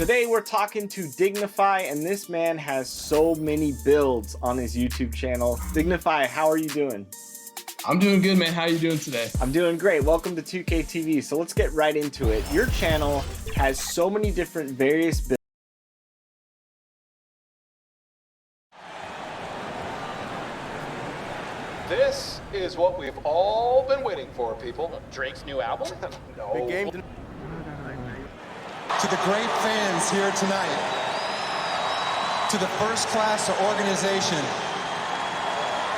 Today we're talking to Dignify, and this man has so many builds on his YouTube channel. Dignify, how are you doing? I'm doing good, man. How are you doing today? I'm doing great. Welcome to 2K TV. So let's get right into it. Your channel has so many different various builds. This is what we've all been waiting for, people. Drake's new album? No. Big game. To the great fans here tonight, to the first-class organization,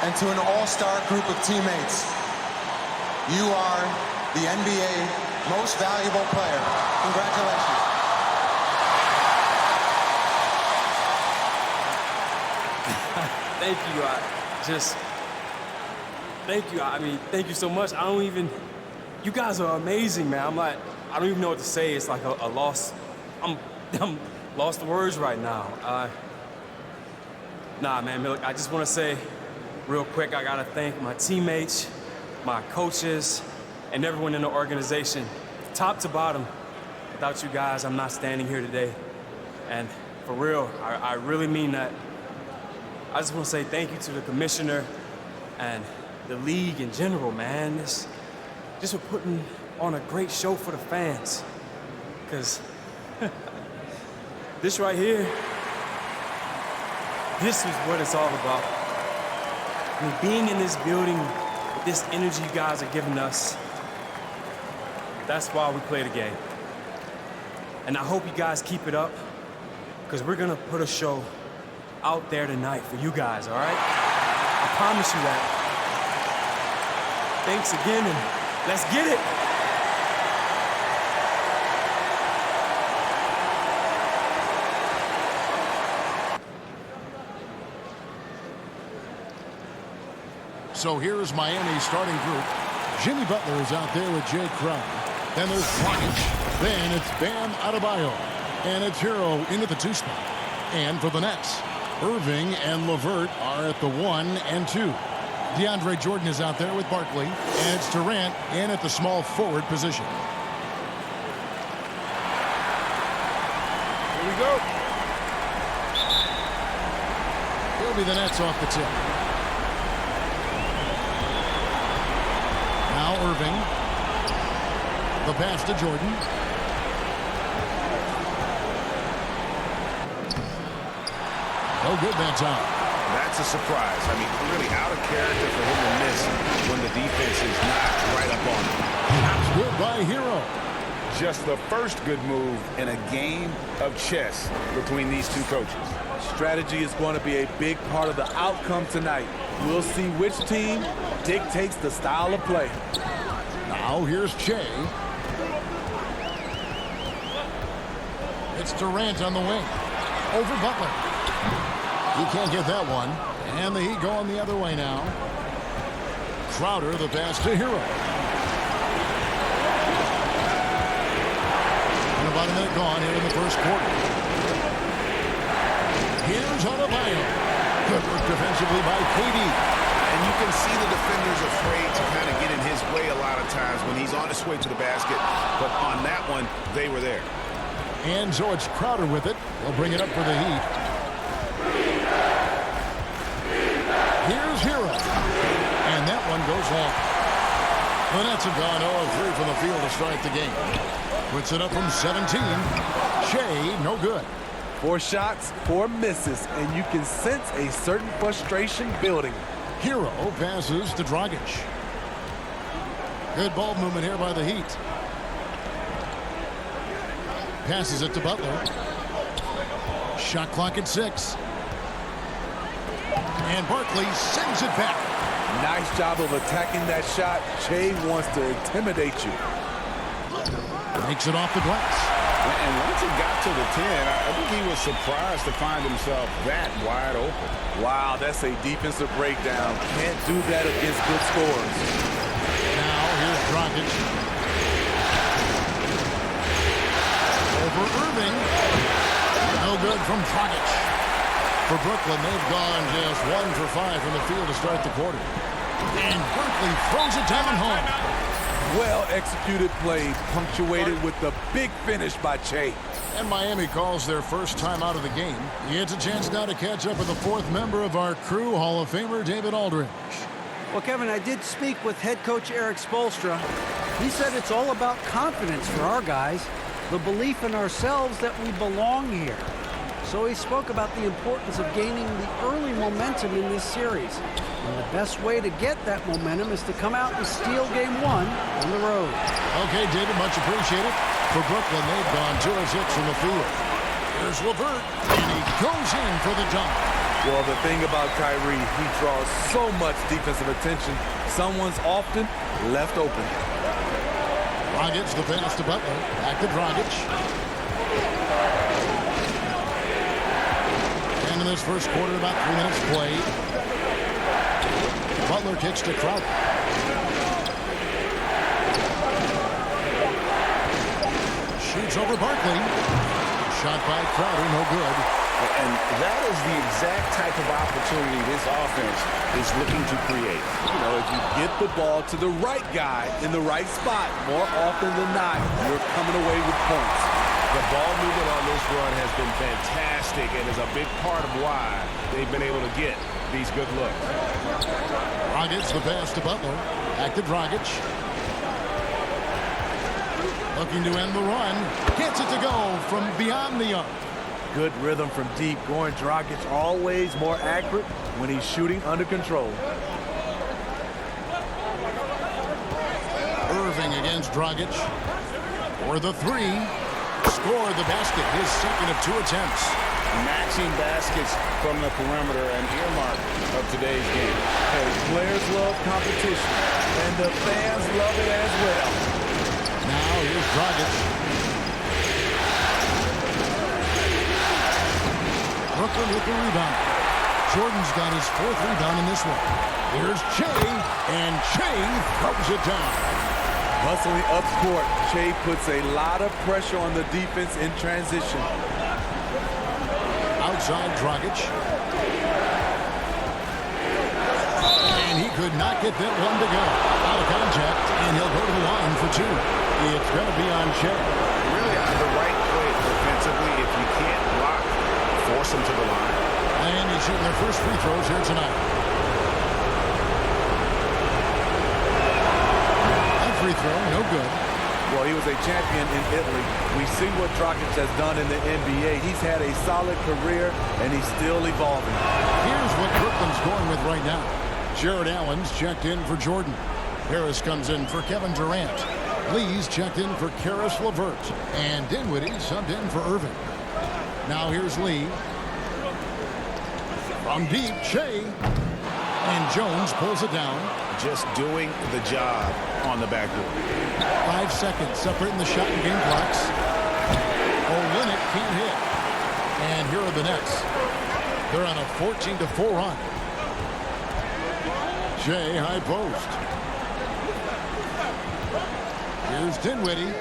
and to an all-star group of teammates, you are the NBA most valuable player. Congratulations. Thank you. Thank you. I mean, thank you so much. You guys are amazing, man. I don't even know what to say. It's like a loss. I'm lost for words right now. Nah, man, look, I just want to say real quick, I got to thank my teammates, my coaches, and everyone in the organization, top to bottom. Without you guys, I'm not standing here today. And for real, I really mean that. I just want to say thank you to the commissioner and the league in general, man. Just for putting on a great show for the fans. Because this right here, this is what it's all about. I mean, being in this building with this energy you guys are giving us, that's why we play the game. And I hope you guys keep it up, because we're gonna put a show out there tonight for you guys, all right? I promise you that. Thanks again, and let's get it. So here's Miami's starting group. Jimmy Butler is out there with Jay Crowder. Then there's Dragic. Then it's Bam Adebayo. And it's Hero into the 2 spot. And for the Nets, Irving and LeVert are at the 1 and 2. DeAndre Jordan is out there with Barkley. And it's Durant in at the small forward position. Here we go. It'll be the Nets off the tip. Now Irving. The pass to Jordan. No good that time. That's a surprise. I mean, really out of character for him to miss when the defense is not right up on him. That's good by Hero. Just the first good move in a game of chess between these two coaches. Strategy is going to be a big part of the outcome tonight. We'll see which team dictates the style of play. Now here's Che. It's Durant on the wing. Over Butler. He can't get that one. And the Heat going the other way now. Crowder, the pass to Hero. And about a minute gone here in the first quarter. Here's Adebayo. Good work defensively by KD. And you can see the defenders afraid to kind of get in his way a lot of times when he's on his way to the basket. But on that one, they were there. And so it's Crowder with it. They'll bring it up for the Heat. Here's Hero. And that one goes long. The Nets have gone 0-3 from the field to start the game. Puts it up from 17. Shea, no good. 4 shots, 4 misses, and you can sense a certain frustration building. Hero passes to Dragic. Good ball movement here by the Heat. Passes it to Butler. Shot clock at 6. And Barkley sends it back. Nice job of attacking that shot. Che wants to intimidate you. Makes it off the glass. And once he got to the 10, I think he was surprised to find himself that wide open. Wow, that's a defensive breakdown. Can't do that against good scores. Now here's Dragic. Over Irving. No good from Dragic. For Brooklyn, they've gone just 1 for 5 from the field to start the quarter. And Barkley throws it down home. Well-executed plays punctuated with the big finish by Che. And Miami calls their first time out of the game. It's a chance now to catch up with the fourth member of our crew, Hall of Famer David Aldridge. Well, Kevin, I did speak with head coach Eric Spoelstra. He said it's all about confidence for our guys, the belief in ourselves that we belong here. So he spoke about the importance of gaining the early momentum in this series. And the best way to get that momentum is to come out and steal game one on the road. Okay, David, much appreciated. For Brooklyn, they've gone 2 of 6 from the field. Here's LeVert, and he goes in for the dunk. Well, the thing about Kyrie, he draws so much defensive attention. Someone's often left open. Dragic, the pass to Butler. Back to Dragic. And in this first quarter, about 3 minutes played. Butler kicks to Crowder. Shoots over Barkley. Shot by Crowder, no good. And that is the exact type of opportunity this offense is looking to create. You know, if you get the ball to the right guy in the right spot, more often than not, you're coming away with points. The ball movement on this run has been fantastic and is a big part of why they've been able to get these good looks. Dragic, the pass to Butler. Back to Dragic. Looking to end the run. Gets it to go from beyond the arc. Good rhythm from deep. Going Dragic always more accurate when he's shooting under control. Irving against Dragic. For the three. Scored the basket. His second of 2 attempts. Matching baskets from the perimeter, an earmark of today's game. Hey, players love competition, and the fans love it as well. Now here's Dragic. Brooklyn with the rebound. Jordan's got his 4th rebound in this one. Here's Che, and Che throws it down. Hustling up court, Che puts a lot of pressure on the defense in transition. Outside Dragic. And he could not get that one to go. Out of contact, and he'll go to the line for 2. It's going to be on Che. Really the right play defensively. If you can't block, force him to the line. And he's shooting their first free throws here tonight. That free throw, no good. Well, he was a champion in Italy. We see what Dragic has done in the NBA. He's had a solid career, and he's still evolving. Here's what Brooklyn's going with right now. Jared Allen's checked in for Jordan. Harris comes in for Kevin Durant. Lee's checked in for Karis LeVert. And Dinwiddie subbed in for Irving. Now here's Lee. From deep, Che. And Jones pulls it down. Just doing the job on the backboard. 5 seconds separating the shot and game clocks. Olynyk can't hit. And here are the Nets. They're on a 14-4 run. Che high post. Here's Dinwiddie.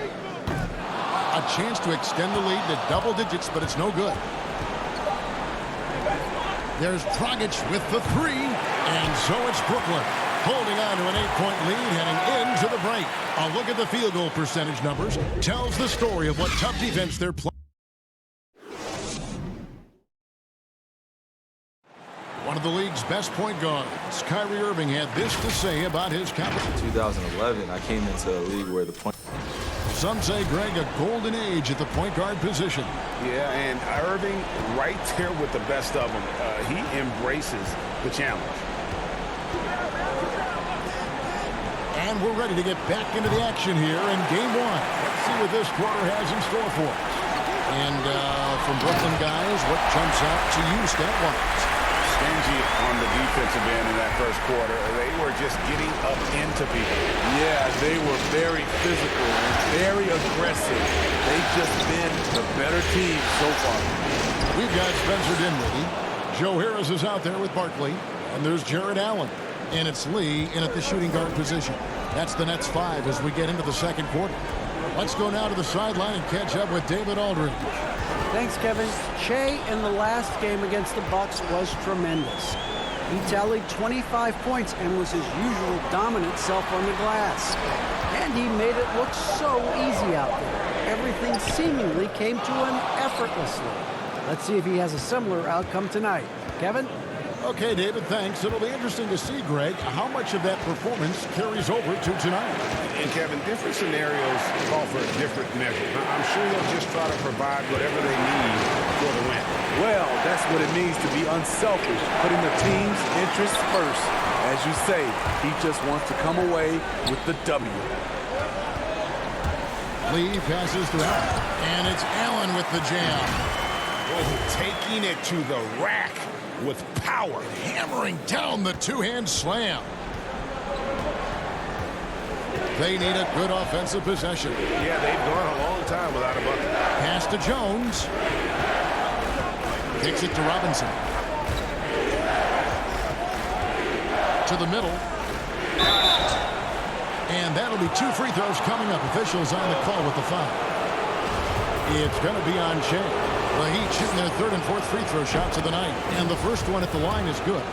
A chance to extend the lead to double digits, but it's no good. There's Dragic with the 3. And so it's Brooklyn holding on to an 8-point lead heading into the break. A look at the field goal percentage numbers tells the story of what tough defense they're playing. One of the league's best point guards, Kyrie Irving, had this to say about his competition. 2011, I came into a league where the point... Some say, Greg, a golden age at the point guard position. Yeah, and Irving right there with the best of them. He embraces the challenge. And we're ready to get back into the action here in game 1. Let's see what this quarter has in store for us. And from Brooklyn guys, what jumps out to you stat-wise? Stingy on the defensive end in that first quarter. They were just getting up into people. Yeah, they were very physical and very aggressive. They've just been the better team so far. We've got Spencer Dinwiddie. Joe Harris is out there with Barkley. And there's Jared Allen. And it's Lee in at the shooting guard position. That's the Nets 5 as we get into the second quarter. Let's go now to the sideline and catch up with David Aldridge. Thanks, Kevin. Che in the last game against the Bucks was tremendous. He tallied 25 points and was his usual dominant self on the glass. And he made it look so easy out there. Everything seemingly came to him effortlessly. Let's see if he has a similar outcome tonight. Kevin? Okay, David, thanks. It'll be interesting to see, Greg, how much of that performance carries over to tonight. And Kevin, different scenarios call for a different measure. I'm sure they'll just try to provide whatever they need for the win. Well, that's what it means to be unselfish, putting the team's interests first. As you say, he just wants to come away with the W. Lee passes to Allen, and it's Allen with the jam. Taking it to the rack with power. Hammering down the two-hand slam. They need a good offensive possession. Yeah, they've gone a long time without a bucket. Pass to Jones. Kicks it to Robinson. To the middle. And that'll be 2 free throws coming up. Officials on the call with the foul. It's going to be on Shea. The Heat shooting their 3rd and 4th free throw shots of the night. And the first one at the line is good.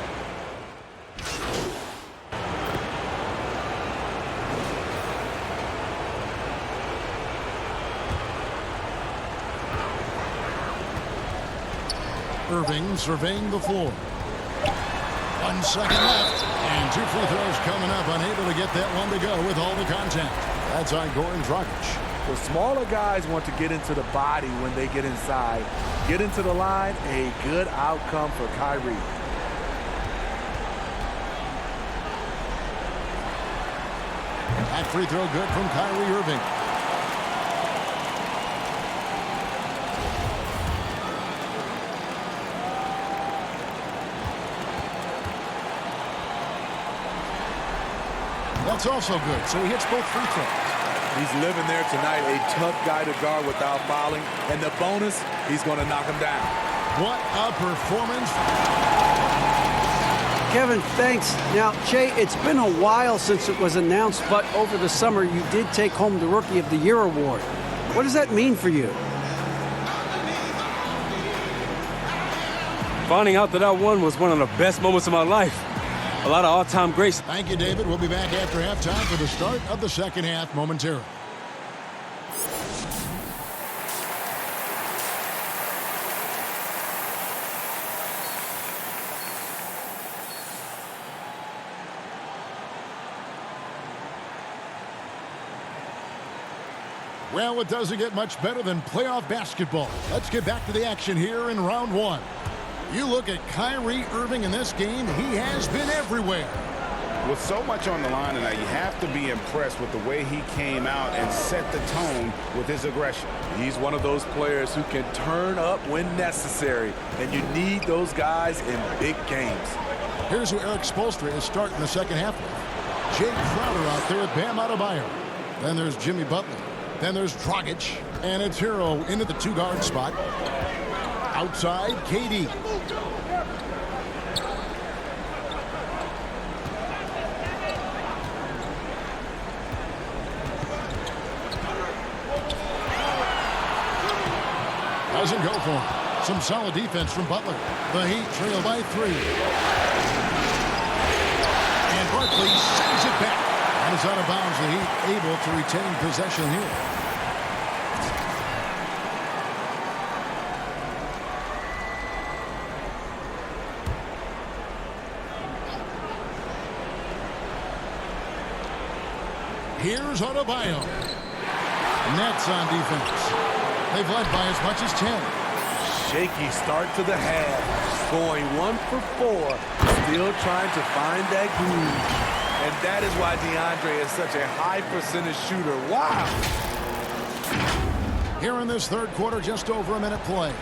Irving surveying the floor. 1 second left. And 2 free throws coming up. Unable to get that one to go with all the contact. That's on Goran Dragic. The smaller guys want to get into the body when they get inside. Get into the line, a good outcome for Kyrie. That free throw good from Kyrie Irving. That's also good, so he hits both free throws. He's living there tonight, a tough guy to guard without fouling. And the bonus, he's going to knock him down. What a performance. Kevin, thanks. Now, Shea, it's been a while since it was announced, but over the summer you did take home the Rookie of the Year award. What does that mean for you? Finding out that I won was one of the best moments of my life. A lot of all-time greats. Thank you, David. We'll be back after halftime for the start of the second half momentarily. Well, it doesn't get much better than playoff basketball. Let's get back to the action here in round 1. You look at Kyrie Irving in this game, he has been everywhere. With so much on the line tonight, you have to be impressed with the way he came out and set the tone with his aggression. He's one of those players who can turn up when necessary, and you need those guys in big games. Here's who Eric Spoelstra is starting the second half with. Jay Crowder out there with Bam Adebayo. Then there's Jimmy Butler. Then there's Dragic. And it's Hero into the 2-guard spot. Outside, KD. Doesn't go for him. Some solid defense from Butler. The Heat trail by 3. And Barkley sends it back. And is out of bounds. The Heat able to retain possession here. Here's Adebayo. Nets on defense. They've led by as much as 10. Shaky start to the half. Going 1 for 4. Still trying to find that groove. And that is why DeAndre is such a high percentage shooter. Wow. Here in this third quarter, just over a minute play.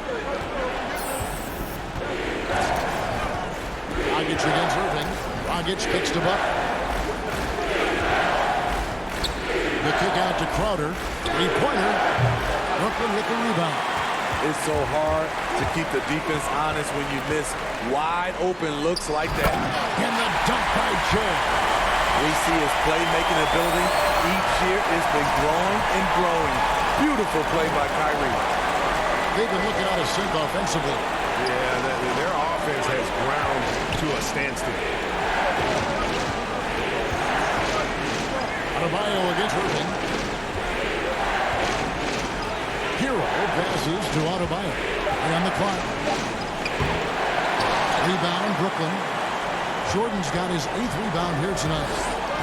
Dragic against Irving. Dragic kicks to Butler. The kick out to Crowder. 3-pointer. Brooklyn with the rebound. It's so hard to keep the defense honest when you miss wide open looks like that. And the dunk by Joe. We see his playmaking ability each year has been growing and growing. Beautiful play by Kyrie. They've been looking out of sync offensively. Yeah, their offense has ground to a standstill. Adebayo against Irving. passes to Adebayo. And the clock. Rebound, Brooklyn. Jordan's got his 8th rebound here tonight.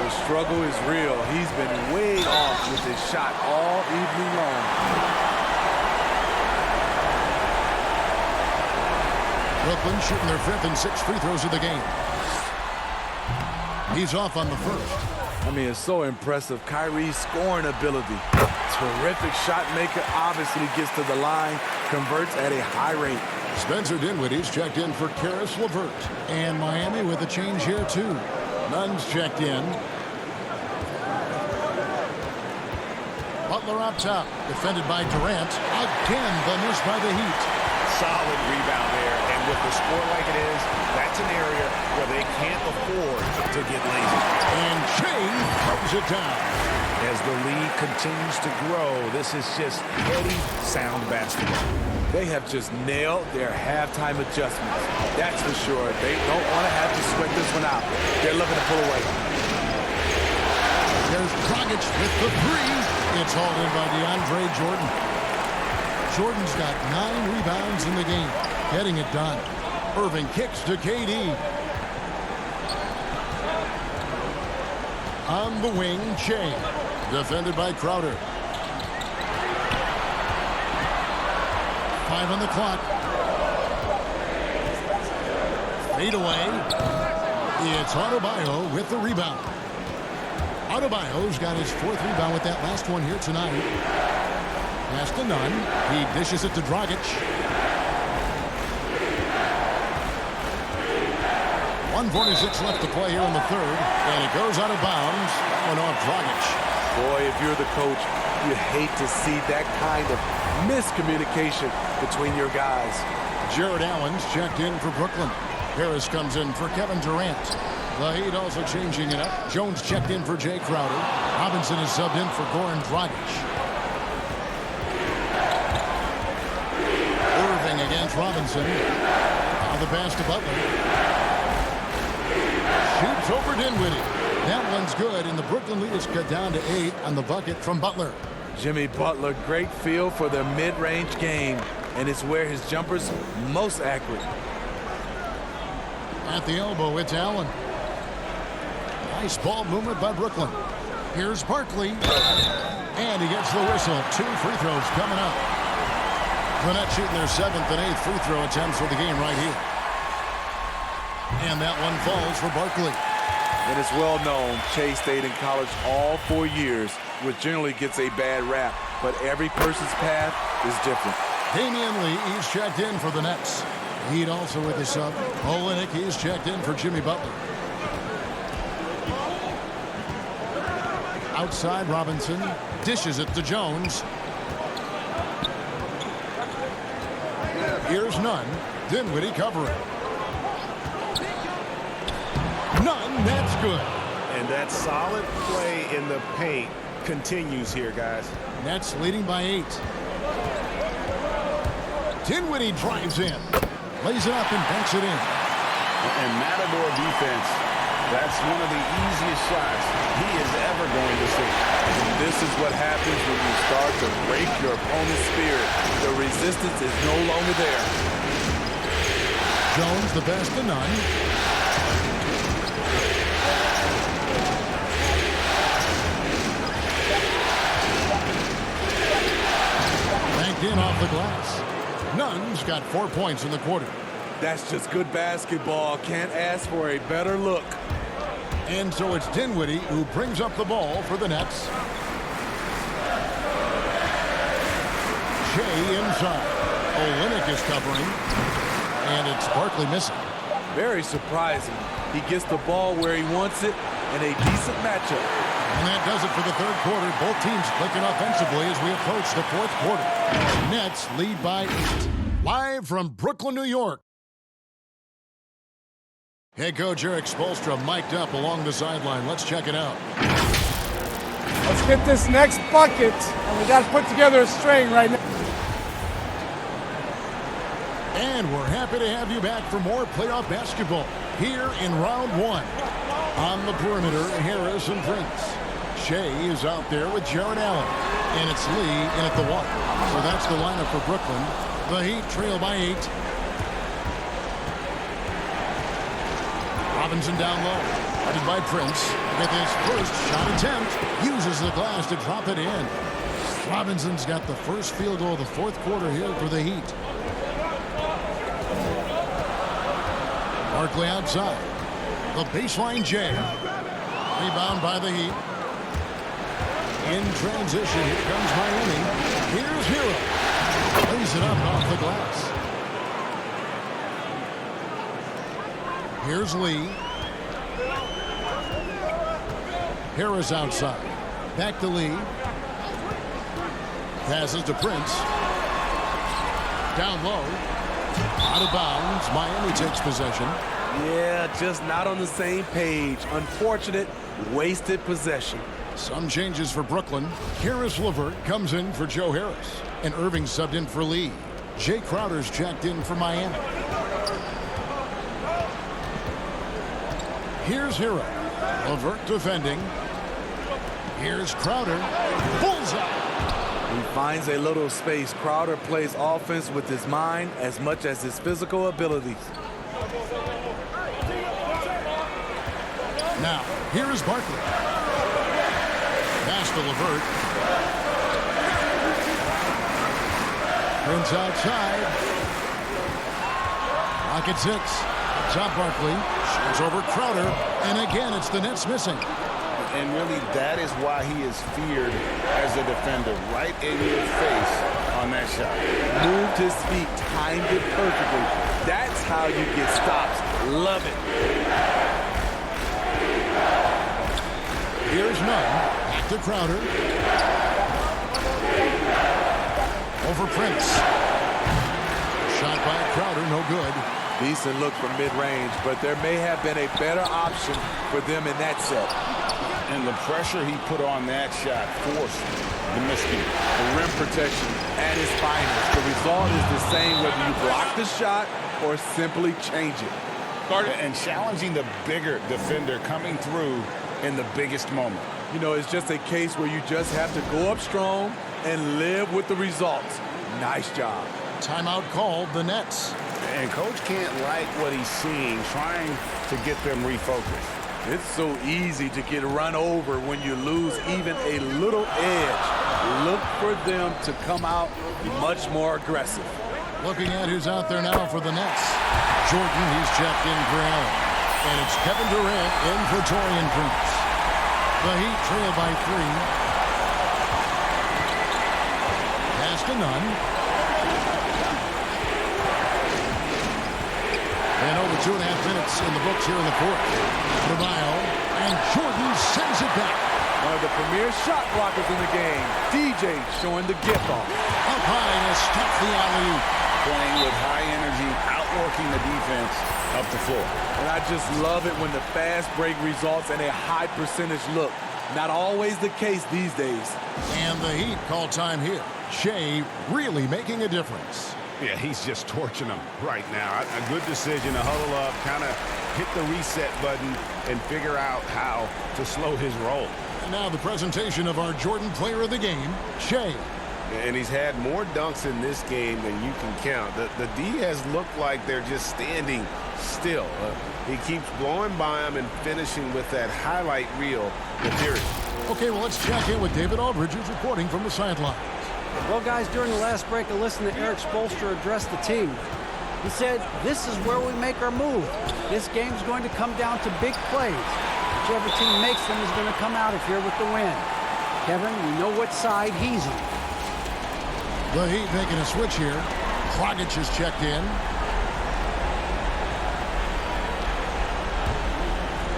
The struggle is real. He's been way off with his shot all evening long. Brooklyn shooting their 5th and 6th free throws of the game. He's off on the first. I mean, it's so impressive. Kyrie's scoring ability. Terrific shot maker, obviously gets to the line, converts at a high rate. Spencer Dinwiddie's checked in for Karis LeVert. And Miami with a change here, too. Nunn's checked in. Butler up top, defended by Durant. Again, the miss by the Heat. Solid rebound there, and with the score like it is, that's an area where they can't afford to get lazy. And Shea throws it down. As the league continues to grow, this is just heady, sound basketball. They have just nailed their halftime adjustments. That's for sure. They don't want to have to sweat this one out. They're looking to pull away. There's Dragic with the three. It's hauled in by DeAndre Jordan. Jordan's got 9 rebounds in the game, getting it done. Irving kicks to KD. On the wing, Shea. Defended by Crowder. 5 on the clock. Fade away. It's Adebayo with the rebound. Adebayo's got his 4th rebound with that last one here tonight. Pass to Nunn. He dishes it to Dragic. 1:46 left to play here in the 3rd. And it goes out of bounds. One off Dragic. Boy, if you're the coach, you hate to see that kind of miscommunication between your guys. Jared Allen's checked in for Brooklyn. Harris comes in for Kevin Durant. The Heat also changing it up. Jones checked in for Jay Crowder. Robinson is subbed in for Goran Dragic. Irving against Robinson. Now the pass to Butler. Shoots over Dinwiddie. That one's good, and the Brooklyn lead is cut down to 8 on the bucket from Butler. Jimmy Butler, great feel for the mid-range game, and it's where his jumper's most accurate. At the elbow, it's Allen. Nice ball movement by Brooklyn. Here's Barkley. And he gets the whistle. 2 free throws coming up. The Nets shooting their 7th and 8th free throw attempts for the game right here. And that one falls for Barkley. And it's well known, Chase stayed in college all 4 years, which generally gets a bad rap. But every person's path is different. Damian Lee, he's checked in for the Nets. Heat also with his sub. Olynyk, he's checked in for Jimmy Butler. Outside, Robinson dishes it to Jones. Here's Nunn. Dinwiddie covering. Nunn, that's good. And that solid play in the paint continues here, guys. Nets leading by 8. Dinwiddie drives in. Lays it up and banks it in. And Matador defense, that's one of the easiest shots he is ever going to see. And this is what happens when you start to break your opponent's spirit. The resistance is no longer there. Jones, the best to Nunn. Banked in off the glass. Nunn's got 4 points in the quarter. That's just good basketball. Can't ask for a better look. And so it's Dinwiddie who brings up the ball for the Nets. Shea inside. Olynyk is covering. And it's Barkley missing. Very surprising. He gets the ball where he wants it and a decent matchup. And that does it for the 3rd quarter. Both teams clicking offensively as we approach the 4th quarter. Nets lead by 8. Live from Brooklyn, New York. Head coach Eric Spoelstra mic'd up along the sideline. Let's check it out. Let's get this next bucket, and we got to put together a string right now. And we're happy to have you back for more playoff basketball here in round 1. On the perimeter, Harris and Prince. Shea is out there with Jared Allen. And it's Lee in at the 1. So that's the lineup for Brooklyn. The Heat trail by 8. Robinson down low. Guarded by Prince. With his first shot attempt. Uses the glass to drop it in. Robinson's got the first field goal of the fourth quarter here for the Heat. Barkley outside. The baseline J. Rebound by the Heat. In transition, here comes Miami. Here's Hero. Lays it up off the glass. Here's Lee. Harris outside. Back to Lee. Passes to Prince. Down low. Out of bounds. Miami takes possession. Yeah, just not on the same page. Unfortunate, wasted possession. Some changes for Brooklyn. Harris LeVert comes in for Joe Harris. And Irving subbed in for Lee. Jay Crowder's checked in for Miami. Here's Hero. LeVert defending. Here's Crowder. Bullseye. He finds a little space. Crowder plays offense with his mind as much as his physical abilities. Now, here is Barkley. Pass to LeVert. Prince outside. Rocket 6. Top Barkley. Shoots over Crowder. And again, it's the Nets missing. And really, that is why he is feared as a defender. Right in your face on that shot. Moved his feet, timed it perfectly. That's how you get stops. Love it. Here's Nunn. Back to Crowder. Over Prince. Shot by Crowder, no good. Decent look from mid-range, but there may have been a better option for them in that set. And the pressure he put on that shot forced the miscue. The rim protection at its finest. The result is the same whether you block the shot or simply change it. And challenging the bigger defender coming through in the biggest moment. You know, it's just a case where you just have to go up strong and live with the results. Nice job. Timeout called, the Nets. And coach can't like what he's seeing, trying to get them refocused. It's so easy to get run over when you lose even a little edge. Look for them to come out much more aggressive. Looking at who's out there now for the Nets. Jordan, he's checked in for Allen. And it's Kevin Durant in for Taurean Prince. The Heat trail by 3. Pass to Nunn. And over 2.5 minutes in the books here in the fourth. Caballo, and Jordan sends it back. One of the premier shot blockers in the game. DJ showing the gift off. Up high to stop the alley-oop. Playing with high energy, outworking the defense up the floor. And I just love it when the fast break results in a high percentage look. Not always the case these days. And the Heat call time here. Shea really making a difference. Yeah, he's just torching them right now. A good decision to huddle up, kind of hit the reset button, and figure out how to slow his roll. And now the presentation of our Jordan Player of the Game, Shea. And he's had more dunks in this game than you can count. The D has looked like they're just standing still. He keeps blowing by him and finishing with that highlight reel material. Okay, well, let's check in with David Aldridge, who's reporting from the sideline. Well, guys, during the last break, I listened to Eric Spoelstra address the team. He said, this is where we make our move. This game's going to come down to big plays. Whichever team makes them is going to come out of here with the win. Kevin, we know what side he's on. The Heat making a switch here. Dragic is checked in.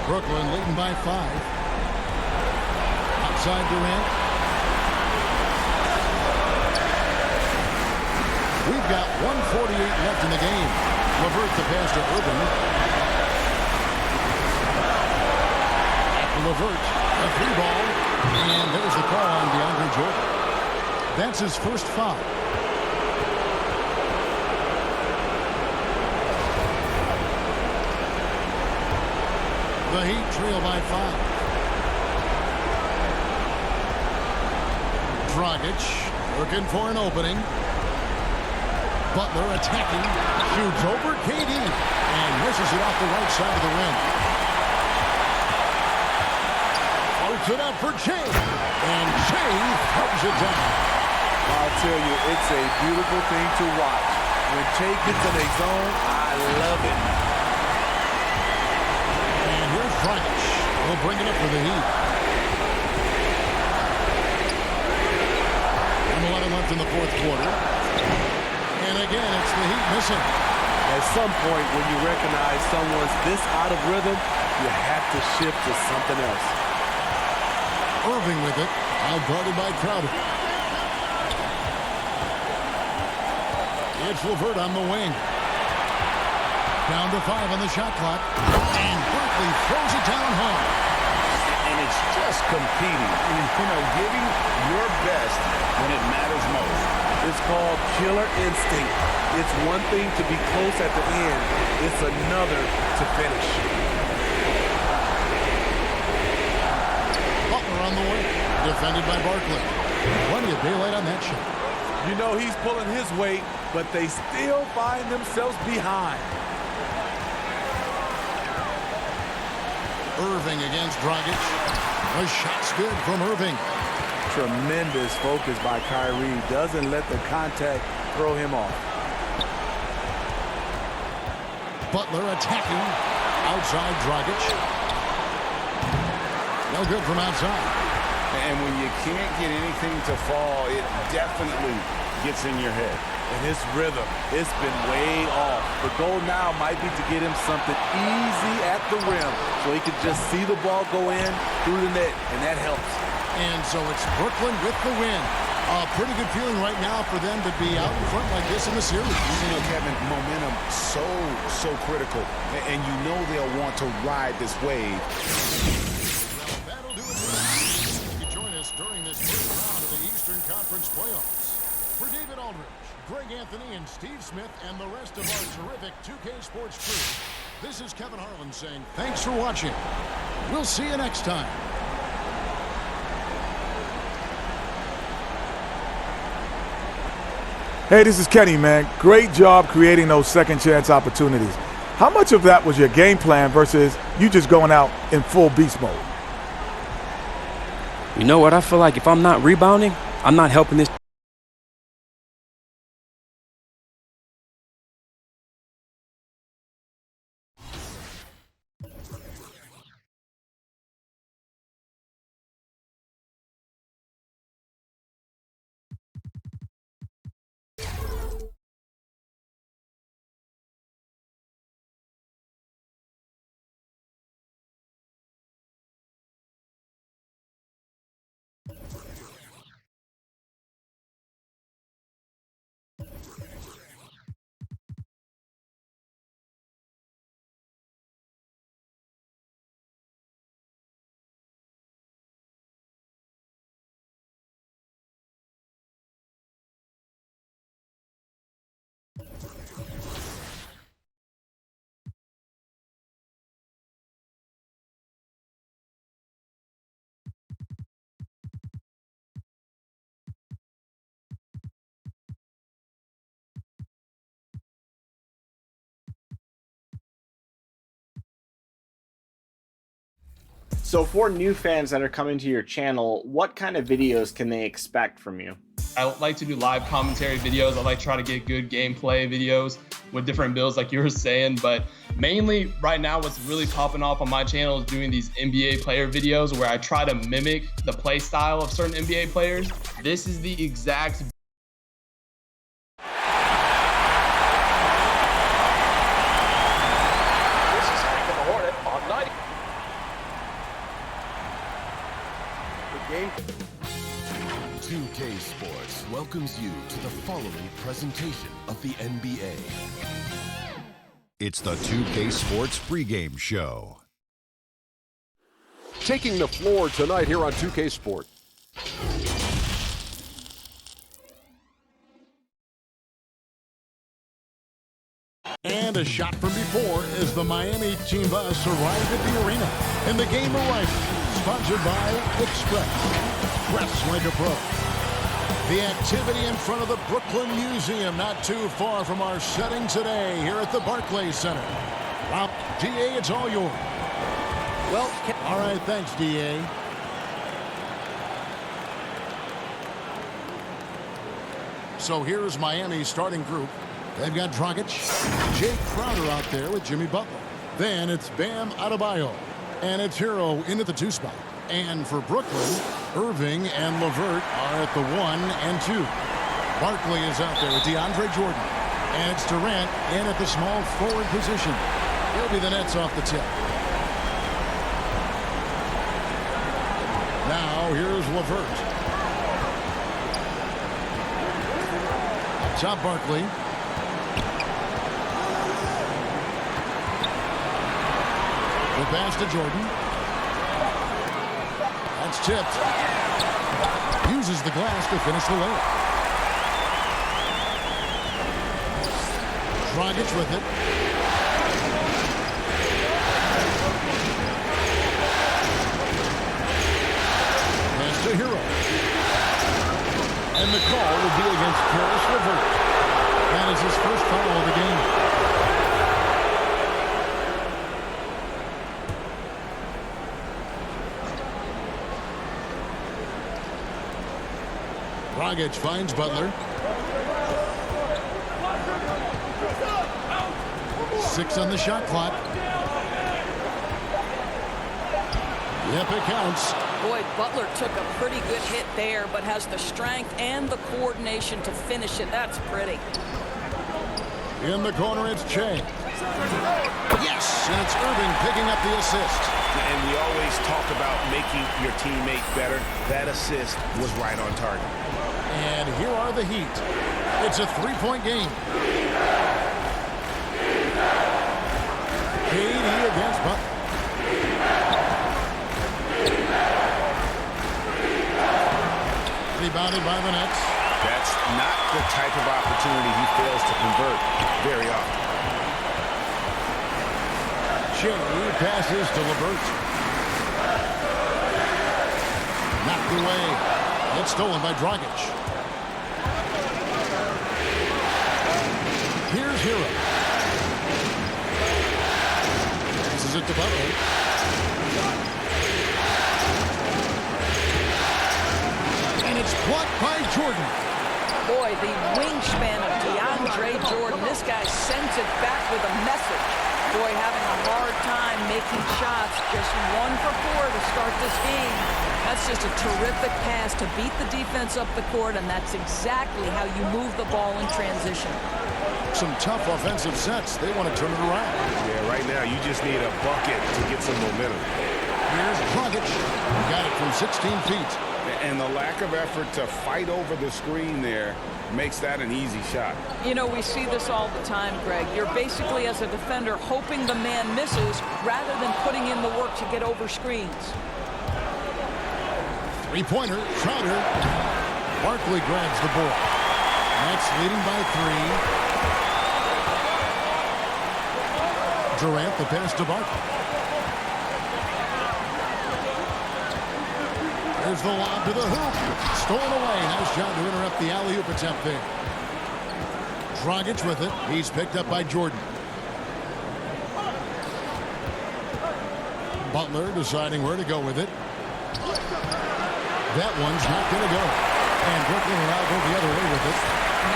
Brooklyn leading by 5. Outside Durant. We've got 1:48 left in the game. LeVert the pass to Irving. LeVert, a 3-ball. And there's the call on DeAndre Jordan. That's his first foul. The Heat trail by 5. Dragic looking for an opening. Butler attacking, shoots over KD, and misses it off the right side of the rim. Floats it up for Shea, and Shea throws it down. I'll tell you, it's a beautiful thing to watch. When Shea gets in a zone, I love it. And here's Dragic. He'll bring it up for the Heat. 11 left in the fourth quarter. And again, it's the Heat missing. At some point, when you recognize someone's this out of rhythm, you have to shift to something else. Irving with it, out guarded by Crowder. It's LeVert on the wing. Down to 5 on the shot clock. And Berkeley throws it down home. And it's just competing. Giving your best when it matters most. It's called killer instinct. It's one thing to be close at the end. It's another to finish. Butler on the wing. Defended by Barkley. Plenty of daylight on that shot. You know he's pulling his weight, but they still find themselves behind. Irving against Dragic. The shot's good from Irving. Tremendous focus by Kyrie. Doesn't let the contact throw him off. Butler attacking. Outside Dragic. No good from outside. And when you can't get anything to fall, it definitely gets in your head. And his rhythm, it's been way off. The goal now might be to get him something easy at the rim so he can just see the ball go in through the net, and that helps. And so it's Brooklyn with the win. A pretty good feeling right now for them to be out in front like this in the series. You know, Kevin, momentum so critical. And you know they'll want to ride this wave. Well, that'll do it. You can join us during this first round of the Eastern Conference playoffs. For David Aldridge, Greg Anthony, and Steve Smith, and the rest of our terrific 2K Sports crew, this is Kevin Harlan saying thanks for watching. We'll see you next time. Hey, this is Kenny, man. Great job creating those second chance opportunities. How much of that was your game plan versus you just going out in full beast mode? You know what? I feel like if I'm not rebounding, I'm not helping this. So for new fans that are coming to your channel, what kind of videos can they expect from you? I like to do live commentary videos. I like to try to get good gameplay videos with different builds like you were saying, but mainly right now what's really popping off on my channel is doing these NBA player videos where I try to mimic the play style of certain NBA players. This is the exact game. 2K Sports welcomes you to the following presentation of the NBA. It's the 2K Sports pregame show. Taking the floor tonight here on 2K Sport. And a shot from before as the Miami team bus arrived at the arena. And the game arrival, sponsored by Express. Press like a pro. The activity in front of the Brooklyn Museum, not too far from our setting today here at the Barclays Center. Wow, D.A., it's all yours. Well, all right, thanks, D.A. So here's Miami's starting group. They've got Dragic, Jay Crowder out there with Jimmy Butler. Then it's Bam Adebayo, and it's Hero in at the 2 spot. And for Brooklyn, Irving and LeVert are at the 1 and 2. Barkley is out there with DeAndre Jordan. And it's Durant in at the small forward position. He'll be the Nets off the tip. Now here's LeVert. Up top, Barkley. The pass to Jordan. That's tipped. Uses the glass to finish the layup. Dragic with it. Pass to Hero. And the call will be against Karis LeVert. That is his first foul of the game. Dragic finds Butler. 6 on the shot clock. Yep, it counts. Boy, Butler took a pretty good hit there, but has the strength and the coordination to finish it. That's pretty. In the corner, it's Che. Yes, and it's Irving picking up the assist. And we always talk about making your teammate better. That assist was right on target. And here are the Heat. It's a 3-point game. KD against Butler. Rebounded by the Nets. That's not the type of opportunity he fails to convert very often. Shea passes to LeVert. Knocked away. It's stolen by Dragic. Here's Hero. Passes it to Butler. And it's blocked by Jordan. Boy, the wingspan of DeAndre Jordan. This guy sends it back with a message. Boy, having a hard time making shots. Just 1 for 4 to start this game. That's just a terrific pass to beat the defense up the court, and that's exactly how you move the ball in transition. Some tough offensive sets. They want to turn it around. Yeah, right now you just need a bucket to get some momentum. Here's Dragic. Got it from 16 feet. And the lack of effort to fight over the screen there makes that an easy shot. You know, we see this all the time, Greg. You're basically, as a defender, hoping the man misses rather than putting in the work to get over screens. 3-pointer, Crowder. Barkley grabs the ball. Nets leading by 3. Durant, the pass to Barkley. There's the lob to the hoop. Stolen away. Nice job to interrupt the alley-oop attempt there. Dragic with it. He's picked up by Jordan. Butler deciding where to go with it. That one's not going to go. And Brooklyn will now go the other way with it.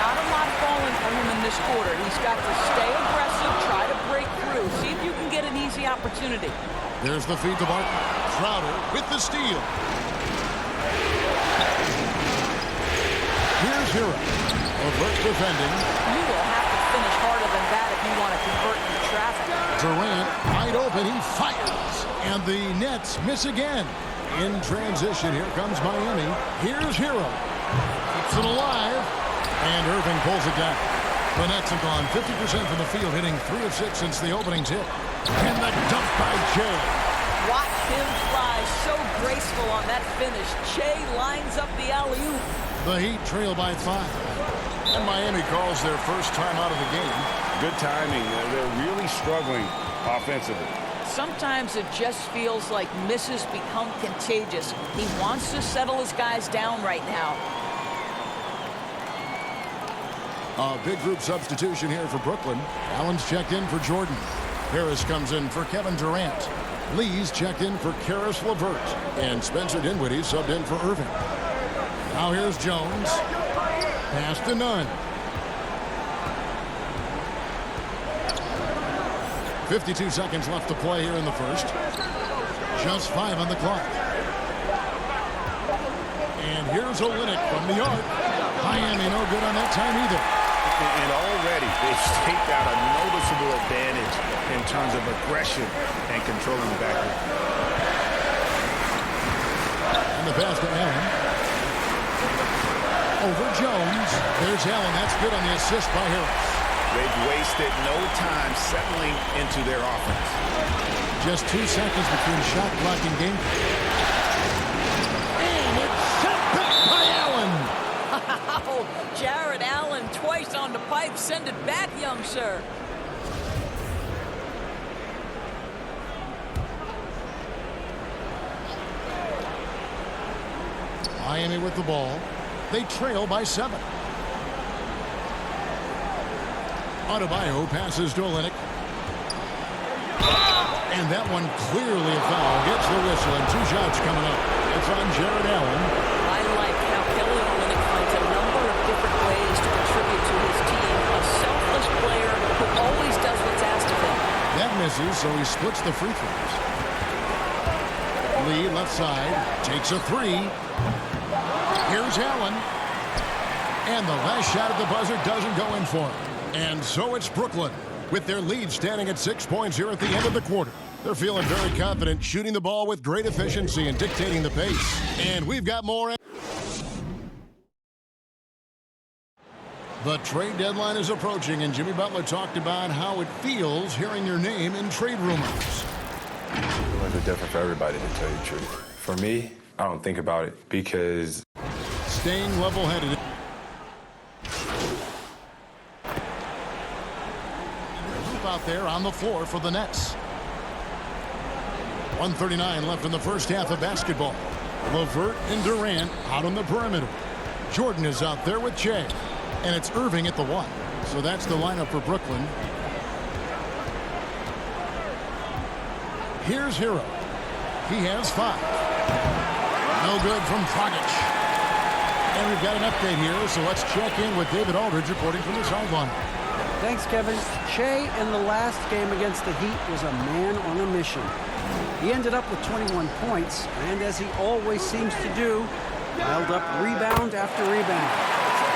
Not a lot falling for him in this quarter. He's got to stay aggressive, try to break through. See if you can get an easy opportunity. There's the feed to Barkley. Crowder with the steal. Here's Hero. LeVert defending. You will have to finish harder than that if you want to convert in traffic. Durant wide open. He fires. And the Nets miss again. In transition, here comes Miami. Here's Hero. Keeps it alive. And Irving pulls it down. The Nets have gone 50% from the field, hitting 3 of 6 since the opening tip. And the dunk by Jay. Watch him fly. So graceful on that finish. Jay lines up the alley-oop. The Heat trail by 5. And Miami calls their first time out of the game. Good timing. They're really struggling offensively. Sometimes it just feels like misses become contagious. He wants to settle his guys down right now. A big group substitution here for Brooklyn. Allen's checked in for Jordan. Harris comes in for Kevin Durant. Lee's checked in for Karis LeVert. And Spencer Dinwiddie subbed in for Irving. Now here's Jones. Pass to Nunn. 52 seconds left to play here in the first. Just 5 on the clock. And here's Olynyk from the arc. Miami no good on that time either. And already they've staked out a noticeable advantage in terms of aggression and controlling the backcourt. And the pass to Allen. Over Jones. There's Allen. That's good on the assist by Harris. They've wasted no time settling into their offense. Just 2 seconds between shot clock and game. And it's shot back by Allen. Wow, Jared Allen twice on the pipe. Send it back, young sir. Miami with the ball. They trail by 7. Adebayo passes to Olynyk. And that one clearly a foul. Gets the whistle and 2 shots coming up. It's on Jared Allen. I like how Kelly Olynyk finds a number of different ways to contribute to his team. A selfless player who always does what's asked of him. That misses, so he splits the free throws. Lee left side takes a 3. Here's Allen. And the last shot at the buzzer doesn't go in for him. And so it's Brooklyn with their lead standing at 6 points here at the end of the quarter. They're feeling very confident, shooting the ball with great efficiency and dictating the pace. And we've got more. The trade deadline is approaching, and Jimmy Butler talked about how it feels hearing your name in trade rumors. Feelings are different for everybody, to tell you the truth. For me, I don't think about it because... Staying level-headed. Out there on the floor for the Nets. 1:39 left in the first half of basketball. LeVert and Durant out on the perimeter. Jordan is out there with Jay. And it's Irving at the 1. So that's the lineup for Brooklyn. Here's Hero. He has 5. No good from Dragic. And we've got an update here, so let's check in with David Aldridge reporting from the sideline. Thanks, Kevin. Shea in the last game against the Heat was a man on a mission. He ended up with 21 points, and as he always seems to do, piled up rebound after rebound.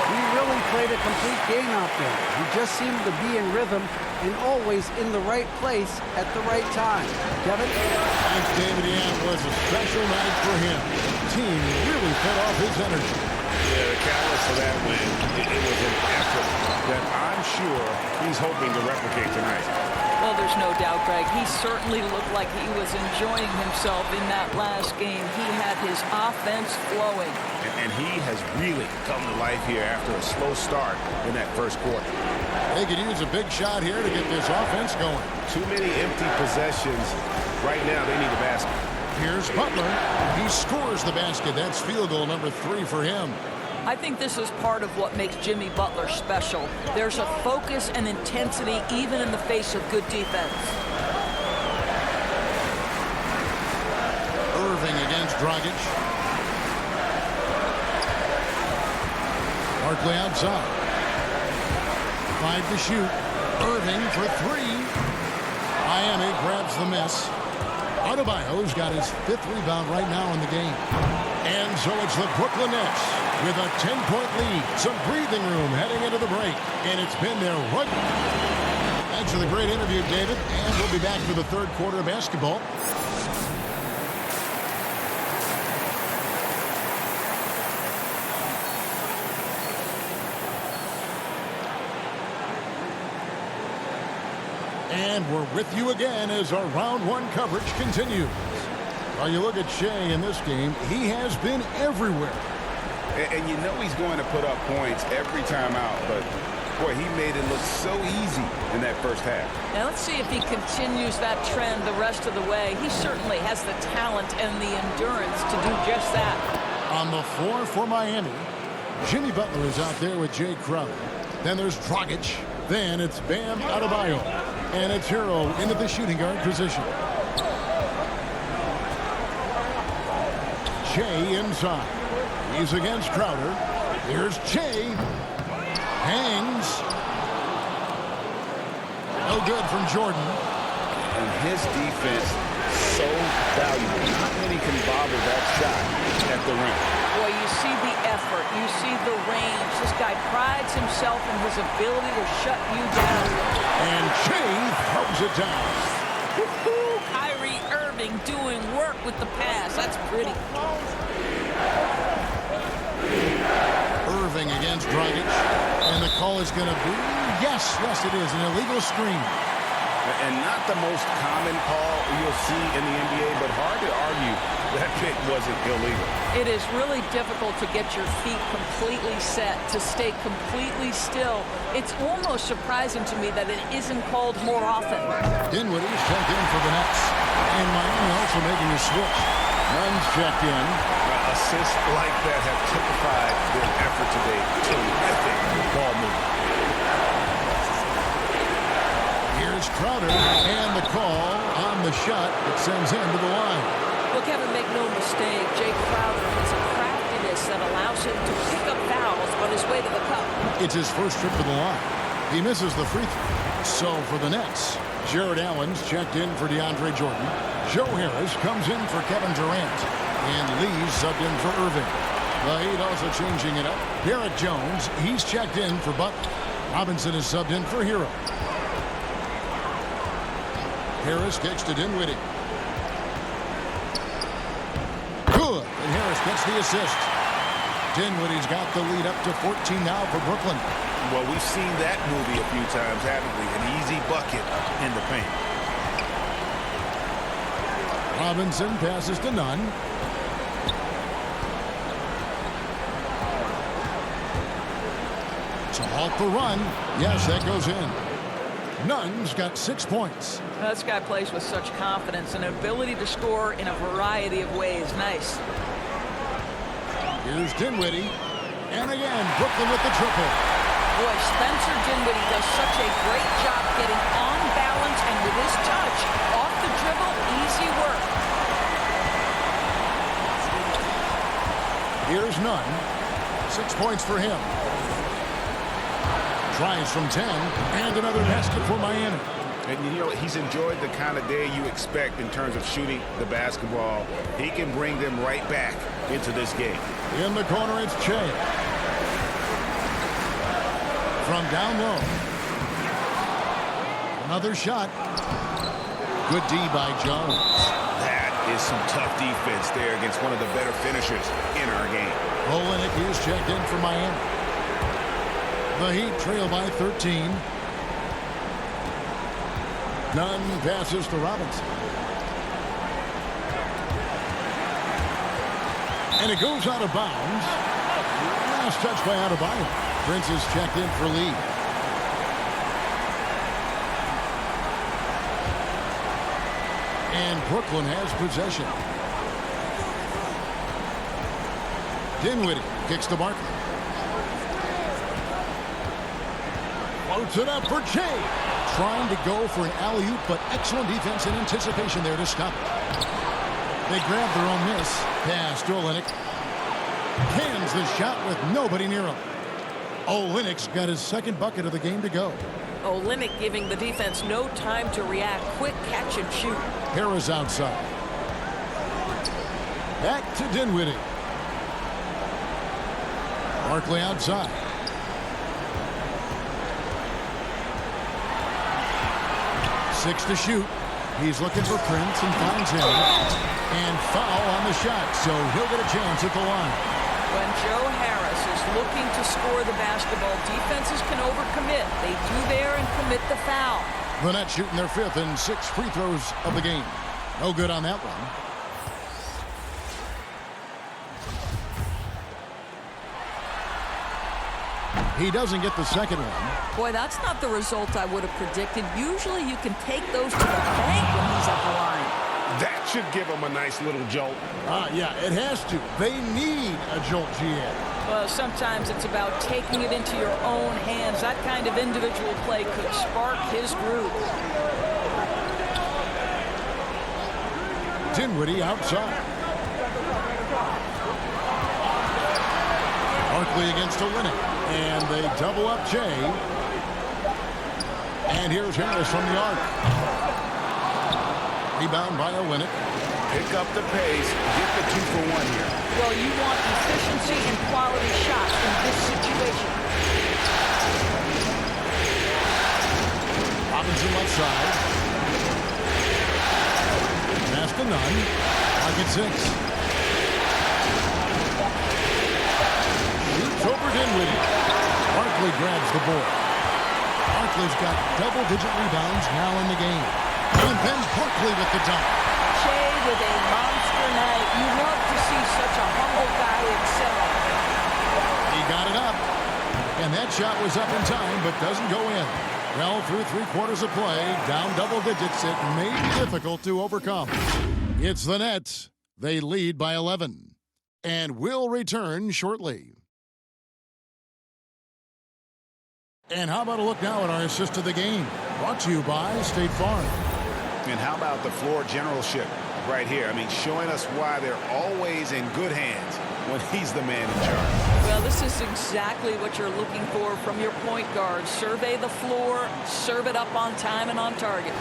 He really played a complete game out there. He just seemed to be in rhythm and always in the right place at the right time. Kevin? Thanks, David. Yeah, it was a special night for him. The team really fed off his energy. Yeah, the catalyst for that win, it was an effort that I'm sure he's hoping to replicate tonight. Well, there's no doubt, Greg. He certainly looked like he was enjoying himself in that last game. He had his offense flowing. And he has really come to life here after a slow start in that first quarter. They could use a big shot here to get this offense going. Too many empty possessions. Right now, they need a basket. Here's Butler. He scores the basket. That's field goal number 3 for him. I think this is part of what makes Jimmy Butler special. There's a focus and intensity even in the face of good defense. Irving against Dragic. Barkley outside. 5 to shoot. Irving for 3. Miami grabs the miss. Adebayo's got his 5th rebound right now in the game. And so it's the Brooklyn Nets with a 10-point lead. Some breathing room heading into the break. And it's been their run. Thanks for the great interview, David. And we'll be back for the third quarter of basketball. And we're with you again as our round 1 coverage continues. While you look at Shea in this game, he has been everywhere. And you know he's going to put up points every time out, but boy, he made it look so easy in that first half. Now let's see if he continues that trend the rest of the way. He certainly has the talent and the endurance to do just that. On the floor for Miami, Jimmy Butler is out there with Jay Crowder. Then there's Dragic. Then it's Bam Adebayo. And it's Hero into the shooting guard position. Che inside. He's against Crowder. Here's Che. Hangs. No good from Jordan. And his defense so valuable. Not many can bother that shot at the rim. Boy, you see the effort. You see the range. This guy prides himself in his ability to shut you down. And Che throws it down. Woo-hoo! Kyrie Irving doing work with the pass. That's pretty. Irving against Dragic. And the call is going to be, yes, it is, an illegal screen. And not the most common call you'll see in the NBA, but hard to argue that pick wasn't illegal. It is really difficult to get your feet completely set, to stay completely still. It's almost surprising to me that it isn't called more often. Dinwiddie's checked in for the Nets. And Miami also making a switch. Nunn's checked in. Assists like that have typified their effort today. Terrific ball movement. Here's Crowder, and the call on the shot that sends him to the line. Well, Kevin, make no mistake, Jake Crowder has a craftiness that allows him to pick up fouls on his way to the cup. It's his first trip to the line. He misses the free throw. So for the Nets, Jared Allen's checked in for DeAndre Jordan. Joe Harris comes in for Kevin Durant. And Lee's subbed in for Irving. The Heat also changing it up. Garrett Jones, he's checked in for Butler. Robinson is subbed in for Hero. Harris kicks to Dinwiddie. Good. And Harris gets the assist. Dinwiddie's got the lead up to 14 now for Brooklyn. Well, we've seen that movie a few times, haven't we? An easy bucket in the paint. Robinson passes to Nunn. To halt the run. Yes, that goes in. Nunn's got 6 points. This guy plays with such confidence and ability to score in a variety of ways. Nice. Here's Dinwiddie. And again, Brooklyn with the triple. Boy, Spencer Dinwiddie does such a great job getting on balance and with his touch, off the dribble, easy work. Here's Nunn. 6 points for him. Tries from 10, and another basket for Miami. And you know, he's enjoyed the kind of day you expect in terms of shooting the basketball. He can bring them right back into this game. In the corner, it's Che. From down low. Another shot. Good D by Jones. That is some tough defense there against one of the better finishers in our game. Olenek is checked in for Miami. The Heat trail by 13. Nunn passes to Robinson. And it goes out of bounds. Last touch by Adebayo. Prince is checked in for Lee. And Brooklyn has possession. Dinwiddie kicks to Barkley. Floats it up for Che. Trying to go for an alley-oop, but excellent defense and anticipation there to stop it. They grab their own miss. Pass to Olenek. Cans the shot with nobody near him. Olenek's got his second bucket of the game to go. Olenek giving the defense no time to react. Quick catch and shoot. Harris outside. Back to Dinwiddie. Barkley outside. Six to shoot. He's looking for Prince and finds him. And foul on the shot, so he'll get a chance at the line. When Joe Harris is looking to score the basketball, defenses can overcommit. They do there and commit the foul. The Nets shooting their fifth and 6 free throws of the game. No good on that one. He doesn't get the second one. Boy, that's not the result I would have predicted. Usually you can take those to the bank when he's at the line. That should give him a nice little jolt. Yeah, it has to. They need a jolt, GM. Well, sometimes it's about taking it into your own hands. That kind of individual play could spark his groove. Dinwiddie outside. Barkley against Olynyk. And they double up Jay. And here's Harris from the arc. Rebound by Olynyk. Pick up the pace. Get the 2-for-1 here. Well, you want efficiency and quality shots in this situation. Robinson left side. Pass to none. Pocket 6. Shoots over Dinwiddie. Barkley grabs the board. Barkley's got double-digit rebounds now in the game. And then Barkley with the dunk. Shea with a monster night. You love to see such a humble guy excel. He got it up. And that shot was up in time, but doesn't go in. Well, through 3 quarters of play, down double digits, it may be difficult to overcome. It's the Nets. They lead by 11. And will return shortly. And how about a look now at our assist of the game? Brought to you by State Farm. And how about the floor generalship right here? I mean, showing us why they're always in good hands when he's the man in charge. Well, this is exactly what you're looking for from your point guard. Survey the floor, serve it up on time and on target.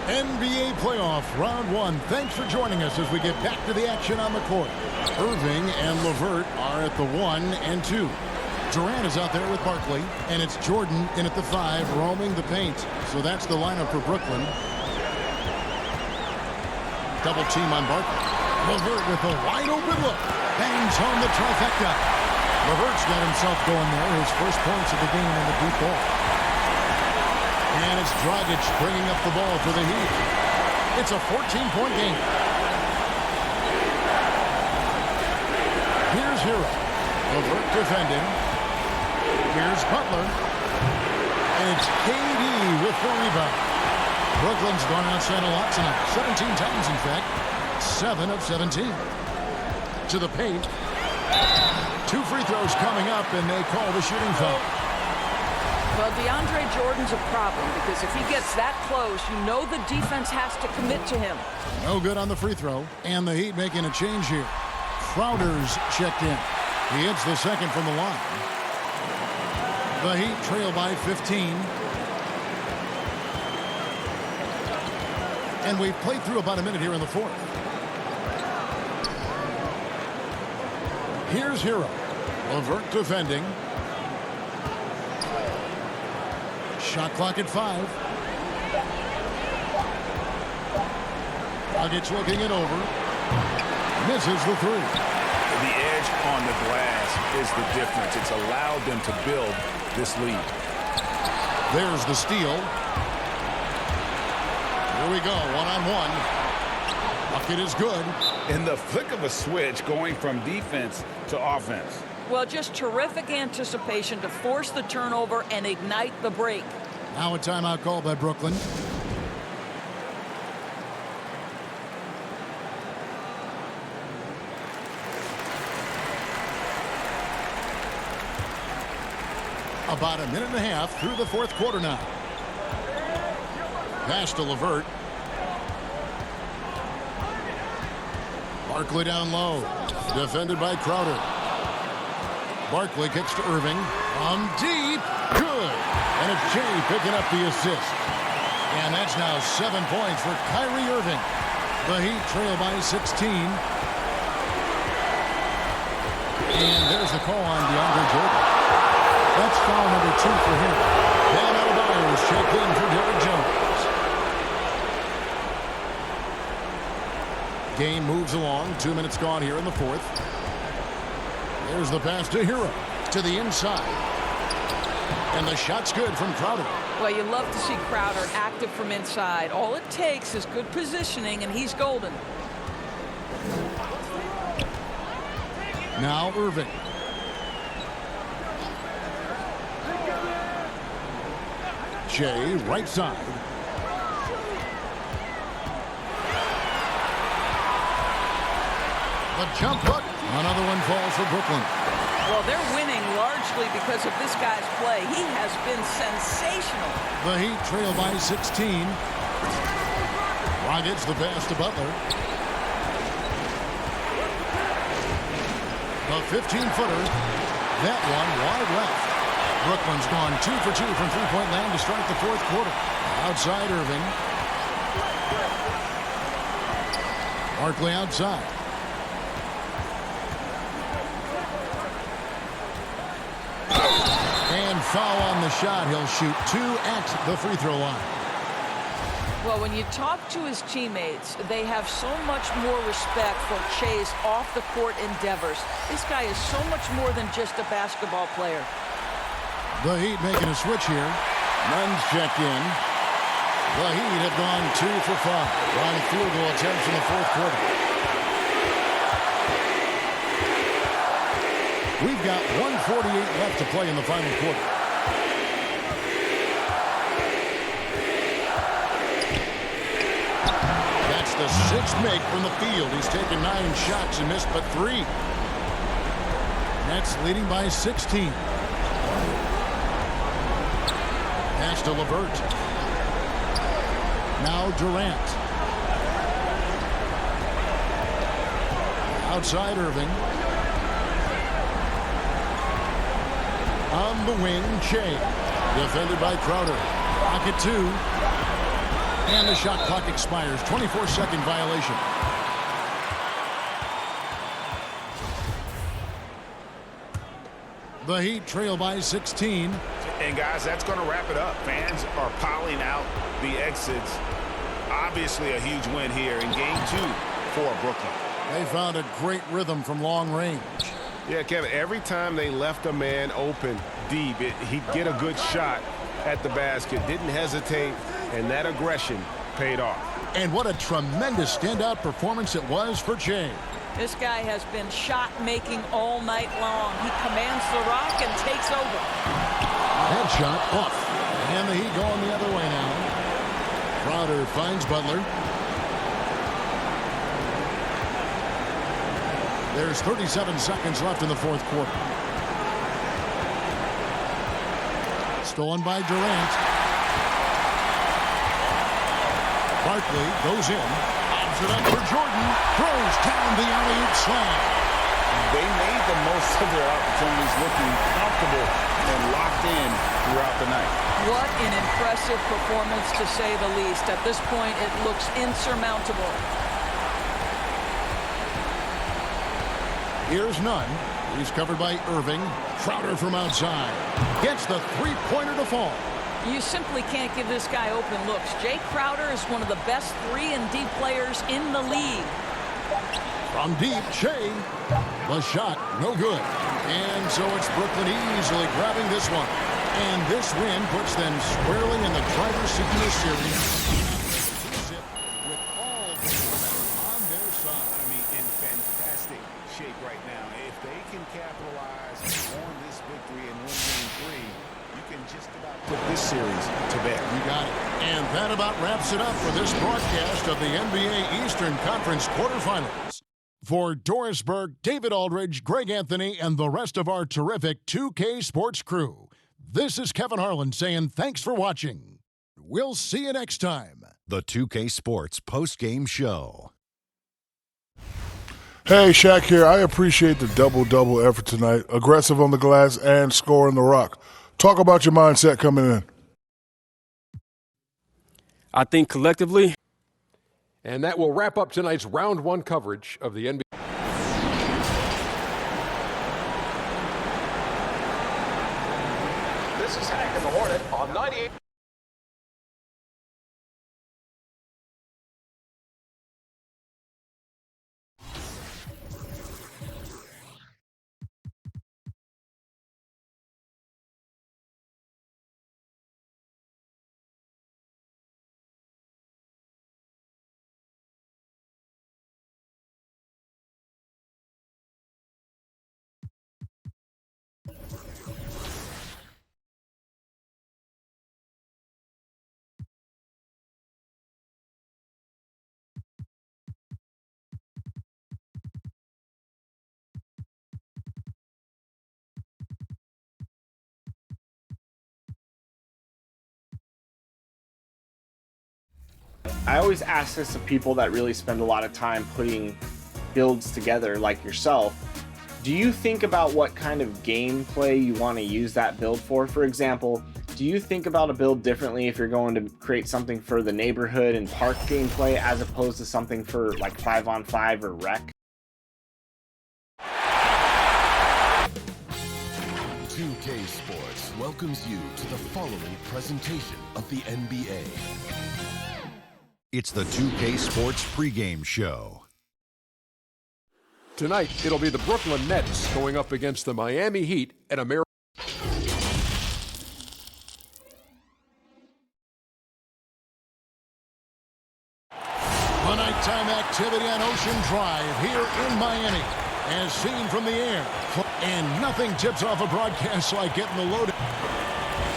NBA playoff round 1. Thanks for joining us as we get back to the action on the court. Irving and LeVert are at the 1 and 2. Durant is out there with Barkley, and it's Jordan in at the 5, roaming the paint. So that's the lineup for Brooklyn. Double team on Barkley. LeVert with a wide open look. Bangs home the trifecta. LeVert's got himself going there. His first points of the game in the deep ball. And it's Dragic bringing up the ball for the Heat. It's a 14-point game. Here's Hero. LeVert defending. Here's Butler. And it's KD with the rebound. Brooklyn's gone outside a lot tonight. 17 times, in fact. 7 of 17. To the paint. 2 free throws coming up, and they call the shooting foul. Well, DeAndre Jordan's a problem because if he gets that close, you know the defense has to commit to him. No good on the free throw. And the Heat making a change here. Crowder's checked in. He hits the second from the line. The Heat trail by 15. And we've played through about a minute here in the fourth. Here's Hero. LeVert defending. Shot clock at 5. Dragic looking it over. Misses the 3. The edge on the glass is the difference. It's allowed them to build this lead. There's the steal. Here we go, one-on-one. Bucket is good. In the flick of a switch, going from defense to offense. Well, just terrific anticipation to force the turnover and ignite the break. Now a timeout called by Brooklyn. About a minute and a half through the fourth quarter now. Pass to LeVert. Barkley down low. Defended by Crowder. Barkley kicks to Irving. From deep. Good. And it's Jay picking up the assist. And that's now 7 points for Kyrie Irving. The Heat trail by 16. And there's the call on DeAndre Jordan. That's foul number 2 for him. Bam Adebayo is checked in for Derrick Jones. Game moves along. 2 minutes gone here in the fourth. There's the pass to Hero. To the inside. And the shot's good from Crowder. Well, you love to see Crowder active from inside. All it takes is good positioning, and he's golden. Now Irving. Jay, right side. The jump hook. Another one falls for Brooklyn. Well, they're winning largely because of this guy's play. He has been sensational. The Heat trail by 16. Rockets the pass to Butler. The 15-footer. That one wide left. Brooklyn's gone 2 for 2 from three-point land to start the fourth quarter. Outside Irving. Barkley outside. And foul on the shot. He'll shoot 2 at the free throw line. Well, when you talk to his teammates, they have so much more respect for Che's off-the-court endeavors. This guy is so much more than just a basketball player. The Heat making a switch here. Nunn's checked in. The Heat have gone 2 for 5 on field goal attempts in the fourth quarter. We've got 1:48 left to play in the final quarter. That's the 6th make from the field. He's taken 9 shots and missed but 3. Nets leading by 16. Pass to LeVert. Now Durant. Outside Irving. On the wing, Che. Defended by Crowder. Pocket 2. And the shot clock expires. 24-second violation. The Heat trail by 16. And guys, that's going to wrap it up. Fans are piling out the exits. Obviously a huge win here in game 2 for Brooklyn. They found a great rhythm from long range. Yeah, Kevin, every time they left a man open deep, he'd get a good shot at the basket. Didn't hesitate, and that aggression paid off. And what a tremendous standout performance it was for Che. This guy has been shot-making all night long. He commands the rock and takes over. Headshot off. And the Heat going the other way now. Crowder finds Butler. There's 37 seconds left in the fourth quarter. Stolen by Durant. Barkley goes in. Lobs it up for Jordan. Throws down the alley-oop slam. They made the most of their opportunities, looking comfortable and locked in throughout the night. What an impressive performance, to say the least. At this point, it looks insurmountable. Here's Nunn. He's covered by Irving. Crowder from outside. Gets the three-pointer to fall. You simply can't give this guy open looks. Jay Crowder is one of the best 3-and-D players in the league. From deep, Che. The shot, no good. And so it's Brooklyn easily grabbing this one. And this win puts them squarely in the driver's seat in this series. With all the on their side. I mean, in fantastic shape right now. If they can capitalize on this victory and win game 3, you can just about put this series to bed. You got it. And that about wraps it up for this broadcast of the NBA Eastern Conference quarterfinals. For Doris Burke, David Aldridge, Greg Anthony, and the rest of our terrific 2K Sports crew, this is Kevin Harlan saying thanks for watching. We'll see you next time. The 2K Sports post-game show. Hey, Shaq here. I appreciate the double-double effort tonight. Aggressive on the glass and scoring the rock. Talk about your mindset coming in. I think collectively. And that will wrap up tonight's round 1 coverage of the NBA. This is Hank and the Hornet on 98. I always ask this of people that really spend a lot of time putting builds together, like yourself. Do you think about what kind of gameplay you want to use that build for? For example, do you think about a build differently if you're going to create something for the neighborhood and park gameplay as opposed to something for like 5-on-5 or rec? 2K Sports welcomes you to the following presentation of the NBA. It's the 2K Sports pregame show. Tonight, it'll be the Brooklyn Nets going up against the Miami Heat at America. The nighttime activity on Ocean Drive here in Miami, as seen from the air. And nothing tips off a broadcast like getting the load.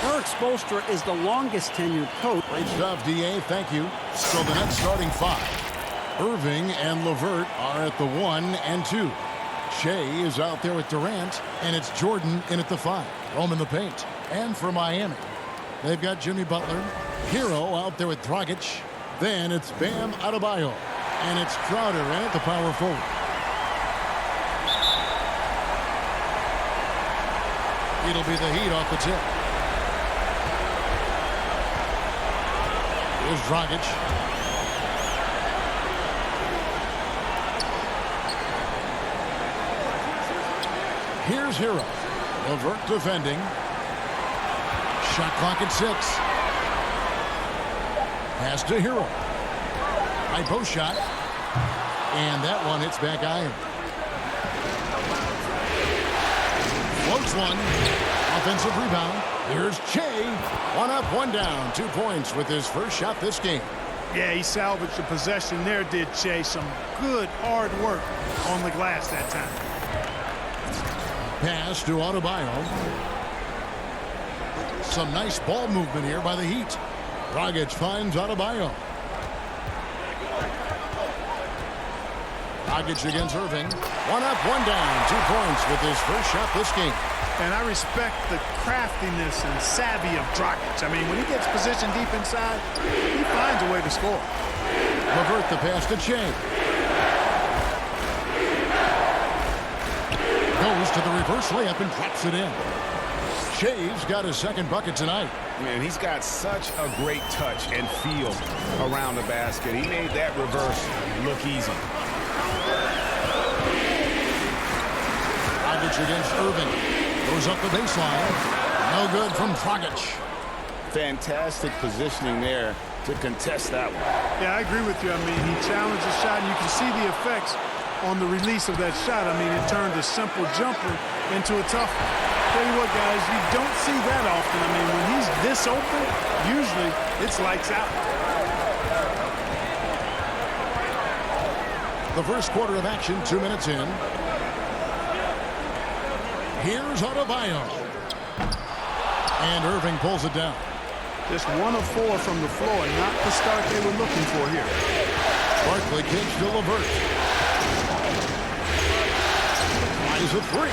Eric Spoelstra is the longest tenured coach. Great stuff, DA. Thank you. So the Nets starting 5. Irving and LeVert are at the 1 and 2. Shea is out there with Durant, and it's Jordan in at the 5. Roam in the paint. And for Miami, they've got Jimmy Butler. Hero out there with Dragic. Then it's Bam Adebayo. And it's Crowder in at the power forward. It'll be the Heat off the tip. Here's Dragic. Here's Hero. LeVert defending. Shot clock at 6. Pass to Hero. High post shot. And that one hits back iron. Floats one. Offensive rebound. Here's Shea. 1 up, 1 down. 2 points with his first shot this game. Yeah, he salvaged the possession there, did Shea. Some good, hard work on the glass that time. Pass to Adebayo. Some nice ball movement here by the Heat. Dragic finds Adebayo. Dragic against Irving. 1 up, 1 down. 2 points with his first shot this game. And I respect the craftiness and savvy of Dragic. I mean, when he gets positioned deep inside, he finds a way to score. LeVert the pass to Shea. Goes to the reverse layup and drops it in. Shea's got his second bucket tonight. Man, he's got such a great touch and feel around the basket. He made that reverse look easy. Dragic against Irving. Goes up the baseline. No good from Dragic. Fantastic positioning there to contest that one. Yeah, I agree with you. I mean, he challenged the shot, and you can see the effects on the release of that shot. I mean, it turned a simple jumper into a tough one. Tell you what, guys, you don't see that often. I mean, when he's this open, usually it's lights out. The first quarter of action, 2 minutes in. Here's Adebayo. And Irving pulls it down. Just 1 of 4 from the floor, not the start they were looking for here. Barkley kicks to LeVert. Is a 3.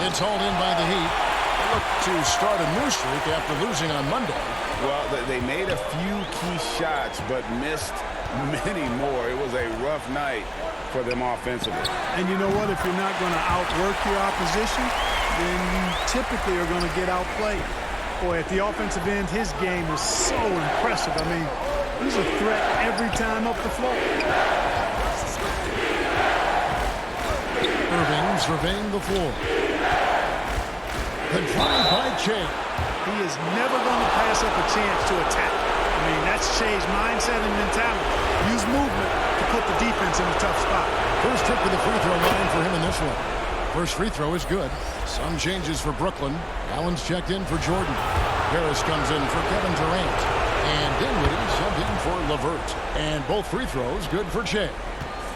It's hauled in by the Heat. They look to start a new streak after losing on Monday. Well, they made a few key shots, but missed many more. It was a rough night for them offensively. And you know what? If you're not going to outwork your opposition, then you typically are going to get outplayed. Boy, at the offensive end, his game is so impressive. I mean, he's a threat every time up the floor. Irving surveying the floor. Controlled by Shea. He is never going to pass up a chance to attack. I mean, that's Shea's mindset and mentality. Use movement to put the defense in a tough spot. First trip to the free throw line for him in this one. First free throw is good. Some changes for Brooklyn. Allen's checked in for Jordan. Harris comes in for Kevin Durant. And Dinwiddie subbed in for LeVert. And both free throws good for Shea.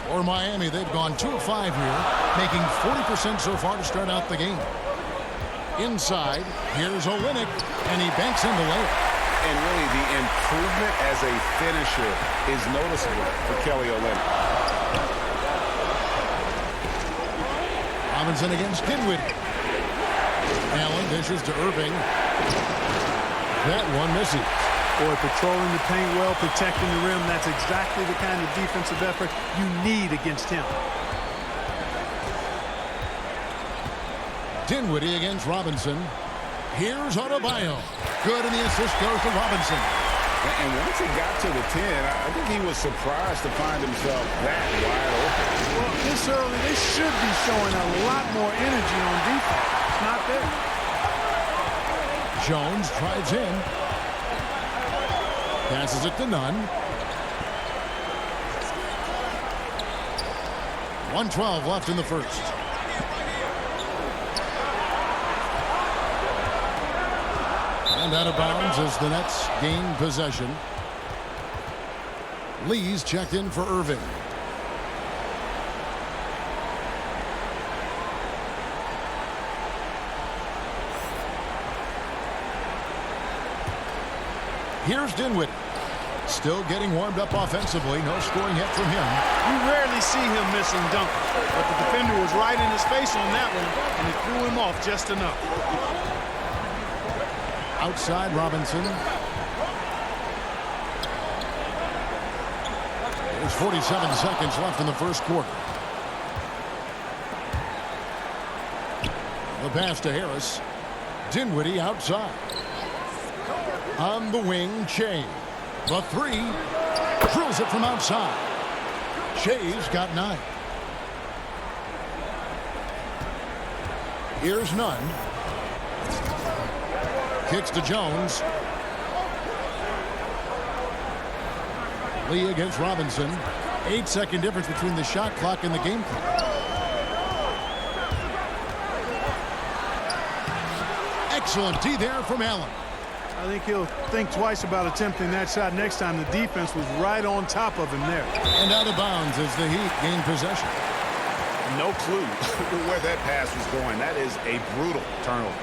For Miami, they've gone 2 of 5 here, making 40% so far to start out the game. Inside, here's Olynyk, and he banks in the layup. And really, the improvement as a finisher is noticeable for Kelly Olynyk. Robinson against Dinwiddie. Allen dishes to Irving. That one misses. Boy, patrolling the paint well, protecting the rim. That's exactly the kind of defensive effort you need against him. Dinwiddie against Robinson. Here's Adebayo. Good, and the assist goes to Robinson. And once he got to the 10, I think he was surprised to find himself that wide open. Well, this early, they should be showing a lot more energy on defense. It's not there. Jones drives in. Passes it to Nunn. 1:12 left in the first. And out of bounds as the Nets gain possession. Lee's checked in for Irving. Here's Dinwiddie. Still getting warmed up offensively. No scoring yet from him. You rarely see him missing dunkers, but the defender was right in his face on that one, and he threw him off just enough. Outside Robinson. There's 47 seconds left in the first quarter. The pass to Harris. Dinwiddie outside. On the wing, Shea. The three. Drills it from outside. Shea's got 9. Here's Nunn. Kicks to Jones. Lee against Robinson. 8-second difference between the shot clock and the game clock. Excellent D there from Allen. I think he'll think twice about attempting that shot next time. The defense was right on top of him there. And out of bounds as the Heat gain possession. No clue where that pass was going. That is a brutal turnover.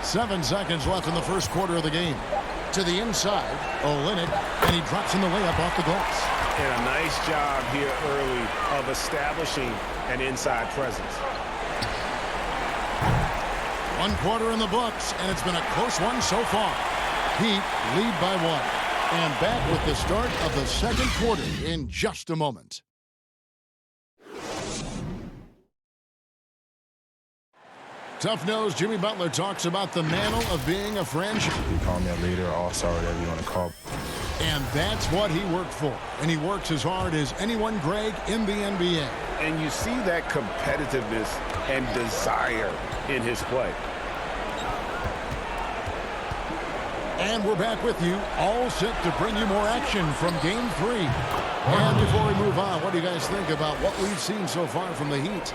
7 seconds left in the first quarter of the game. To the inside, Olynyk, and he drops in the layup off the glass. And a nice job here early of establishing an inside presence. 1 quarter in the books, and it's been a close one so far. Heat lead by 1. And back with the start of the second quarter in just a moment. Tough-nosed Jimmy Butler talks about the mantle of being a franchise. You call me a leader, all-star, whatever you want to call. And that's what he worked for. And he works as hard as anyone, Greg, in the NBA. And you see that competitiveness and desire in his play. And we're back with you, all set to bring you more action from Game 3. And before we move on, what do you guys think about what we've seen so far from the Heat?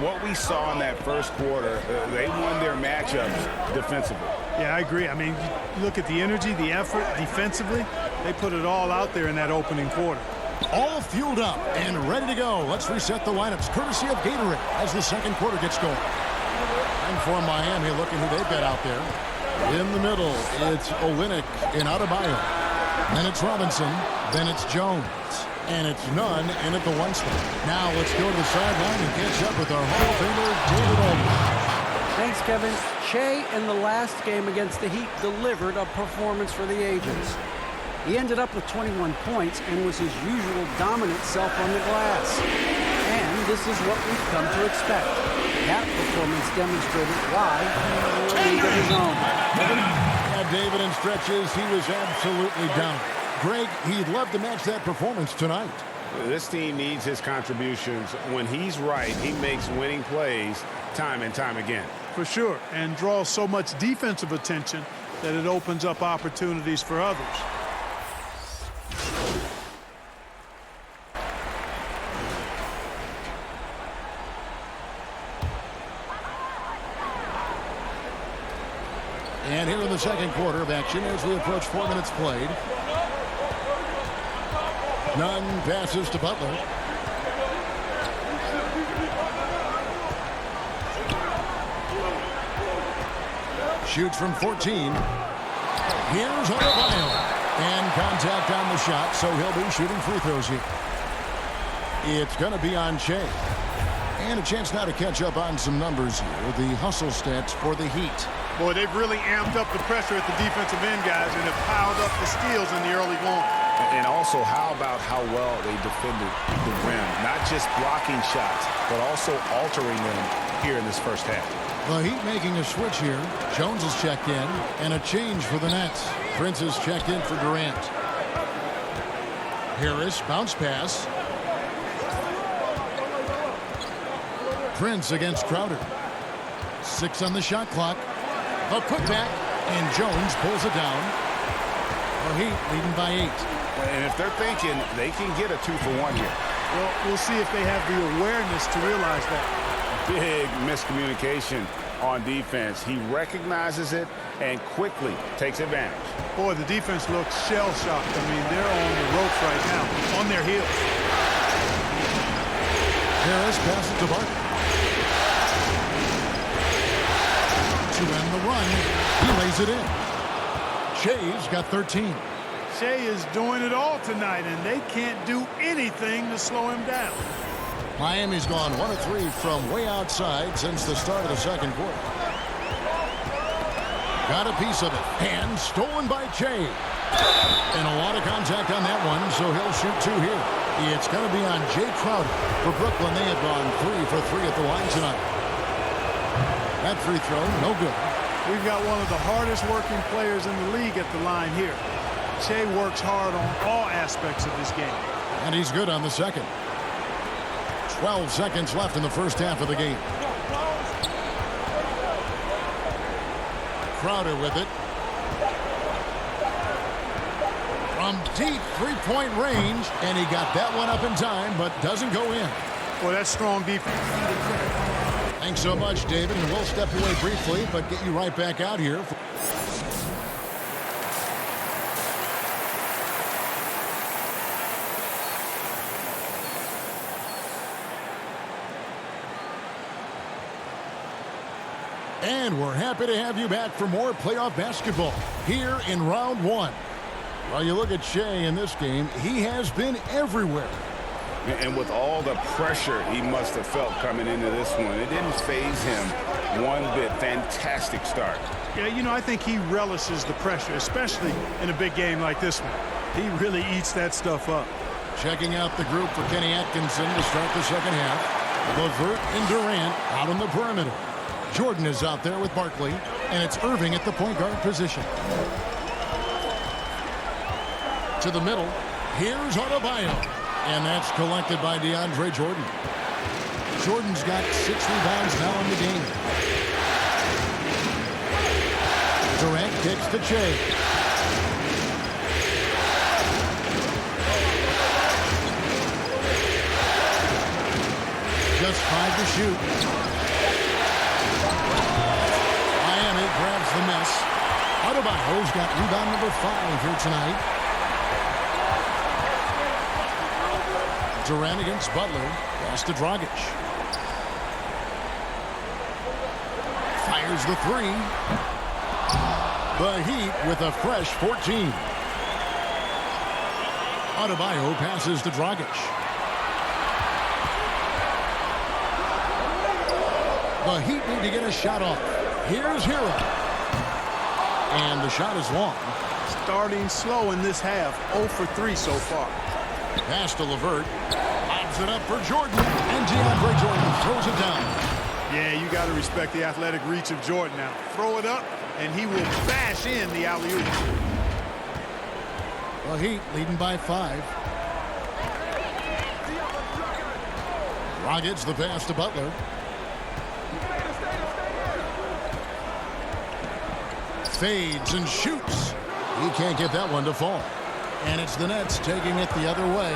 What we saw in that first quarter, they won their matchups defensively. Yeah, I agree. I mean, you look at the energy, the effort defensively. They put it all out there in that opening quarter. All fueled up and ready to go. Let's reset the lineups, courtesy of Gatorade, as the second quarter gets going. And for Miami, looking who they've got out there. In the middle, it's Olynyk and Adebayo. Then it's Robinson. Then it's Jones. And it's Nunn in at the 1 spot. Now let's go to the sideline and catch up with our Hall of Famer, David Aldridge. Thanks, Kevin. Shea, in the last game against the Heat, delivered a performance for the ages. He ended up with 21 points and was his usual dominant self on the glass. And this is what we've come to expect. That performance demonstrated why he's in a league of his own. Yeah, David, in stretches, he was absolutely down. Greg, he'd love to match that performance tonight. This team needs his contributions. When he's right, he makes winning plays time and time again. For sure, and draws so much defensive attention that it opens up opportunities for others. And here in the second quarter of action as we approach 4 minutes played. Nunn passes to Butler. Shoots from 14. Here's Adebayo. And contact on the shot, so he'll be shooting free throws here. It's going to be on Shea. And a chance now to catch up on some numbers here. The hustle stats for the Heat. Boy, they've really amped up the pressure at the defensive end, guys, and have piled up the steals in the early going. And also, how about how well they defended the rim? Not just blocking shots, but also altering them here in this first half. The Heat making a switch here. Jones is checked in, and a change for the Nets. Prince is checked in for Durant. Harris, bounce pass. Prince against Crowder. 6 on the shot clock. A putback, and Jones pulls it down. The Heat leading by 8. And if they're thinking they can get a 2-for-1 here. Well, we'll see if they have the awareness to realize that. Big miscommunication on defense. He recognizes it and quickly takes advantage. Boy, the defense looks shell-shocked. I mean, they're on the ropes right now, on their heels. Harris passes to Barton. To end the run, he lays it in. Shea's got 13. Shea is doing it all tonight, and they can't do anything to slow him down. Miami's gone 1 of 3 from way outside since the start of the second quarter. Got a piece of it. And stolen by Shea. And a lot of contact on that one, so he'll shoot 2 here. It's going to be on Jay Crowder. For Brooklyn, they have gone 3 for 3 at the line tonight. That free throw, no good. We've got one of the hardest working players in the league at the line here. Shea works hard on all aspects of this game. And he's good on the second. 12 seconds left in the first half of the game. Crowder with it. From deep three-point range, and he got that one up in time, but doesn't go in. Well, that's strong defense. Thanks so much, David, and we'll step away briefly, but get you right back out here. And we're happy to have you back for more playoff basketball here in round 1. Well, you look at Shea in this game, he has been everywhere. And with all the pressure he must have felt coming into this one, it didn't faze him one bit. Fantastic start. Yeah, you know, I think he relishes the pressure, especially in a big game like this one. He really eats that stuff up. Checking out the group for Kenny Atkinson to start the second half. LeVert and Durant out on the perimeter. Jordan is out there with Barkley, and it's Irving at the point guard position. To the middle, here's Adebayo, and that's collected by DeAndre Jordan. Jordan's got 6 rebounds now in the game. Durant kicks to Shea. Just 5 to shoot. Miami grabs the miss. Adebayo's got rebound number 5 here tonight. Durant against Butler. Pass to Dragic. Fires the 3. The Heat with a fresh 14. Adebayo passes to Dragic. The Heat need to get a shot off. Here's Hero. And the shot is long. Starting slow in this half. 0 for 3 so far. Pass to LeVert. Lobs it up for Jordan. And DeAndre Jordan throws it down. Yeah, you got to respect the athletic reach of Jordan now. Throw it up, and he will bash in the alley-oop. The Heat leading by 5. Dragic the pass to Butler. Fades and shoots. He can't get that one to fall. And it's the Nets taking it the other way.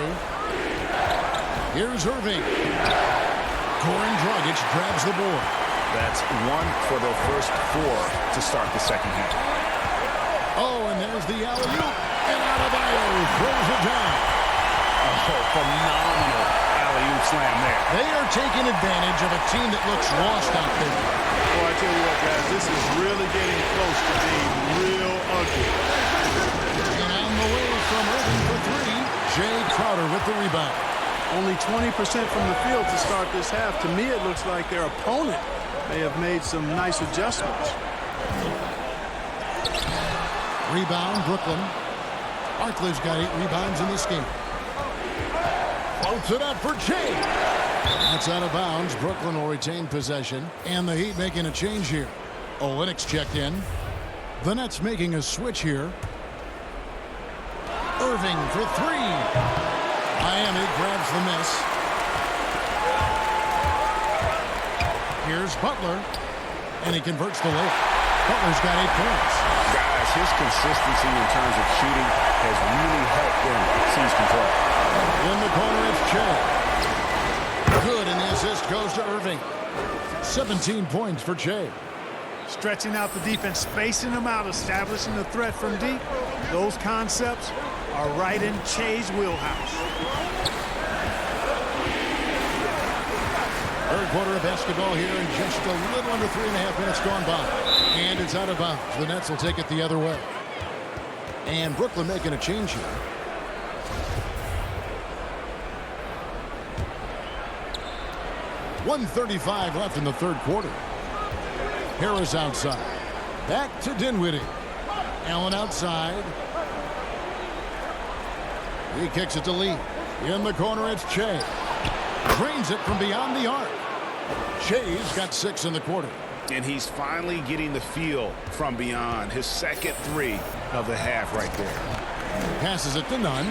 Here's Irving. Goran Dragic grabs the board. That's 1 for their first 4 to start the second half. Oh, and there's the alley-oop. And Adebayo throws it down. Oh, phenomenal alley-oop slam there. They are taking advantage of a team that looks lost out there. Boy, I tell you what, guys, this is really getting close to being real ugly. And on the way from Irving for 3, Jay Crowder with the rebound. Only 20% from the field to start this half. To me, it looks like their opponent may have made some nice adjustments. Rebound, Brooklyn. Barkley's got 8 rebounds in this game. Floats it up for Jay. That's out of bounds. Brooklyn will retain possession. And the Heat making a change here. Olynyk's checked in. The Nets making a switch here. Irving for 3. Miami grabs the miss. Here's Butler. And he converts the layup. Butler's got 8 points. Guys, his consistency in terms of shooting has really helped them seize control. In the corner, it's Che. Good, and the assist goes to Irving. 17 points for Che. Stretching out the defense, spacing them out, establishing the threat from deep. Those concepts are right in Che's wheelhouse. Third quarter of basketball here, and just a little under 3.5 minutes gone by. And it's out of bounds. The Nets will take it the other way. And Brooklyn making a change here. .135 left in the third quarter. Harris outside. Back to Dinwiddie. Allen outside. He kicks it to Lee. In the corner, it's Che. Drains it from beyond the arc. Che's got 6 in the quarter. And he's finally getting the feel from beyond. His second 3 of the half right there. Passes it to Nunn.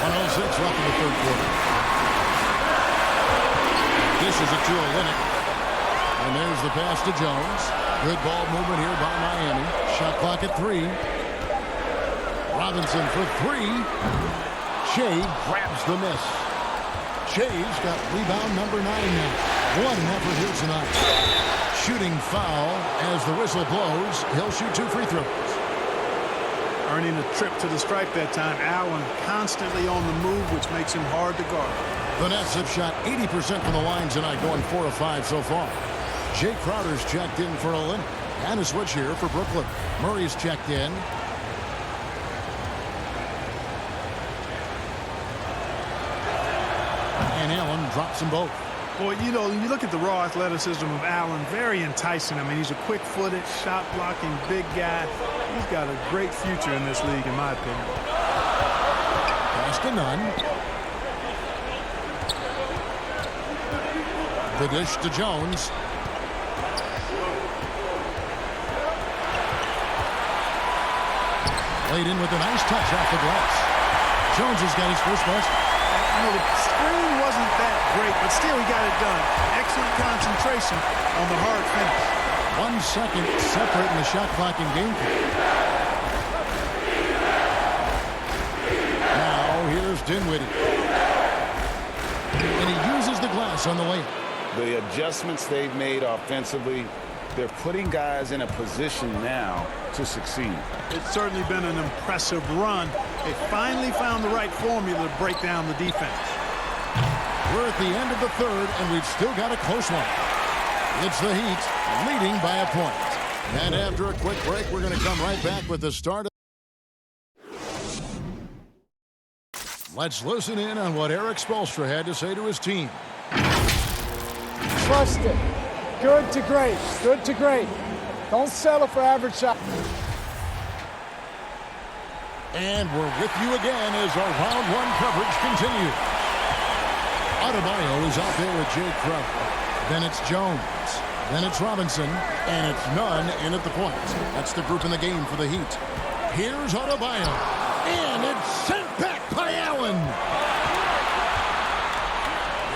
1:06 left in the third quarter. Dishes it to Olinick. And there's the pass to Jones. Good ball movement here by Miami. Shot clock at 3. Robinson for 3. Che grabs the miss. Che's got rebound number 9 now. One effort here tonight. Shooting foul as the whistle blows. He'll shoot 2 free throws. Earning a trip to the stripe that time. Allen constantly on the move, which makes him hard to guard. The Nets have shot 80% from the line tonight, going 4 of 5 so far. Jay Crowder's checked in for Olinick. And a switch here for Brooklyn. Murray's checked in. And Allen drops them both. Boy, you know, when you look at the raw athleticism of Allen, very enticing. I mean, he's a quick-footed, shot-blocking, big guy. He's got a great future in this league, in my opinion. Pass to Nunn. The dish to Jones. Laid in with a nice touch off the glass. Jones has got his first basket. You know, the screen wasn't that great, but still he got it done. Excellent concentration on the hard finish. 1 second separating the shot clock and game clock. Now here's Dinwiddie. And he uses the glass on the layup. The adjustments they've made offensively, they're putting guys in a position now to succeed. It's certainly been an impressive run. They finally found the right formula to break down the defense. We're at the end of the third, and we've still got a close one. It's the Heat leading by a point. And after a quick break, we're going to come right back with the start. Let's listen in on what Eric Spoelstra had to say to his team. Trust it. Good to great. Good to great. Don't settle for average shot. And we're with you again as our round 1 coverage continues. Adebayo is out there with Jay Crowder. Then it's Jones. Then it's Robinson. And it's Nunn in at the point. That's the group in the game for the Heat. Here's Adebayo. And it's sent back by Allen.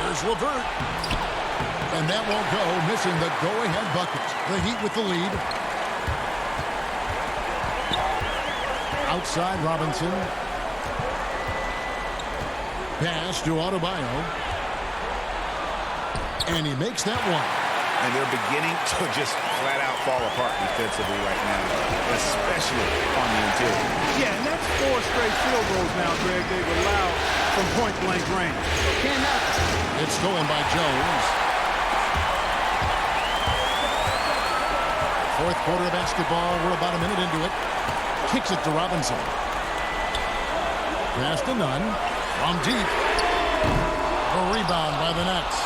Here's LeVert. And that won't go, missing the go-ahead bucket. The Heat with the lead. Outside Robinson. Pass to Adebayo. And he makes that one. And they're beginning to just flat out fall apart defensively right now, especially on the interior. Yeah, and that's 4 straight field goals now, Greg, they've allowed from point-blank range. Can't help it. It's stolen by Jones. Fourth quarter of basketball. We're about a minute into it. Kicks it to Robinson. Pass to Nunn. From deep. A rebound by the Nets.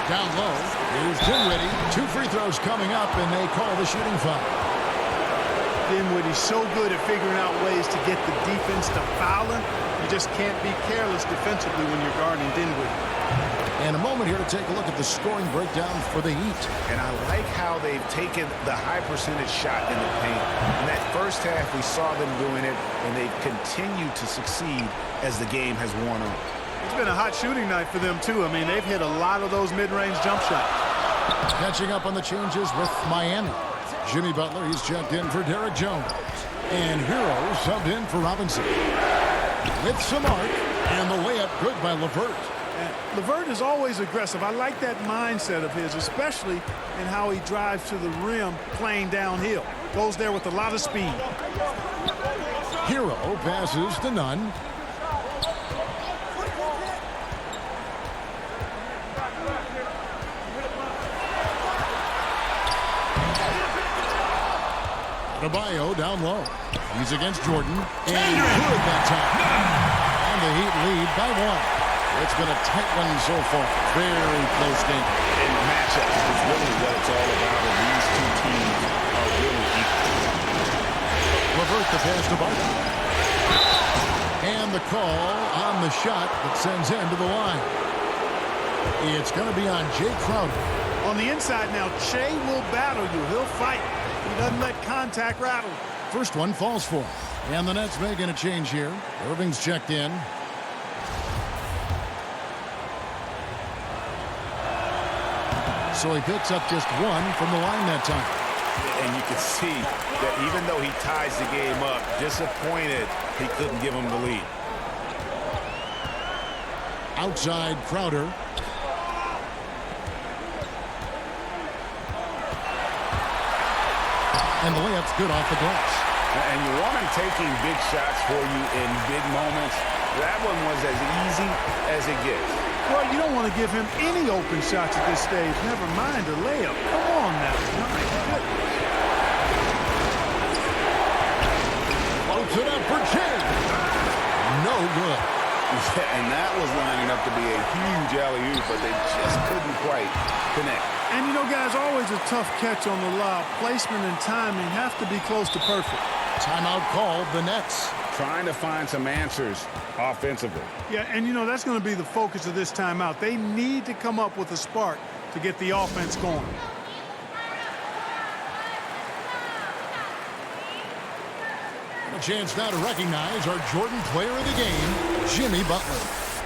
Down low, here's Dinwiddie. 2 free throws coming up, and they call the shooting foul. Dinwiddie's so good at figuring out ways to get the defense to foul him. You just can't be careless defensively when you're guarding Dinwiddie. And a moment here to take a look at the scoring breakdown for the Heat. And I like how they've taken the high percentage shot in the paint. In that first half, we saw them doing it, and they've continued to succeed as the game has worn on. It's been a hot shooting night for them, too. I mean, they've hit a lot of those mid-range jump shots. Catching up on the changes with Miami. Jimmy Butler, he's checked in for Derek Jones. And Hero subbed in for Robinson. With some arc, and the layup good by LeVert. LeVert is always aggressive. I like that mindset of his, especially in how he drives to the rim playing downhill. Goes there with a lot of speed. Hero passes to Nunn. Adebayo down low. He's against Jordan. And good that time. And the Heat lead by 1. It's been a tight one so far. Very close game. And matchups is really what it's all about, and these two teams are really equal. LeVert the pass to Barton. And the call on the shot that sends him to the line. It's going to be on Jay Crowder. On the inside now, Shea will battle you. He'll fight. He doesn't let contact rattle. First one falls for him. And the Nets making a change here. Irving's checked in. So he picks up just 1 from the line that time. And you can see that even though he ties the game up, disappointed he couldn't give him the lead. Outside Crowder. And the layup's good off the glass. And you want him taking big shots for you in big moments. That one was as easy as it gets. Well, you don't want to give him any open shots at this stage. Never mind a layup. Come on now. My goodness. Floats it up for King. No good. And that was lining up to be a huge alley-oop, but they just couldn't quite connect. And, you know, guys, always a tough catch on the lob. Placement and timing have to be close to perfect. Timeout called the Nets. Trying to find some answers offensively. Yeah, and, you know, that's going to be the focus of this timeout. They need to come up with a spark to get the offense going. A chance now to recognize our Jordan player of the game, Jimmy Butler.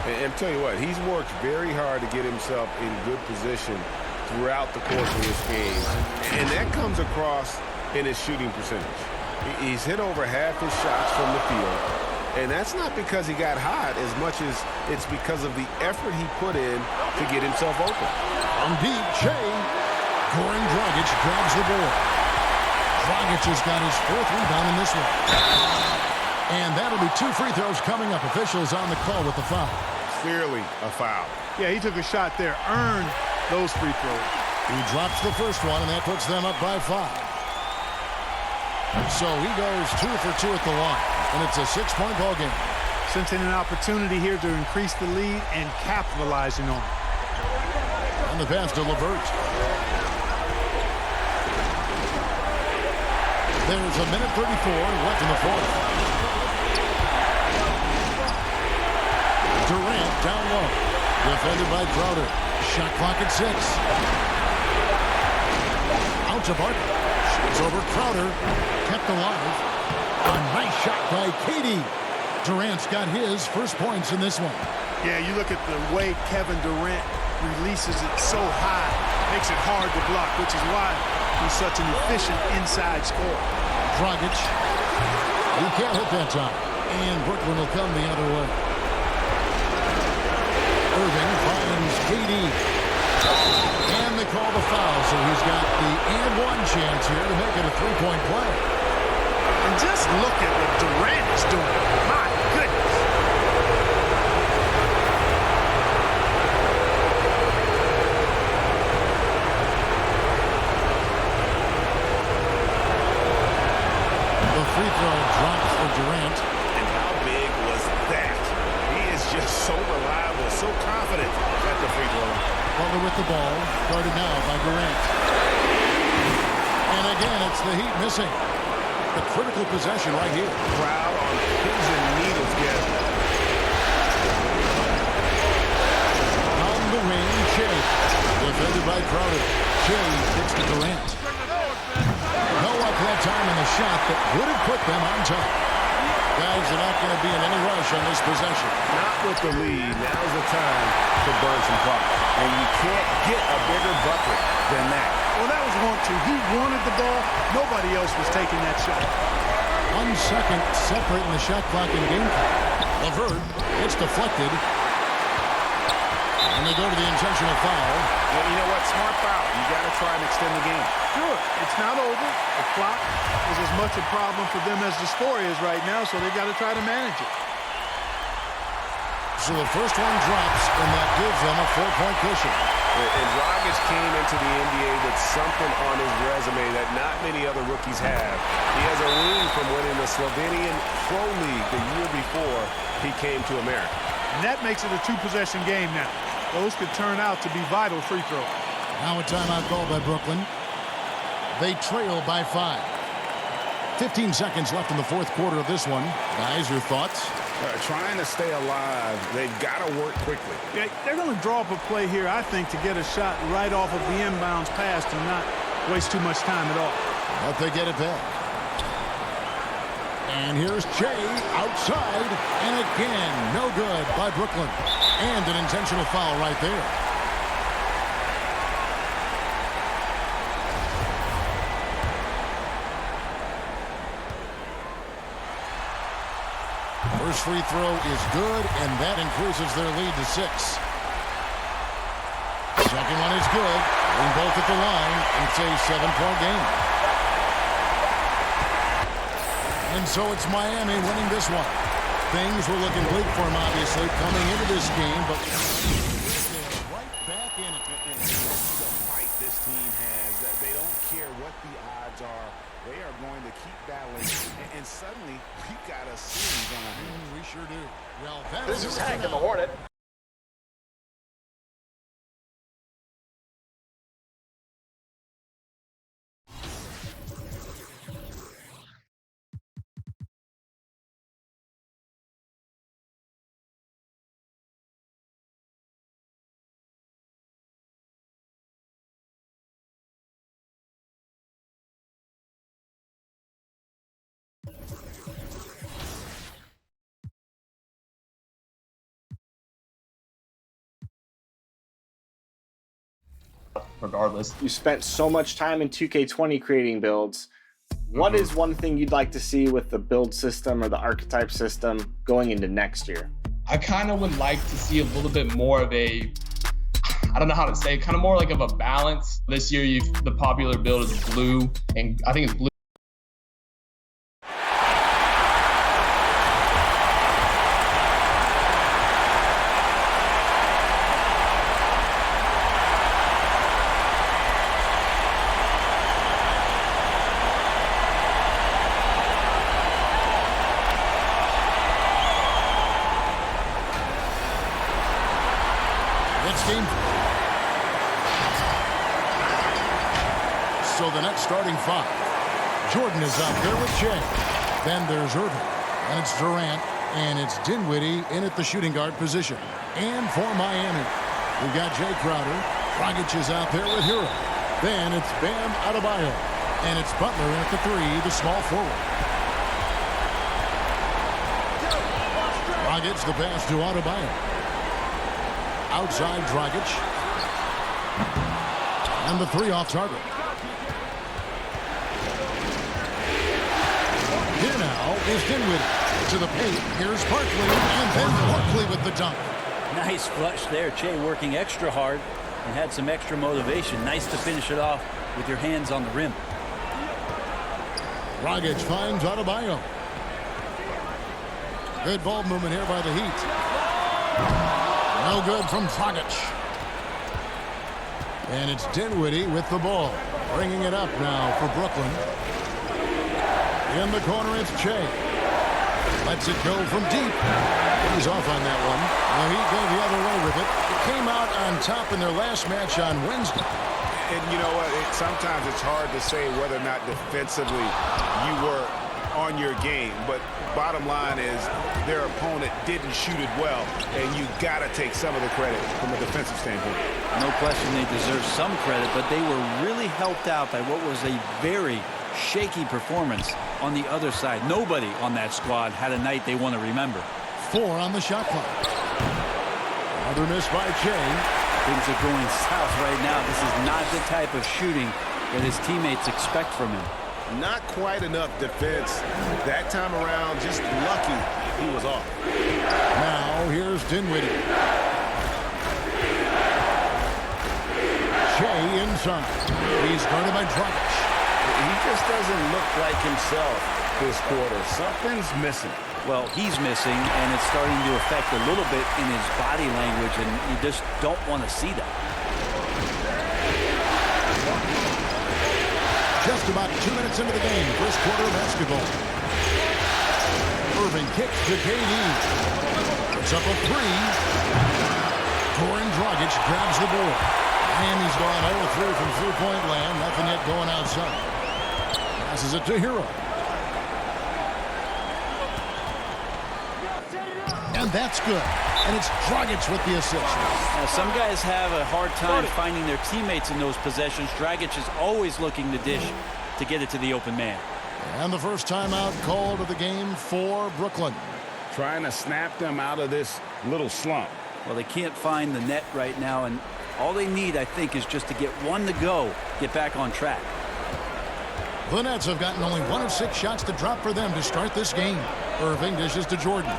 And tell you what, he's worked very hard to get himself in good position throughout the course of this game. And that comes across in his shooting percentage. He's hit over half his shots from the field. And that's not because he got hot as much as it's because of the effort he put in to get himself open. On deep, Shea. Goran Dragic grabs the board. Dragic has got his 4th rebound in this one. And that'll be 2 free throws coming up. Officials on the call with the foul. Clearly a foul. Yeah, he took a shot there. Earned those free throws. He drops the first one, and that puts them up by 5. So he goes 2 for 2 at the line, and it's a 6-point ball game. Sensing an opportunity here to increase the lead and capitalizing on it. And the pass to LeVert. There's a minute 34 left in the fourth. Durant down low. Defended by Crowder. Shot clock at 6. Out to Barton. Shoots over Crowder. Kept alive. A nice shot by KD. Durant's got his first points in this one. Yeah, you look at the way Kevin Durant releases it so high. Makes it hard to block, which is why he's such an efficient inside scorer. Dragic. He can't hit that time. And Brooklyn will come the other way. Irving finds KD. And they call the foul, so he's got the and-one chance here to make it a 3-point play. And just look at what Durant is doing. My goodness. The free throw drops for Durant. And how big was that? He is just so reliable, so confident at the free throw line. Butler with the ball, guarded now by Durant. And again, it's the Heat missing. The critical possession right here. Crowd on pins and needles gathering. On the wing, Shea. Defended by Crowder. Shea kicks to Durant. No uphill time in the shot that would have put them on top. Guys are not going to be in any rush on this possession. Not with the lead. Now's the time to burn some clock. And you can't get a bigger bucket than that. Well, that was 1-2. He wanted the ball. Nobody else was taking that shot. 1 second separating the shot clock in game clock. LeVert, it's deflected. And they go to the intentional foul. Well, you know what? Smart foul. You got to try and extend the game. Sure. It's not over. The clock is as much a problem for them as the score is right now, so they got to try to manage it. So the first one drops, and that gives them a 4-point cushion. And Dragic came into the NBA with something on his resume that not many other rookies have. He has a ring from winning the Slovenian Pro League the year before he came to America. And that makes it a 2-possession game now. Those could turn out to be vital free throws. Now a timeout call by Brooklyn. They trail by 5. 15 seconds left in the fourth quarter of this one. Guys, your thoughts? Trying to stay alive, they've got to work quickly. They're going to draw up a play here, I think, to get a shot right off of the inbounds pass to not waste too much time at all. But they get it back. And here's Jay outside, and again, no good by Brooklyn. And an intentional foul right there. First free throw is good, and that increases their lead to 6. Second one is good. Bring both at the line, and it's a 7-point game. And so it's Miami winning this one. Things were looking bleak for them, obviously, coming into this game, but right back in it. The fight this team has, they don't care what the odds are. They are going to keep battling, and suddenly we've got a series on our hands. We sure do. Well, this is Hank and the Hornet. Regardless, you spent so much time in 2K20 creating builds. What is one thing you'd like to see with the build system or the archetype system going into next year? I kind of would like to see a little bit more of a, I don't know how to say, kind of more like of a balance. This year, the popular build is blue, and I think it's blue. So the next starting 5. Jordan is out there with Jay. Then there's Irving. And it's Durant. And it's Dinwiddie in at the shooting guard position. And for Miami, we've got Jay Crowder. Dragic is out there with Hero. Then it's Bam Adebayo. And it's Butler in at the 3, the small forward. Dragic the pass to Adebayo. Outside Dragic. And the 3 off target. Here now is Dinwiddie. To the paint. Here's Barkley. And then Barkley with the dunk. Nice flush there. Che working extra hard and had some extra motivation. Nice to finish it off with your hands on the rim. Dragic finds Adebayo. Good ball movement here by the Heat. No good from Dragic. And it's Dinwiddie with the ball. Bringing it up now for Brooklyn. In the corner, it's Che. Lets it go from deep. He's off on that one. Well, he go the other way with it. It came out on top in their last match on Wednesday. And you know what? Sometimes it's hard to say whether or not defensively you were on your game. But bottom line is their opponent didn't shoot it well. And you got to take some of the credit from a defensive standpoint. No question they deserve some credit, but they were really helped out by what was a very shaky performance on the other side. Nobody on that squad had a night they want to remember. 4 on the shot clock. Another miss by Jay. Things are going south right now. This is not the type of shooting that his teammates expect from him. Not quite enough defense that time around. Just lucky he was off. Now here's Dinwiddie. Shea inside. He's guarded by Dragic. He just doesn't look like himself this quarter. Something's missing. Well, he's missing, and it's starting to affect a little bit in his body language, and you just don't want to see that. Just about 2 minutes into the game, first quarter of basketball. Irving kicks to KD. Puts up a 3. Goran Dragic grabs the board. Miami's gone 0-3 from three-point land. Nothing yet going outside. Passes it to Hero. And that's good. And it's Dragic with the assist. Now, some guys have a hard time finding their teammates in those possessions. Dragic is always looking to dish to get it to the open man. And the first timeout called of the game for Brooklyn. Trying to snap them out of this little slump. Well, they can't find the net right now, and all they need, I think, is just to get one to go, get back on track. The Nets have gotten only 1 of 6 shots to drop for them to start this game. Irving dishes to Jordan.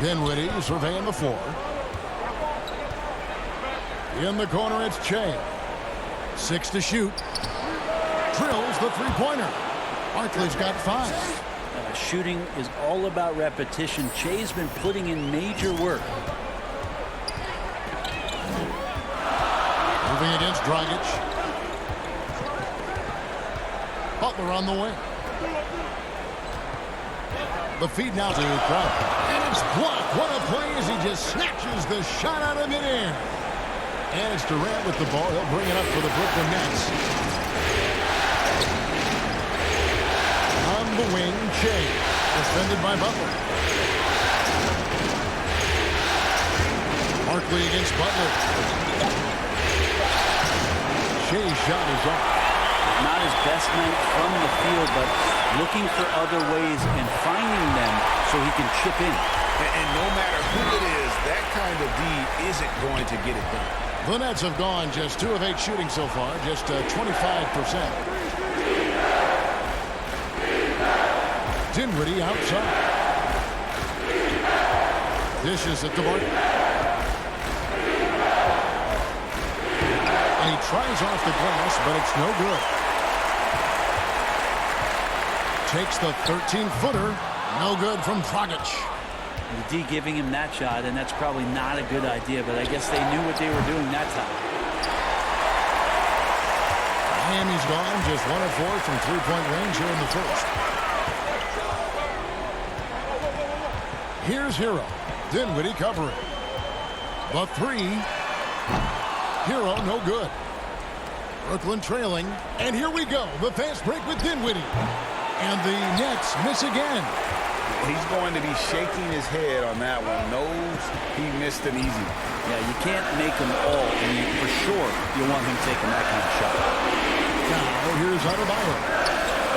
Dinwiddie surveying the floor. In the corner, it's Che. 6 to shoot. Drills the three-pointer. Barkley's got 5. Shooting is all about repetition. Che's been putting in major work. Moving against Dragic. Butler on the wing. The feed now to Crowder. And it's blocked. What a play as he just snatches the shot out of midair. And it's Durant with the ball. He'll bring it up for the Brooklyn Nets. On the wing, Che. Defended by Butler. Barkley against Butler. Shea's shot is off. Not his best night from the field, but looking for other ways and finding them so he can chip in. And no matter who it is, that kind of D isn't going to get it done. The Nets have gone just 2 of 8 shooting so far, just 25%. Dinwiddie outside. Dishes it to Barton. And he tries off the glass, but it's no good. Takes the 13-footer. No good from Dragic. The D giving him that shot, and that's probably not a good idea, but I guess they knew what they were doing that time. Miami's gone just 1 of 4 from three-point range here in the first. Here's Hero. Dinwiddie covering. The 3. Hero no good. Brooklyn trailing. And here we go. The fast break with Dinwiddie. And the Nets miss again. He's going to be shaking his head on that one. Knows he missed an easy. Yeah, you can't make them all, and for sure you want him taking that kind of shot. Now here's Adebayo.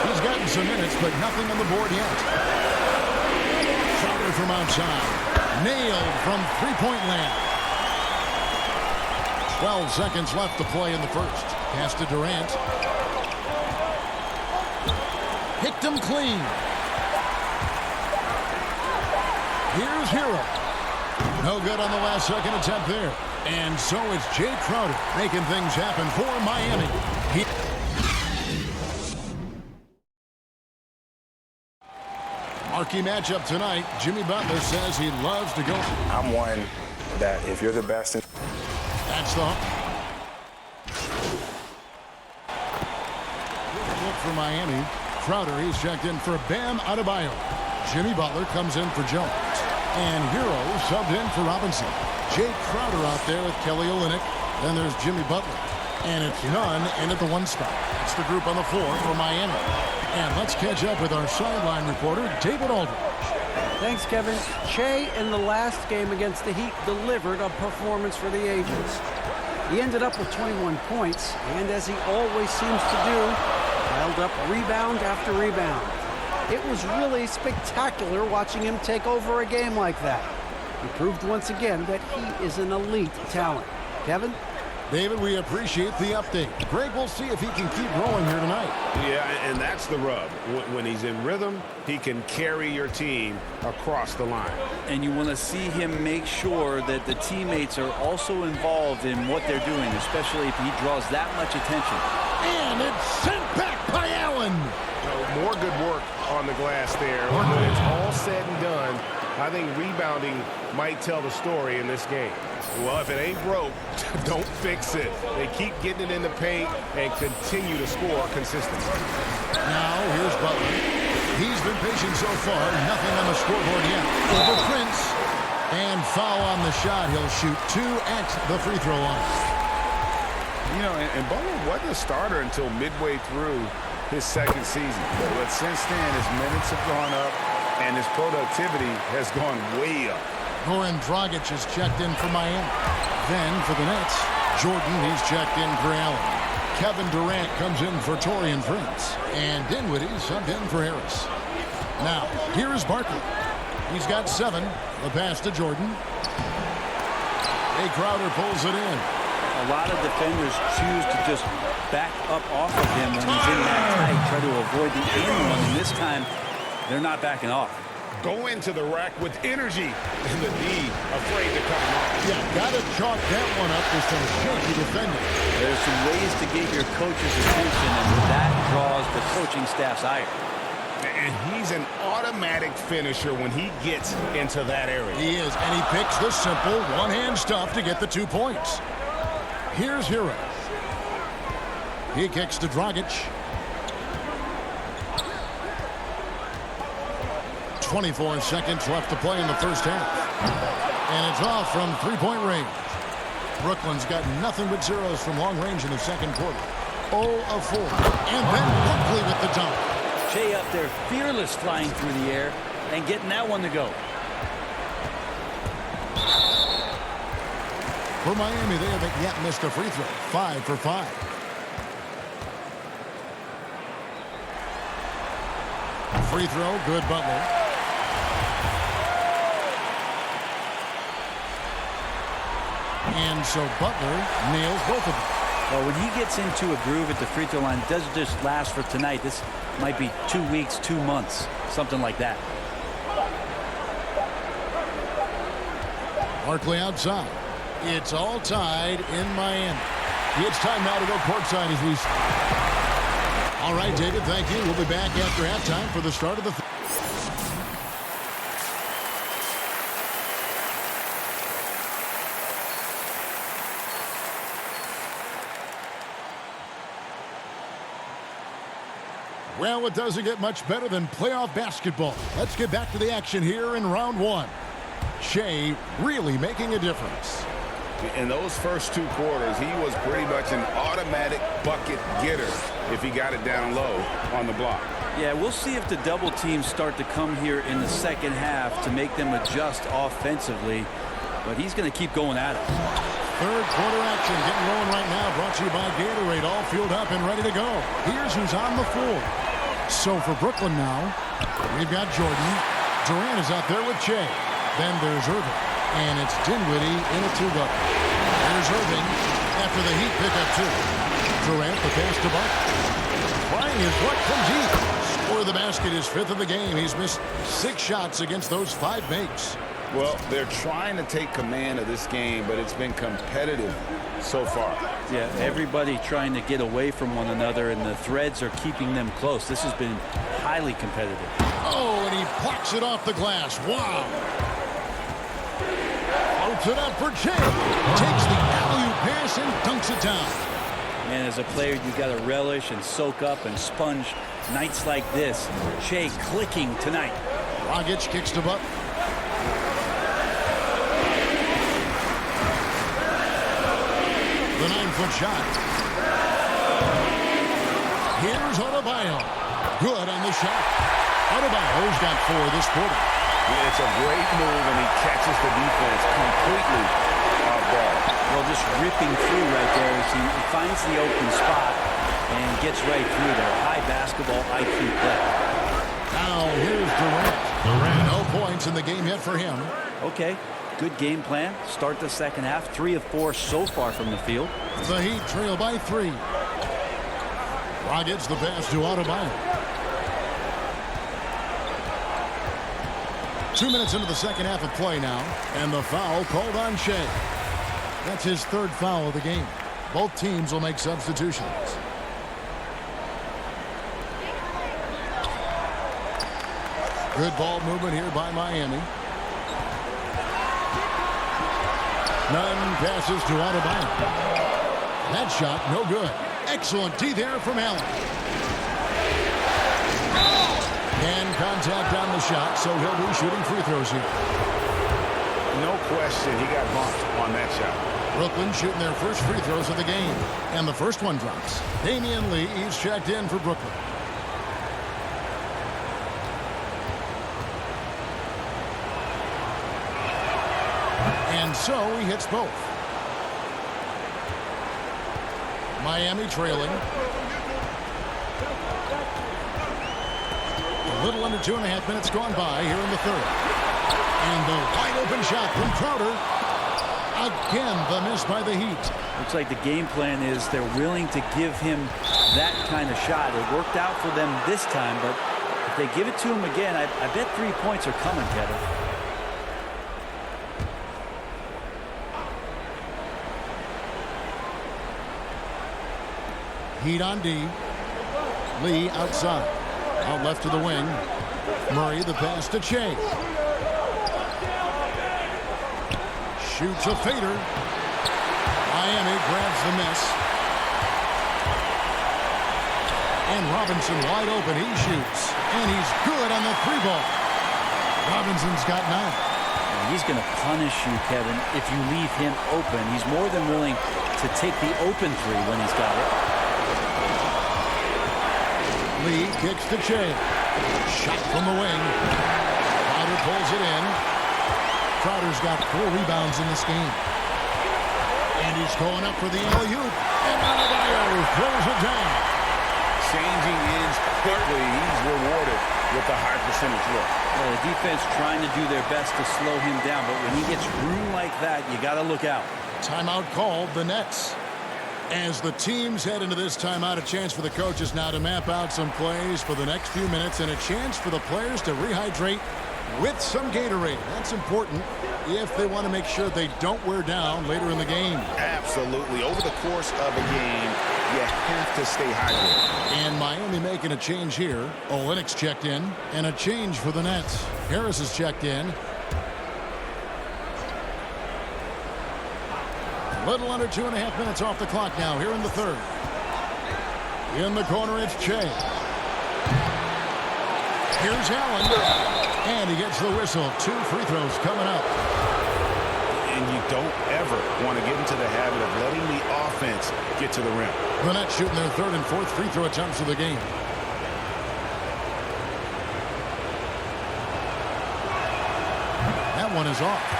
He's gotten some minutes, but nothing on the board yet. Crowder from outside. Nailed from three-point land. 12 seconds left to play in the first. Pass to Durant. Picked him clean. Here's Hero. No good on the last second attempt there. And so it's Jay Crowder making things happen for Miami. Marquee matchup tonight. Jimmy Butler says he loves to go. I'm one that if you're the best. That's the look for Miami. Crowder, he's checked in for Bam Adebayo. Jimmy Butler comes in for Jones. And Hero subbed in for Robinson. Jay Crowder out there with Kelly Olynyk. Then there's Jimmy Butler. And it's Nunn in at the 1 spot. That's the group on the floor for Miami. And let's catch up with our sideline reporter, David Aldridge. Thanks, Kevin. Che, in the last game against the Heat, delivered a performance for the ages. He ended up with 21 points, and as he always seems to do, piled up rebound after rebound. It was really spectacular watching him take over a game like that. He proved once again that he is an elite talent. Kevin? David, we appreciate the update. Greg, we'll see if he can keep rolling here tonight. Yeah, and that's the rub. When he's in rhythm, he can carry your team across the line. And you want to see him make sure that the teammates are also involved in what they're doing, especially if he draws that much attention. And it's sent back by Allen. More good work on the glass there. When it's all said and done, I think rebounding might tell the story in this game. Well, if it ain't broke, don't fix it. They keep getting it in the paint and continue to score consistently. Now, here's Butler. He's been patient so far. Nothing on the scoreboard yet. Over Prince. And foul on the shot. He'll shoot 2 at the free throw line. You know, and Butler wasn't a starter until midway through his second season. But since then, his minutes have gone up and his productivity has gone way up. Goran Dragic is checked in for Miami. Then for the Nets, Jordan, he's checked in for Allen. Kevin Durant comes in for Taurean Prince. And Dinwiddie subbed in for Harris. Now, here is Barkley. He's got 7. The pass to Jordan. Jay Crowder pulls it in. A lot of defenders choose to just back up off of him when he's in that tight, try to avoid the end one. And this time, they're not backing off. Go into the rack with energy, and the D afraid to cut him off. Yeah, got to chalk that one up with some shaky defending. There's some ways to get your coach's attention, and that draws the coaching staff's ire. And he's an automatic finisher when he gets into that area. He is, and he picks the simple one-hand stuff to get the 2 points. Here's Hero. He kicks to Dragic. 24 seconds left to play in the first half. And it's off from three-point range. Brooklyn's got nothing but zeros from long range in the second quarter. 0 of 4. And then Barkley with the dunk. Shea up there, fearless, flying through the air and getting that one to go. For Miami, they haven't yet missed a free throw. 5 for 5. Free throw, good. Butler. And so Butler nails both of them. Well, when he gets into a groove at the free throw line, it doesn't just last for tonight. This might be 2 weeks, 2 months, something like that. Barkley outside. It's all tied in Miami. It's time now to go courtside as we... All right, David, thank you. We'll be back after halftime for the start of the... Well, it doesn't get much better than playoff basketball. Let's get back to the action here in round 1. Shea really making a difference. In those first 2 quarters, he was pretty much an automatic bucket getter if he got it down low on the block. Yeah, we'll see if the double teams start to come here in the second half to make them adjust offensively. But he's going to keep going at it. Third quarter action getting going right now. Brought to you by Gatorade. All fueled up and ready to go. Here's who's on the floor. So for Brooklyn now, we've got Jordan. Durant is out there with Che. Then there's Irving. And it's Dinwiddie in a 2-guard. There's Irving after the Heat pick up 2. Durant the pass to Buck. Flying his what from deep. Score of the basket is 5th of the game. He's missed 6 shots against those 5 makes. Well, they're trying to take command of this game, but it's been competitive so far. Yeah, everybody trying to get away from one another, and the threads are keeping them close. This has been highly competitive. Oh, and he plucks it off the glass. Wow. Floats it up for Che. Takes the alley-oop pass and dunks it down. And as a player, you got to relish and soak up and sponge Nights like this, Shea clicking tonight. Dragic kicks to Butler. The 9-foot shot. Here's Adebayo. Good on the shot. Adebayo's got 4 this quarter. Yeah, it's a great move, and he catches the defense completely off guard. Well, just ripping through right there as he finds the open spot and gets right through there. High basketball IQ play. Now here's Durant. No points in the game yet for him. Okay, good game plan. Start the second half. 3 of 4 so far from the field. The Heat trail by 3. Dragic the pass to Adebayo. 2 minutes into the second half of play now, and the foul called on Shea. That's his 3rd foul of the game. Both teams will make substitutions. Good ball movement here by Miami. Nunn passes to Adebayo. That shot no good. Excellent D there from Allen. And contact on the shot, so he'll be shooting free throws here. No question, he got bumped on that shot. Brooklyn shooting their first free throws of the game. And the first one drops. Damian Lee is checked in for Brooklyn. And so he hits both. Miami trailing. A little under 2.5 minutes gone by here in the third. And the wide open shot from Crowder. Again, the miss by the Heat. Looks like the game plan is they're willing to give him that kind of shot. It worked out for them this time, but if they give it to him again, I bet 3 points are coming, Kevin. Heat on D. Lee outside. Out left to the wing. Murray the pass to Shea. Shoots a fader. Miami grabs the miss. And Robinson wide open. He shoots. And he's good on the 3-ball. Robinson's got 9. And he's going to punish you, Kevin, if you leave him open. He's more than willing to take the open 3 when he's got it. Lee kicks to Shea. Shot from the wing. Crowder pulls it in. Crowder's got 4 rebounds in this game. And he's going up for the alley-oop. And Adebayo throws it down. Changing ends quickly. He's rewarded with a high percentage look. Well, the defense trying to do their best to slow him down, but when he gets room like that, you got to look out. Timeout called, the Nets. As the teams head into this timeout, a chance for the coaches now to map out some plays for the next few minutes and a chance for the players to rehydrate with some Gatorade. That's important if they want to make sure they don't wear down later in the game. Absolutely. Over the course of a game, you have to stay hydrated. And Miami making a change here. Olynyk's checked in, and a change for the Nets. Harris is checked in. A little under 2.5 minutes off the clock now here in the third. In the corner, it's Shea. Here's Allen. And he gets the whistle. 2 free throws coming up. And you don't ever want to get into the habit of letting the offense get to the rim. The Nets shooting their 3rd and 4th free throw attempts of the game. That one is off.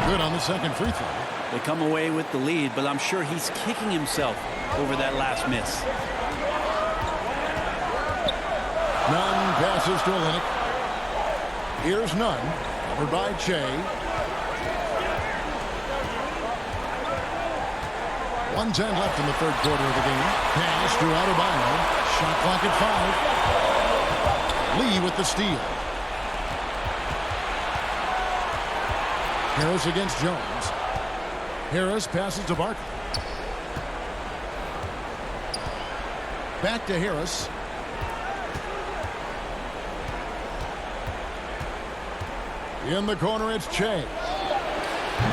Good on the second free throw. They come away with the lead, but I'm sure he's kicking himself over that last miss. Nunn passes to Olynyk. Here's Nunn, covered by Shea. 1:10 left in the third quarter of the game. Pass to Adebayo. Shot clock at 5. Lee with the steal. Harris against Jones. Harris passes to Barkley. Back to Harris. In the corner, it's Shea.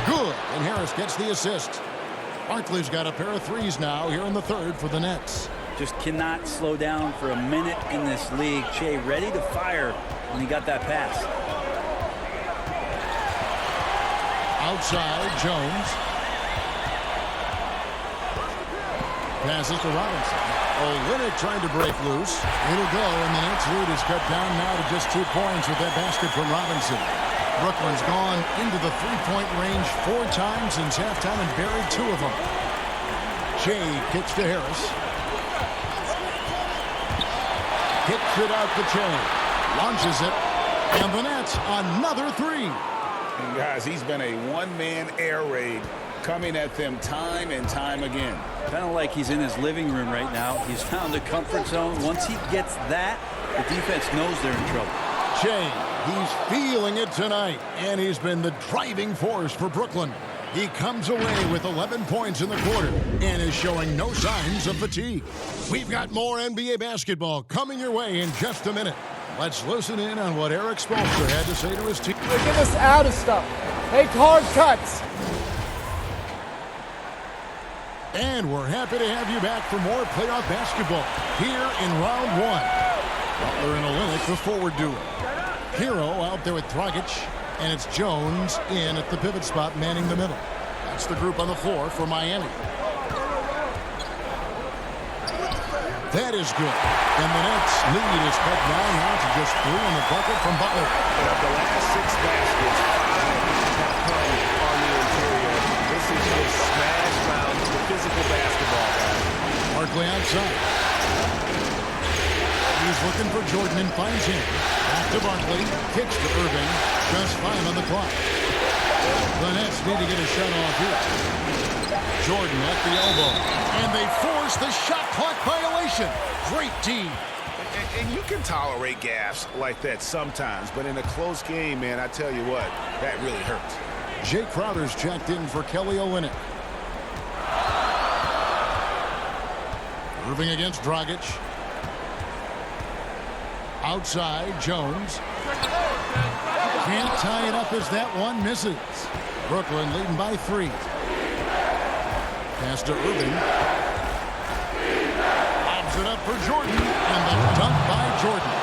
Good, and Harris gets the assist. Barkley's got a pair of threes now here in the third for the Nets. Just cannot slow down for a minute in this league. Shea ready to fire when he got that pass. Outside, Jones. Passes to Robinson. Olynyk trying to break loose. It'll go, and the Nets lead is cut down now to just 2 points with that basket from Robinson. Brooklyn's gone into the three-point range 4 times since halftime and buried 2 of them. Shea kicks to Harris. Hits it out the chain. Launches it. And the Nets, another 3. And guys, he's been a one-man air raid coming at them time and time again. Kind of like he's in his living room right now. He's found a comfort zone. Once he gets that, the defense knows they're in trouble. Shea, he's feeling it tonight, and he's been the driving force for Brooklyn. He comes away with 11 points in the quarter and is showing no signs of fatigue. We've got more NBA basketball coming your way in just a minute. Let's listen in on what Eric Spoelstra had to say to his team. Get us out of stuff. Make hard cuts. And we're happy to have you back for more playoff basketball here in round 1. Butler and Olynyk, the forward duo. Hero out there with Dragic, and it's Jones in at the pivot spot, manning the middle. That's the group on the floor for Miami. That is good. And the Nets lead is cut down now to just 3 in the bucket from Butler. And of the last 6 baskets, 5 have come on the interior. This is just smash round the physical basketball, guys. Barkley outside. He's looking for Jordan and finds him. Back to Barkley. Kicks to Irving. Just 5 on the clock. The Nets need to get a shot off here. Jordan at the elbow. And they force the shot clock violation. Great team. And you can tolerate gaffes like that sometimes, but in a close game, man, I tell you what, that really hurts. Jay Crowder's checked in for Kelly Olynyk. Irving against Dragic. Outside, Jones. Can't tie it up as that one misses. Brooklyn leading by 3. Pass to Irving. Lobs it up for Jordan. And the dunk by Jordan.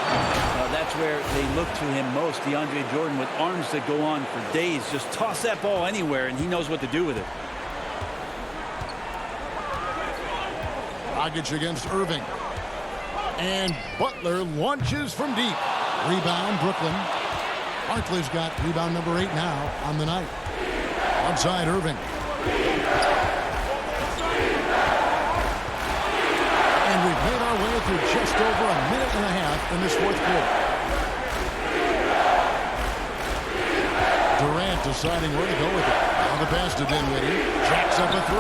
That's where they look to him most. DeAndre Jordan with arms that go on for days. Just toss that ball anywhere, and he knows what to do with it. Dragic against Irving. And Butler launches from deep. Rebound, Brooklyn. Barkley's got rebound number 8 now on the night. Outside, Irving. And we've made our way through just over a minute and a half in this 4th quarter. Durant deciding where to go with it. Now the pass to Dinwiddie. Jacks up a 3.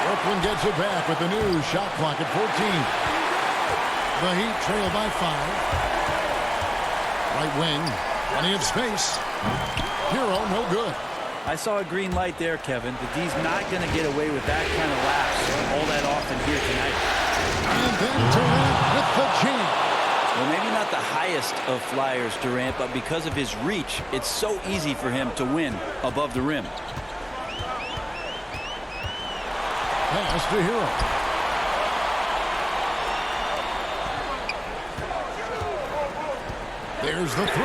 Brooklyn gets it back with the new shot clock at 14. The Heat trail by 5. Right wing, plenty of space. Hero, no good. I saw a green light there, Kevin. The D's not going to get away with that kind of lapse all that often here tonight. And then Durant with the jam. Well, maybe not the highest of flyers, Durant, but because of his reach, it's so easy for him to win above the rim. Pass to Hero. There's the 3.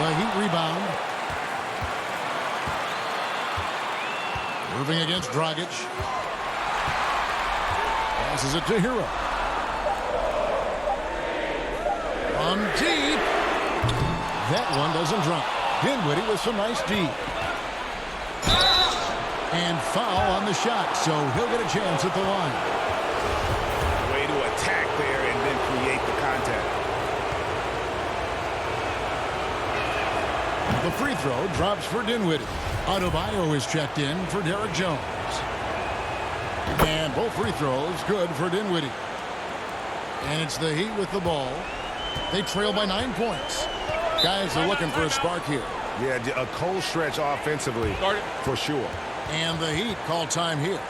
The Heat rebound. Irving against Dragic. Passes it to Hero. From deep. That one doesn't drop. Dinwiddie with some nice D. And foul on the shot, so he'll get a chance at the line. Way to attack there and then create the contact. The free throw drops for Dinwiddie. Adebayo is checked in for Derek Jones. And both free throws good for Dinwiddie. And it's the Heat with the ball. They trail by 9 points. Guys are looking for a spark here. Yeah, a cold stretch offensively for sure. And the Heat call time here.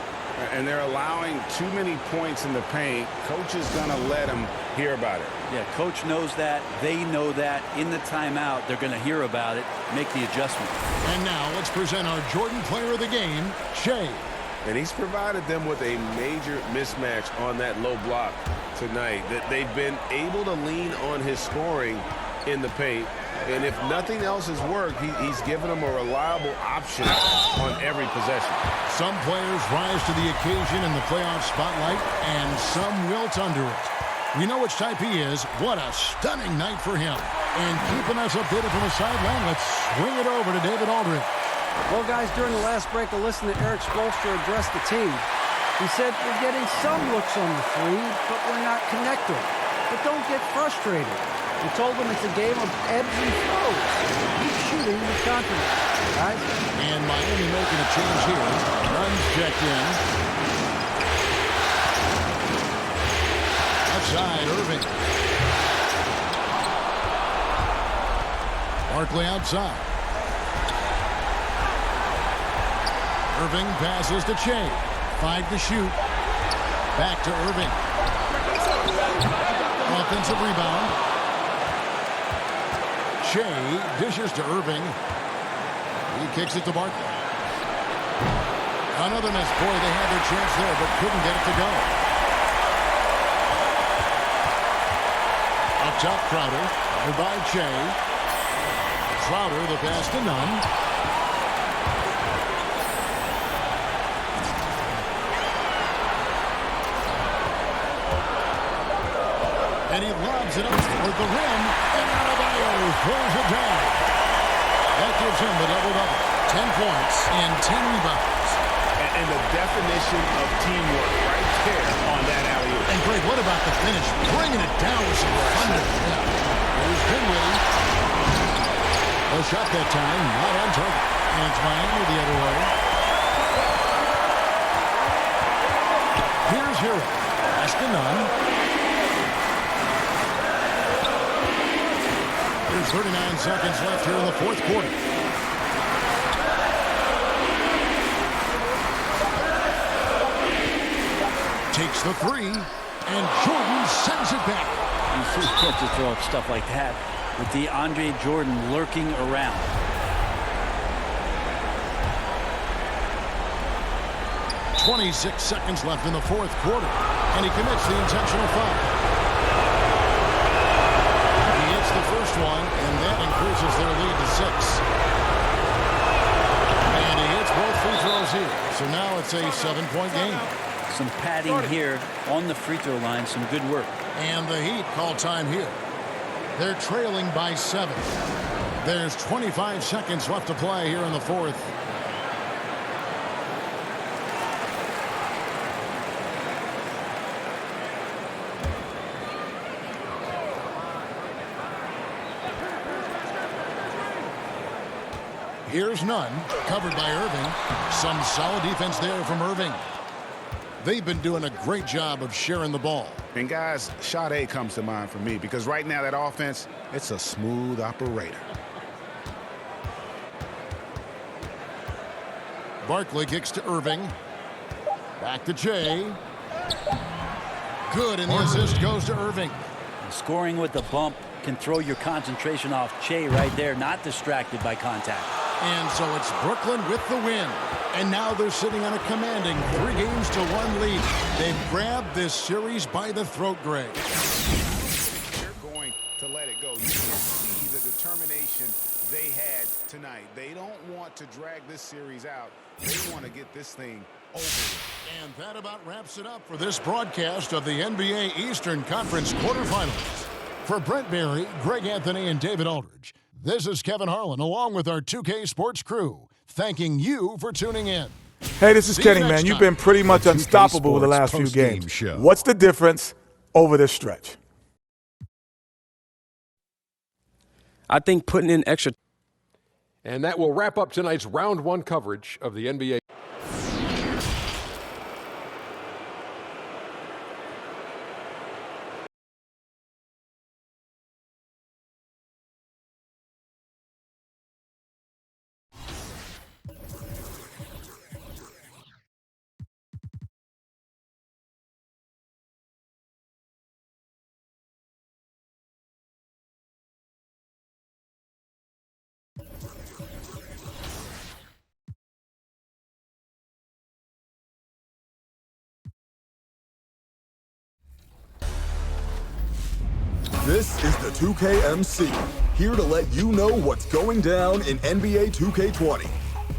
and they're allowing too many points in the paint. Coach is going to let them hear about it. Yeah, coach knows that. They know that. In the timeout, they're going to hear about it, make the adjustment. And now let's present our Jordan player of the game, Shea. And he's provided them with a major mismatch on that low block tonight. That they've been able to lean on his scoring in the paint. And if nothing else has worked, he's given them a reliable option on every possession. Some players rise to the occasion in the playoff spotlight, and some wilt under it. We know which type he is. What a stunning night for him. And keeping us updated from the sideline, let's swing it over to David Aldridge. Well, guys, during the last break, I listened to Eric Spoelstra address the team. He said, we're getting some looks on the three, but we're not connecting. But don't get frustrated. He told them it's a game of ebbs and flows. Keep shooting with confidence, guys. And Miami making a change here. Runs checked in. Outside, Irving. Barkley outside. Irving passes to Shea. 5 to shoot. Back to Irving. Offensive rebound. Shea dishes to Irving. He kicks it to Barkley. Another miss. Boy, they had their chance there, but couldn't get it to go. Up top, Crowder. By Shea. Crowder, the pass to Nunn. And he lobs it up toward the rim. And Adebayo throws it down. That gives him the double-double. 10 points and 10 rebounds. And the definition of teamwork right there on that alley-oop. And Greg, what about the finish? Bringing it down with some thunder. Yeah. Here's Dinwiddie. No shot that time. Not on target. And it's Miami the other way. Here's Hero. Pass to Nunn. There's 39 seconds left here in the fourth quarter. Takes the three, and Jordan sends it back. You see to throw up stuff like that with DeAndre Jordan lurking around. .26 seconds left in the fourth quarter, and he commits the intentional foul. The first one, and that increases their lead to 6. And he hits both free throws here. So now it's a 7-point game. Some padding here on the free throw line. Some good work. And the Heat call time here. They're trailing by 7. There's 25 seconds left to play here in the fourth. Here's Nunn, covered by Irving. Some solid defense there from Irving. They've been doing a great job of sharing the ball. And guys, shot A comes to mind for me because right now that offense, it's a smooth operator. Barkley kicks to Irving. Back to Shea. Good, and the assist goes to Irving. Scoring with the bump can throw your concentration off. Shea right there, not distracted by contact. And so it's Brooklyn with the win. And now they're sitting on a commanding 3-1 lead. They've grabbed this series by the throat, Greg. They're going to let it go. You can see the determination they had tonight. They don't want to drag this series out. They want to get this thing over with. And that about wraps it up for this broadcast of the NBA Eastern Conference quarterfinals. For Brent Barry, Greg Anthony, and David Aldridge, this is Kevin Harlan along with our 2K Sports crew, thanking you for tuning in. Hey, this is Kenny, man. You've been pretty much unstoppable the last few games. What's the difference over this stretch? I think putting in extra. And that will wrap up tonight's round one coverage of the NBA. This is the 2KMC, here to let you know what's going down in NBA 2K20.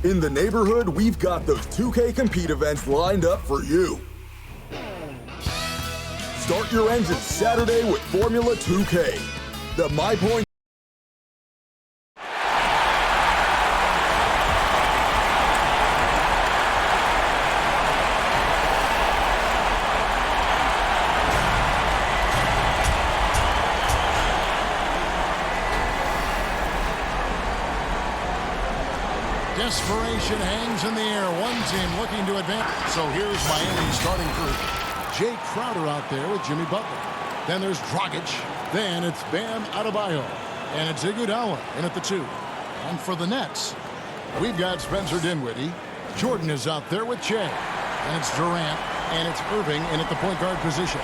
In the neighborhood, we've got those 2K Compete events lined up for you. Start your engine Saturday with Formula 2K. The MyPoint. Desperation hangs in the air. One team looking to advance. So here's Miami's starting group. Jay Crowder out there with Jimmy Butler. Then there's Dragic. Then it's Bam Adebayo. And it's Iguodala in at the 2. And for the Nets, we've got Spencer Dinwiddie. Jordan is out there with Jay. And it's Durant. And it's Irving in at the point guard position.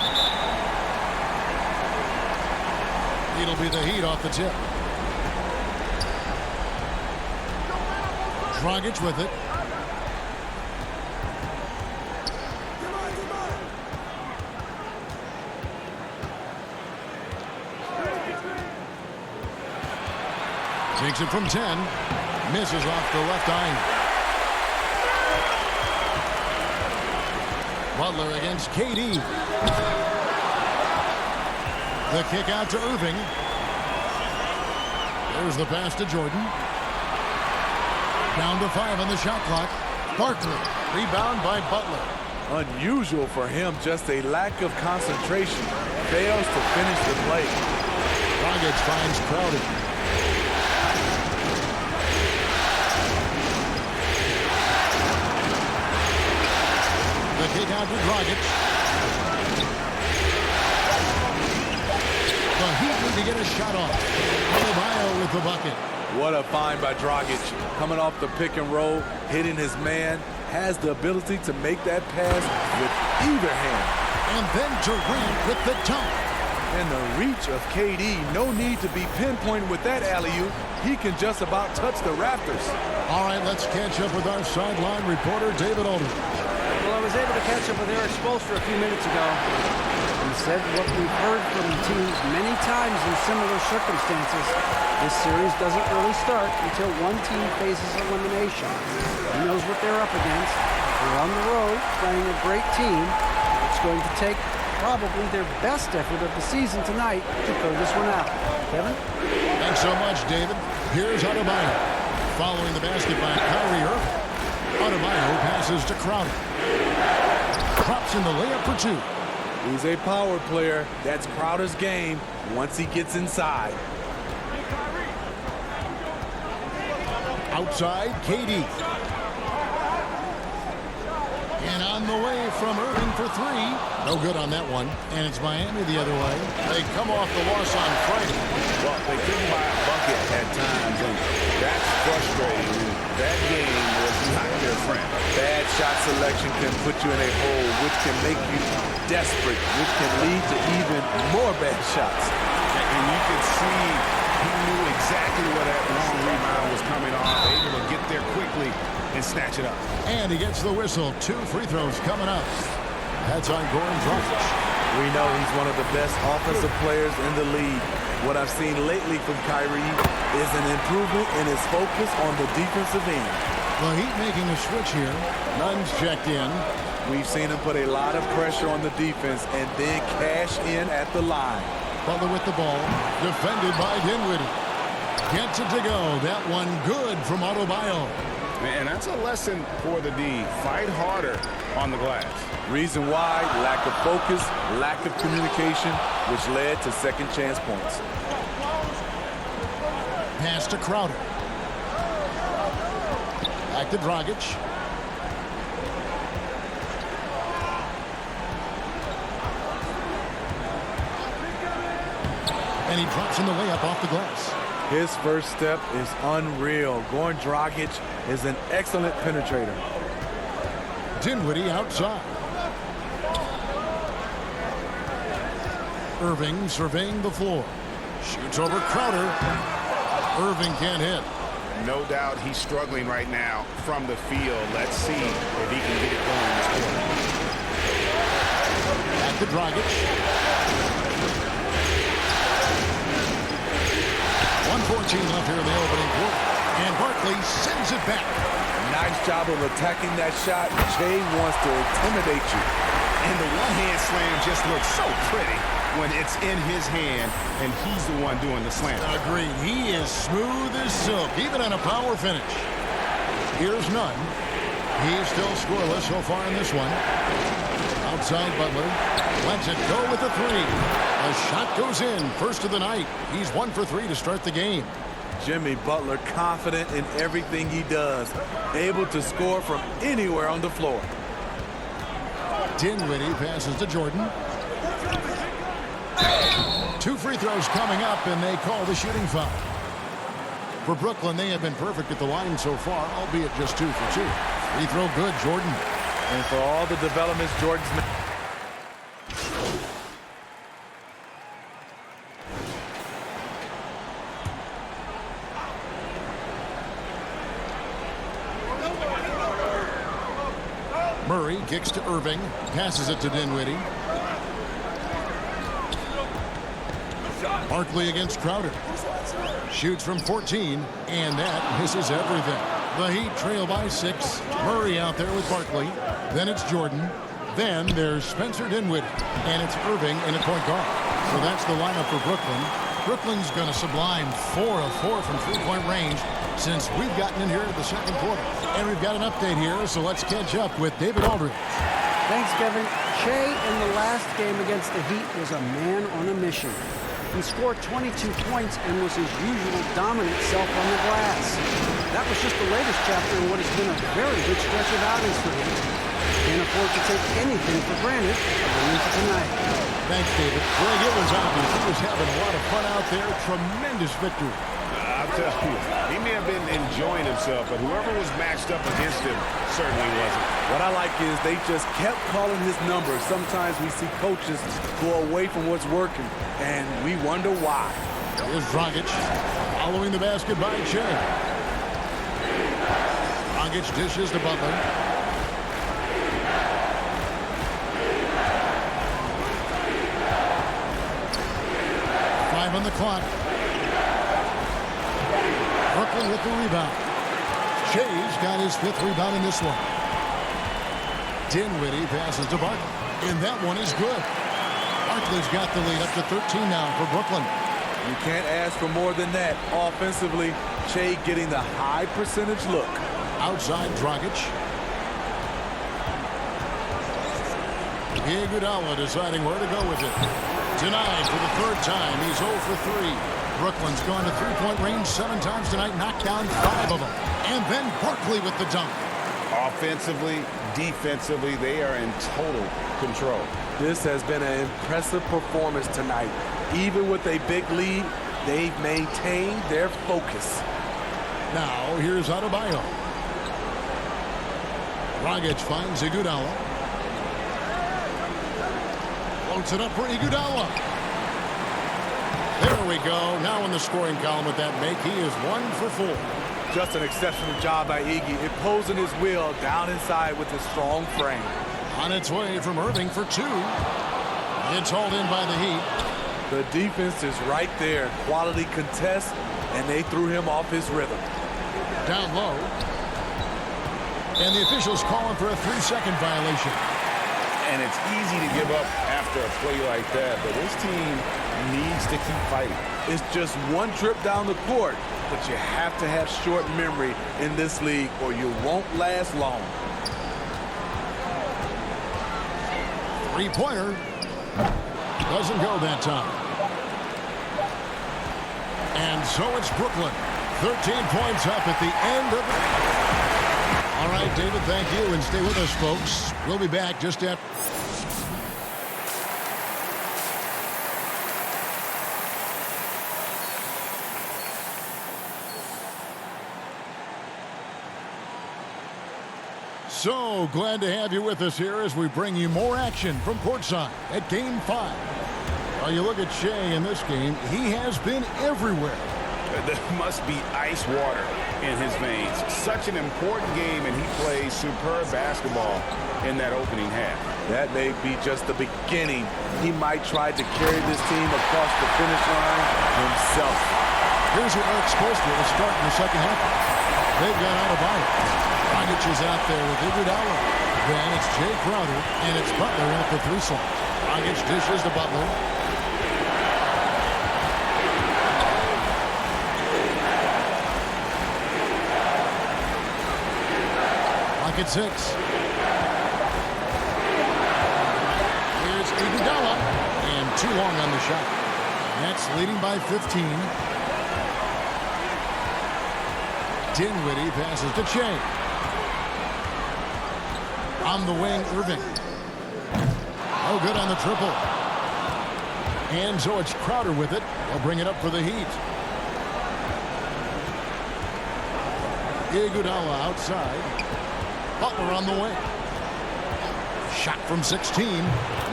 It'll be the Heat off the tip. Dragic with it. Takes it from 10. Misses off the left eye. Butler against KD. The kick out to Irving. There's the pass to Jordan. Down to 5 on the shot clock. Barkley, rebound by Butler. Unusual for him, just a lack of concentration. Fails to finish the play. Dragic finds Crowder. The kick out to Dragic. The Heat need to get a shot off. Adebayo with the bucket. What a find by Dragic. Coming off the pick and roll, hitting his man, has the ability to make that pass with either hand. And then Durant with the dunk. And the reach of KD, no need to be pinpoint with that alley-oop. He can just about touch the rafters. All right, let's catch up with our sideline reporter, David Aldridge. Well, I was able to catch up with Eric Spoelstra a few minutes ago. He said what we've heard from teams many times in similar circumstances. This series doesn't really start until one team faces elimination. He knows what they're up against. They're on the road playing a great team. It's going to take probably their best effort of the season tonight to pull this one out. Kevin? Thanks so much, David. Here's Adebayo. Following the basket by Kyrie Irving. Adebayo passes to Crowder. Drops in the layup for 2. He's a power player. That's Crowder's game once he gets inside. Outside, KD. And on the way from Irving for 3. No good on that one. And it's Miami the other way. They come off the loss on Friday. Well, they couldn't buy a bucket at times, and that's frustrating. That game was not their friend. Bad shot selection can put you in a hole, which can make you desperate, which can lead to even more bad shots. And you can see he knew exactly where that long rebound was coming off, able to get there quickly and snatch it up. And he gets the whistle. 2 free throws coming up. That's on Goran Dragic. We know he's one of the best offensive players in the league. What I've seen lately from Kyrie is an improvement in his focus on the defensive end. The Heat making a switch here. Nunn's checked in. We've seen him put a lot of pressure on the defense and then cash in at the line. Butler with the ball. Defended by Dinwiddie. Gets it to go. That one good from Adebayo. And that's a lesson for the D. Fight harder on the glass. Reason why, lack of focus, lack of communication, which led to second chance points. Pass to Crowder. Back to Dragic. And he drops in the layup off the glass. His first step is unreal. Goran Dragic is an excellent penetrator. Dinwiddie outside. Irving surveying the floor. Shoots over Crowder. Irving can't hit. No doubt he's struggling right now from the field. Let's see if he can get it going this quarter. Back to Dragic. 2:14 left here in the opening quarter. And Barkley sends it back. Nice job of attacking that shot. Jay wants to intimidate you. And the one-hand slam just looks so pretty when it's in his hand and he's the one doing the slam. Agreed. He is smooth as silk, even on a power finish. Here's Nunn. He's still scoreless so far in this one. Outside Butler. Lets it go with the three. A shot goes in. First of the night. He's 1 for 3 to start the game. Jimmy Butler confident in everything he does. Able to score from anywhere on the floor. Dinwiddie passes to Jordan. 2 free throws coming up, and they call the shooting foul. For Brooklyn, they have been perfect at the line so far, albeit just 2 for 2. Free throw good, Jordan. And for all the developments Jordan's made. Murray kicks to Irving, passes it to Dinwiddie. Barkley against Crowder. Shoots from 14, and that misses everything. The Heat trail by 6. Murray out there with Barkley. Then it's Jordan. Then there's Spencer Dinwiddie, and it's Irving in a point guard. So that's the lineup for Brooklyn. Brooklyn's going to sublime 4 of 4 from three-point range since we've gotten in here to the second quarter. And we've got an update here, so let's catch up with David Aldridge. Thanks, Kevin. Shea in the last game against the Heat was a man on a mission. He scored 22 points and was his usual dominant self on the glass. That was just the latest chapter in what has been a very good stretch of outings for him. Can't afford to take anything for granted going into tonight. Thanks, David. Greg, it was obvious. He was having a lot of fun out there. Tremendous victory. I'll tell you, he may have been enjoying himself, but whoever was matched up against him certainly wasn't. What I like is they just kept calling his number. Sometimes we see coaches go away from what's working, and we wonder why. Here's Dragic following the basket by Shea. Dragic dishes to Butler. On the clock. Brooklyn with the rebound. Shea's got his 5th rebound in this one. Dinwiddie passes to Barkley, and that one is good. Barkley's got the lead up to 13 now for Brooklyn. You can't ask for more than that. Offensively, Shea getting the high percentage look. Outside Dragic. Iguodala deciding where to go with it. Denied for the 3rd time. He's 0 for 3. Brooklyn's gone to three-point range 7 times tonight, knocked down 5 of them. And then Barkley with the dunk. Offensively, defensively, they are in total control. This has been an impressive performance tonight. Even with a big lead, they've maintained their focus. Now, here's Adebayo. Dragic finds Iguodala. Floats it up for Iguodala. There we go. Now in the scoring column with that make, he is 1 for 4. Just an exceptional job by Iggy, imposing his will down inside with his strong frame. On its way from Irving for 2. It's hauled in by the Heat. The defense is right there. Quality contest, and they threw him off his rhythm. Down low. And the officials calling for a 3-second violation. And it's easy to give up after a play like that, but this team needs to keep fighting. It's just one trip down the court, but you have to have short memory in this league or you won't last long. 3-pointer. Doesn't go that time. And so it's Brooklyn. 13 points up at the end of the... All right, David, thank you, and stay with us, folks. We'll be back just after... So glad to have you with us here as we bring you more action from courtside at Game 5. While you look at Shea in this game, he has been everywhere. There must be ice water in his veins. Such an important game, and he plays superb basketball in that opening half. That may be just the beginning. He might try to carry this team across the finish line himself. Here's who Eric Spoelstra will start in the second half. They've got Adebayo. Dragic is out there with Iguodala. Then it's Jay Crowder, and it's Butler at the 3 slot. Dragic dishes to Butler. At 6. Here's Iguodala, and too long on the shot. Nets leading by 15. Dinwiddie passes to Shea. On the wing, Irving. Oh, good on the triple. And so it's Crowder with it. They'll bring it up for the Heat. Iguodala outside. Butler on the way. Shot from 16.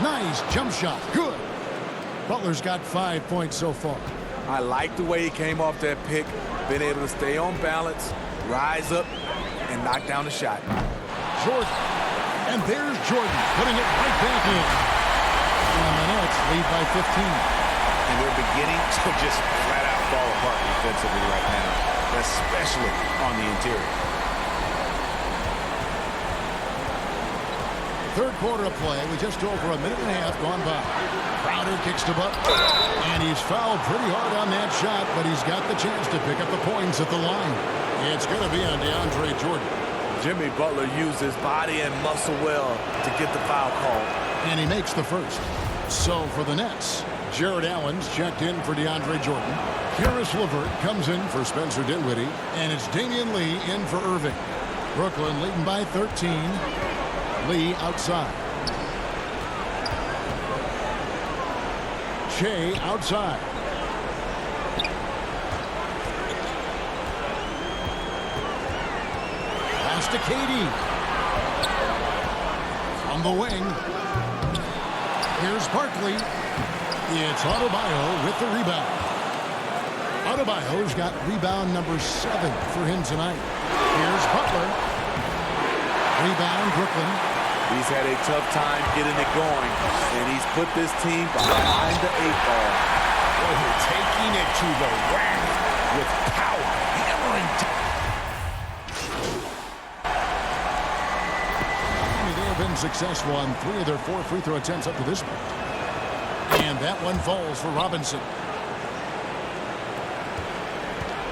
Nice jump shot. Good. Butler's got 5 points so far. I like the way he came off that pick. Been able to stay on balance, rise up, and knock down the shot. Jordan. And there's Jordan putting it right back in. And the Nets lead by 15. And they're beginning to just flat out fall apart defensively right now, especially on the interior. Third quarter of play with just over a minute and a half gone by. Crowder kicks to Butler, and he's fouled pretty hard on that shot, but he's got the chance to pick up the points at the line. It's going to be on DeAndre Jordan. Jimmy Butler used his body and muscle well to get the foul call. And he makes the first. So for the Nets, Jared Allen's checked in for DeAndre Jordan. Karis LeVert comes in for Spencer Dinwiddie, and it's Damian Lee in for Irving. Brooklyn leading by 13. Lee outside. Shea outside. Pass to Katie. On the wing. Here's Barkley. It's Adebayo with the rebound. Adebayo's got rebound number 7 for him tonight. Here's Butler. Rebound, Brooklyn. He's had a tough time getting it going, and he's put this team behind the 8 ball. Boy, they're taking it to the rack with power, hammering. They have been successful on 3 of their 4 free throw attempts up to this point. And that one falls for Robinson.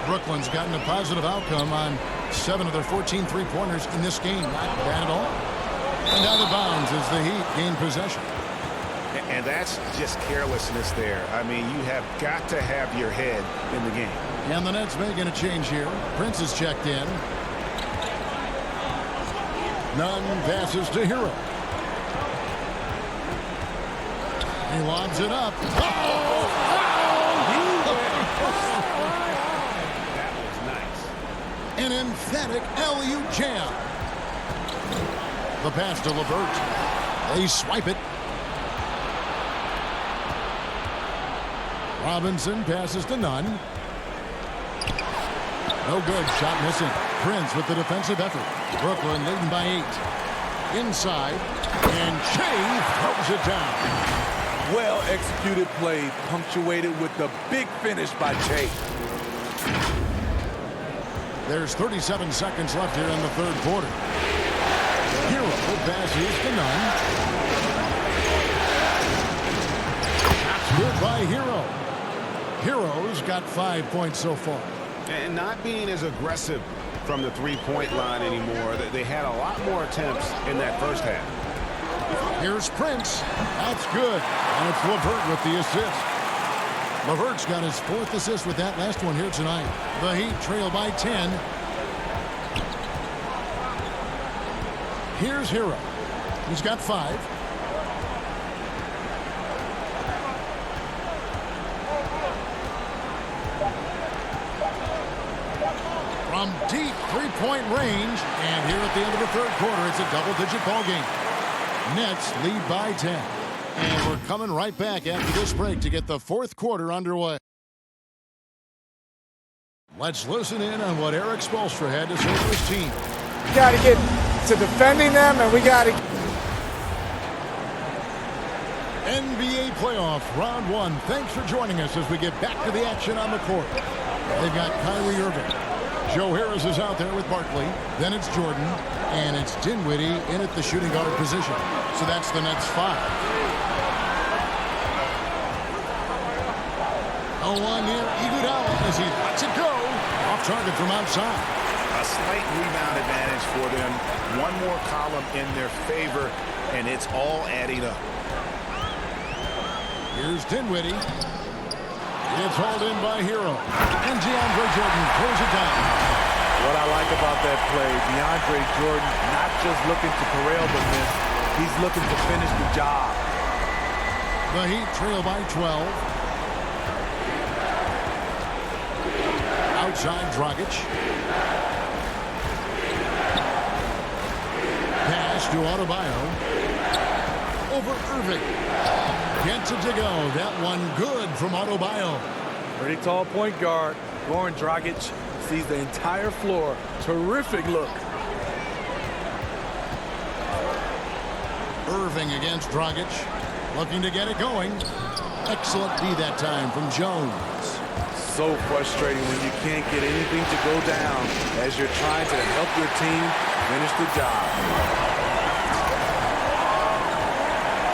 Brooklyn's gotten a positive outcome on 7 of their 14 three-pointers in this game. Not bad at all. And out of bounds as the Heat gain possession. And that's just carelessness there. I mean, you have got to have your head in the game. And the Nets making a change here. Prince is checked in. Nunn passes to Hero. He lobs it up. That was nice. An emphatic alley-oop jam. The pass to LeVert. They swipe it. Robinson passes to Nunn. No good. Shot missing. Prince with the defensive effort. Brooklyn leading by 8. Inside. And Shea throws it down. Well executed play, punctuated with the big finish by Shea. There's 37 seconds left here in the third quarter. Hero passes to Nunn. That's good by Hero. Hero's got 5 points so far. And not being as aggressive from the three-point line anymore. They had a lot more attempts in that first half. Here's Prince. That's good. And it's LeVert with the assist. LeVert's got his 4th assist with that last one here tonight. The Heat trail by 10. Here's Hero. He's got 5. From deep three-point range. And here at the end of the third quarter, it's a double-digit ball game. Nets lead by 10. And we're coming right back after this break to get the fourth quarter underway. Let's listen in on what Eric Spoelstra had to say to his team. We got to get to defending them, and we got to... NBA playoff round 1. Thanks for joining us as we get back to the action on the court. They've got Kyrie Irving. Joe Harris is out there with Barkley. Then it's Jordan. And it's Dinwiddie in at the shooting guard position. So that's the Nets 5. 0-1 near Iguodala as he lets it go. Off target from outside. A slight rebound advantage for them. One more column in their favor, and it's all adding up. Here's Dinwiddie. It's hauled in by Hero. And DeAndre Jordan pulls it down. What I like about that play, DeAndre Jordan not just looking to corral the miss, he's looking to finish the job. The Heat trail by 12. Outside Dragic. Pass to Adebayo. Over Irving. Gets it to go. That one good from Adebayo. Pretty tall point guard. Goran Dragic sees the entire floor. Terrific look. Irving against Dragic. Looking to get it going. Excellent D that time from Jones. So frustrating when you can't get anything to go down as you're trying to help your team finish the job.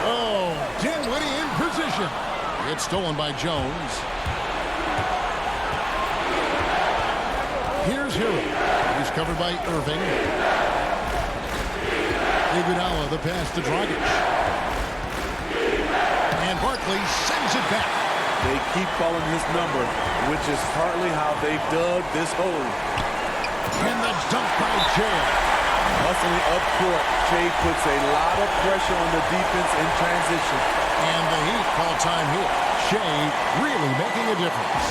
Oh, Dinwiddie in position. It's stolen by Jones. Here's Hero. He's covered by Irving. Iguodala, the pass to Dragic. And Barkley sends it back. They keep calling his number, which is partly how they've dug this hole. And the dunk by Jay. Hustling up court, Jay puts a lot of pressure on the defense in transition. And the Heat call time here. Shea really making a difference.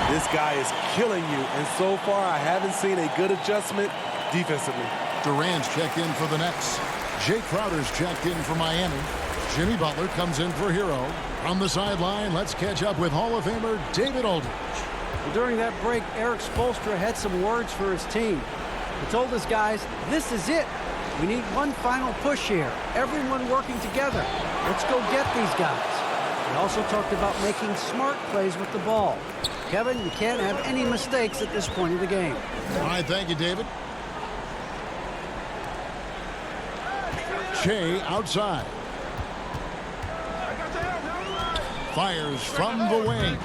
This guy is killing you, and so far I haven't seen a good adjustment defensively. Durant's checked in for the Nets. Jay Crowder's checked in for Miami. Jimmy Butler comes in for Hero. From the sideline, let's catch up with Hall of Famer David Aldridge. Well, during that break, Eric Spoelstra had some words for his team. He told his guys, this is it. We need one final push here. Everyone working together. Let's go get these guys. He also talked about making smart plays with the ball. Kevin, you can't have any mistakes at this point of the game. All right, thank you, David. Shea outside. Fires from the wing.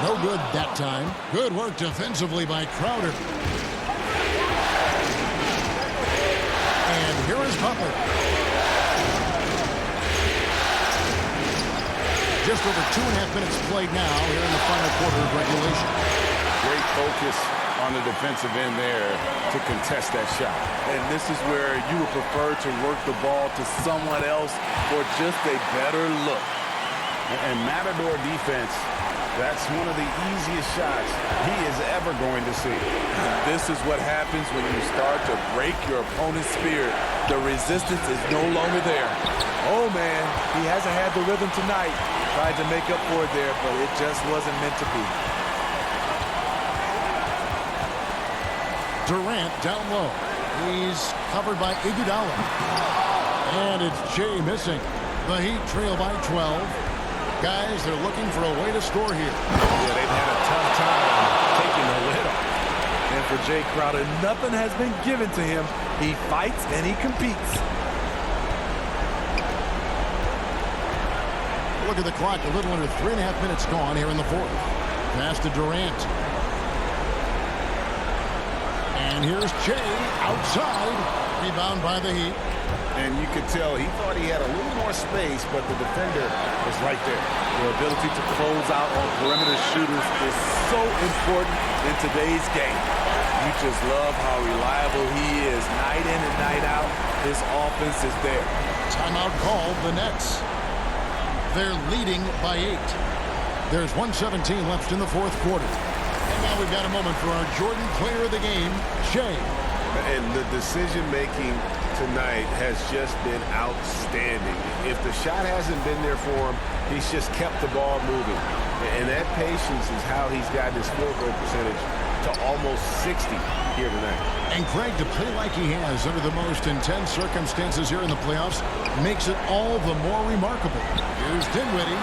No good that time. Good work defensively by Crowder. And here is Butler. Just over 2.5 minutes played now here in the final quarter of regulation. Great focus on the defensive end there to contest that shot. And this is where you would prefer to work the ball to someone else for just a better look. And Matador defense, that's one of the easiest shots he is ever going to see. This is what happens when you start to break your opponent's spirit. The resistance is no longer there. Oh, man, he hasn't had the rhythm tonight. Tried to make up for it there, but it just wasn't meant to be. Durant down low. He's covered by Iguodala. And it's Jay missing. The Heat trail by 12. Guys, they're looking for a way to score here. Yeah, they've had a tough time taking the lid off. And for Jay Crowder, nothing has been given to him. He fights and he competes. Look at the clock. A little under 3.5 minutes gone here in the fourth. Pass to Durant. And here's Jay outside. Rebound by the Heat. And you could tell he thought he had a little more space, but the defender was right there. The ability to close out on perimeter shooters is so important in today's game. You just love how reliable he is. Night in and night out, his offense is there. Timeout called, the Nets. They're leading by 8. There's 1:17 left in the fourth quarter. And now we've got a moment for our Jordan player of the game, Shea. And the decision-making tonight has just been outstanding. If the shot hasn't been there for him, he's just kept the ball moving. And that patience is how he's gotten his field goal percentage to almost 60 here tonight. And Craig, to play like he has under the most intense circumstances here in the playoffs makes it all the more remarkable. Here's Dinwiddie.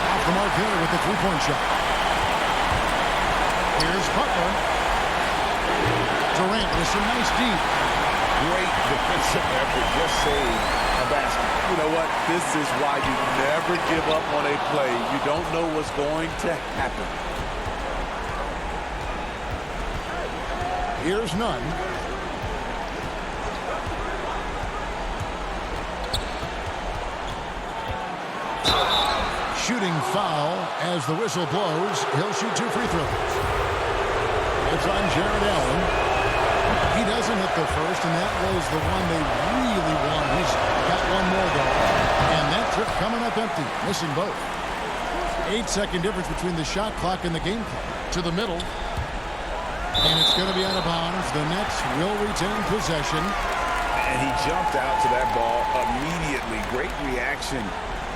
Off the mark here with the three-point shot. Here's Butler. Durant with some nice deep. Great defensive effort. Just saved a basket. You know what? This is why you never give up on a play. You don't know what's going to happen. Here's Nunn. Shooting foul as the whistle blows. He'll shoot 2 free throws. It's on Jared Allen. He doesn't hit the first, and that was the one they really won. He's got one more though. And that trip coming up empty, missing both. 8-second difference between the shot clock and the game clock. To the middle. And it's going to be out of bounds. The Nets will retain possession. And he jumped out to that ball immediately. Great reaction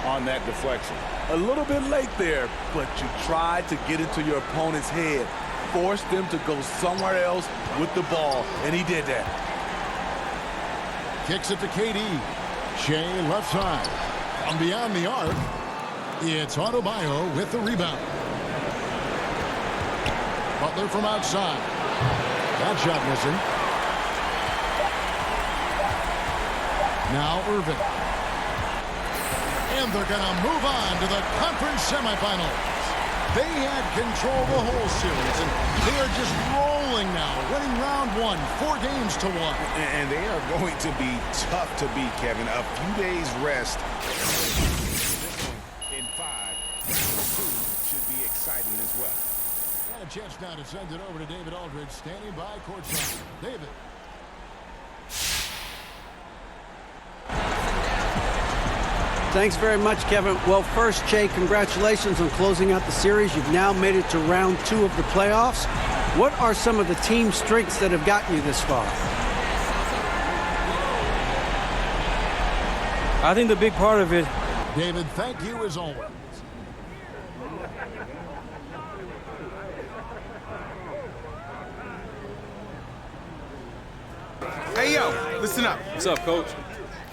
on that deflection. A little bit late there, but you tried to get into your opponent's head. Forced them to go somewhere else with the ball, and he did that. Kicks it to KD. Shea left side. From beyond the arc, it's Adebayo with the rebound. Butler from outside. That shot missing. Now Irving. And they're going to move on to the conference semifinals. They had control the whole series, and they are just rolling now, winning round 1, 4 games to 1. And they are going to be tough to beat, Kevin. A few days rest. This one in 5. Round 2 should be exciting as well. And a chance now to send it over to David Aldridge, standing by courtside. David. Thanks very much, Kevin. Well, first, Jay, congratulations on closing out the series. You've now made it to round 2 of the playoffs. What are some of the team strengths that have gotten you this far? I think the big part of it. David, thank you as always. Hey, yo, listen up. What's up, Coach?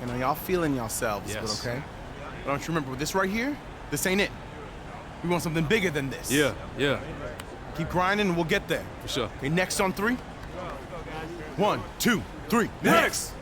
I know y'all feeling yourselves, Yes. but okay? But don't you remember, this right here, this ain't it. We want something bigger than this. Yeah. Keep grinding and we'll get there. For sure. Okay, next on 3. 1, 2, 3, next!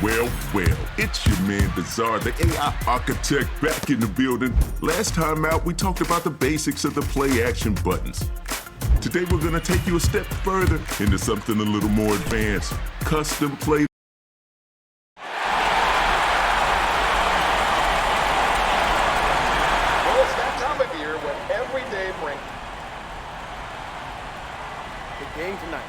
Well, it's your man Bizarre, the AI architect, back in the building. Last time out, we talked about the basics of the play action buttons. Today, we're gonna take you a step further into something a little more advanced, custom play. Well, it's that time of year when every day brings The game tonight.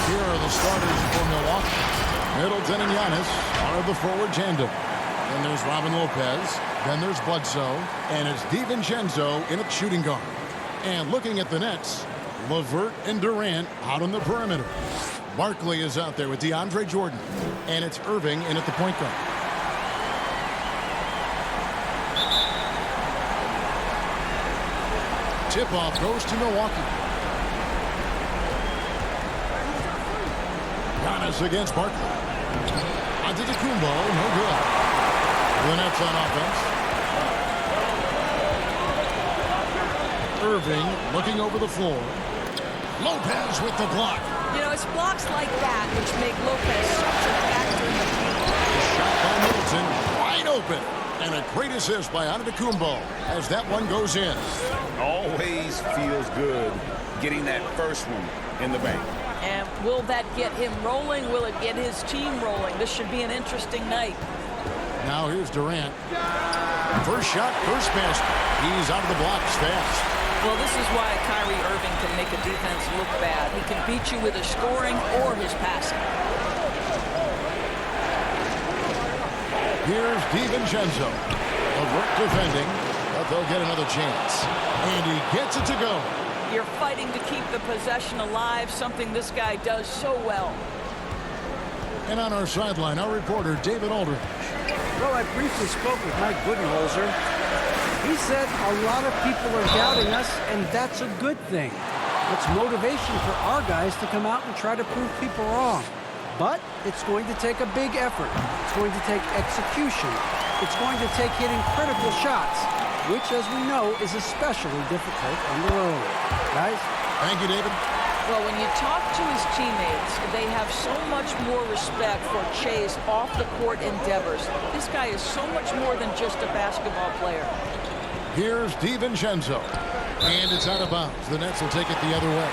Here are the starters for Milwaukee. Middleton and Giannis are the forward tandem. Then there's Robin Lopez, Then there's Bledsoe, and it's DiVincenzo in at shooting guard. And looking at the Nets, LeVert and Durant out on the perimeter. Barkley is out there with DeAndre Jordan, and it's Irving in at the point guard. Tip-off goes to Milwaukee. Giannis against Barkley. Antetokounmpo, no good. The Nets on offense. Irving looking over the floor. Lopez with the block. You know, it's blocks like that which make Lopez such a factor in the game. Shot by Middleton, wide open. And a great assist by Antetokounmpo as that one goes in. Always feels good getting that first one in the bank. And will that get him rolling? Will it get his team rolling? This should be an interesting night. Now here's Durant. First shot, first basket. He's out of the blocks fast. Well, this is why Kyrie Irving can make a defense look bad. He can beat you with his scoring or his passing. Here's DiVincenzo. LeVert defending, but they'll get another chance. And he gets it to go. You're fighting to keep the possession alive, something this guy does so well. And on our sideline, our reporter, David Aldridge. Well, I briefly spoke with Mike Budenholzer. He said a lot of people are doubting us, and that's a good thing. It's motivation for our guys to come out and try to prove people wrong. But it's going to take a big effort. It's going to take execution. It's going to take hitting critical shots, which, as we know, is especially difficult on the road. Guys? Thank you, David. Well, when you talk to his teammates, they have so much more respect for Che's off-the-court endeavors. This guy is so much more than just a basketball player. Here's DiVincenzo. And it's out of bounds. The Nets will take it the other way.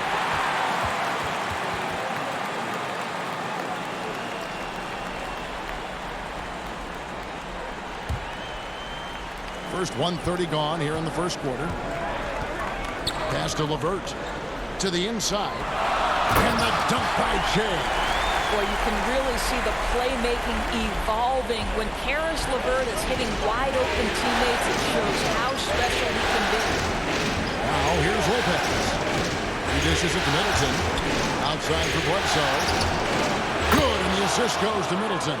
First 1:30 gone here in the first quarter. Pass to LeVert. To the inside. And the dunk by Jay. Boy, you can really see the playmaking evolving. When Karis LeVert is hitting wide open teammates, it shows how special he can be. Now here's Lopez. He dishes it to Middleton. Outside for Bledsoe. Good, and the assist goes to Middleton.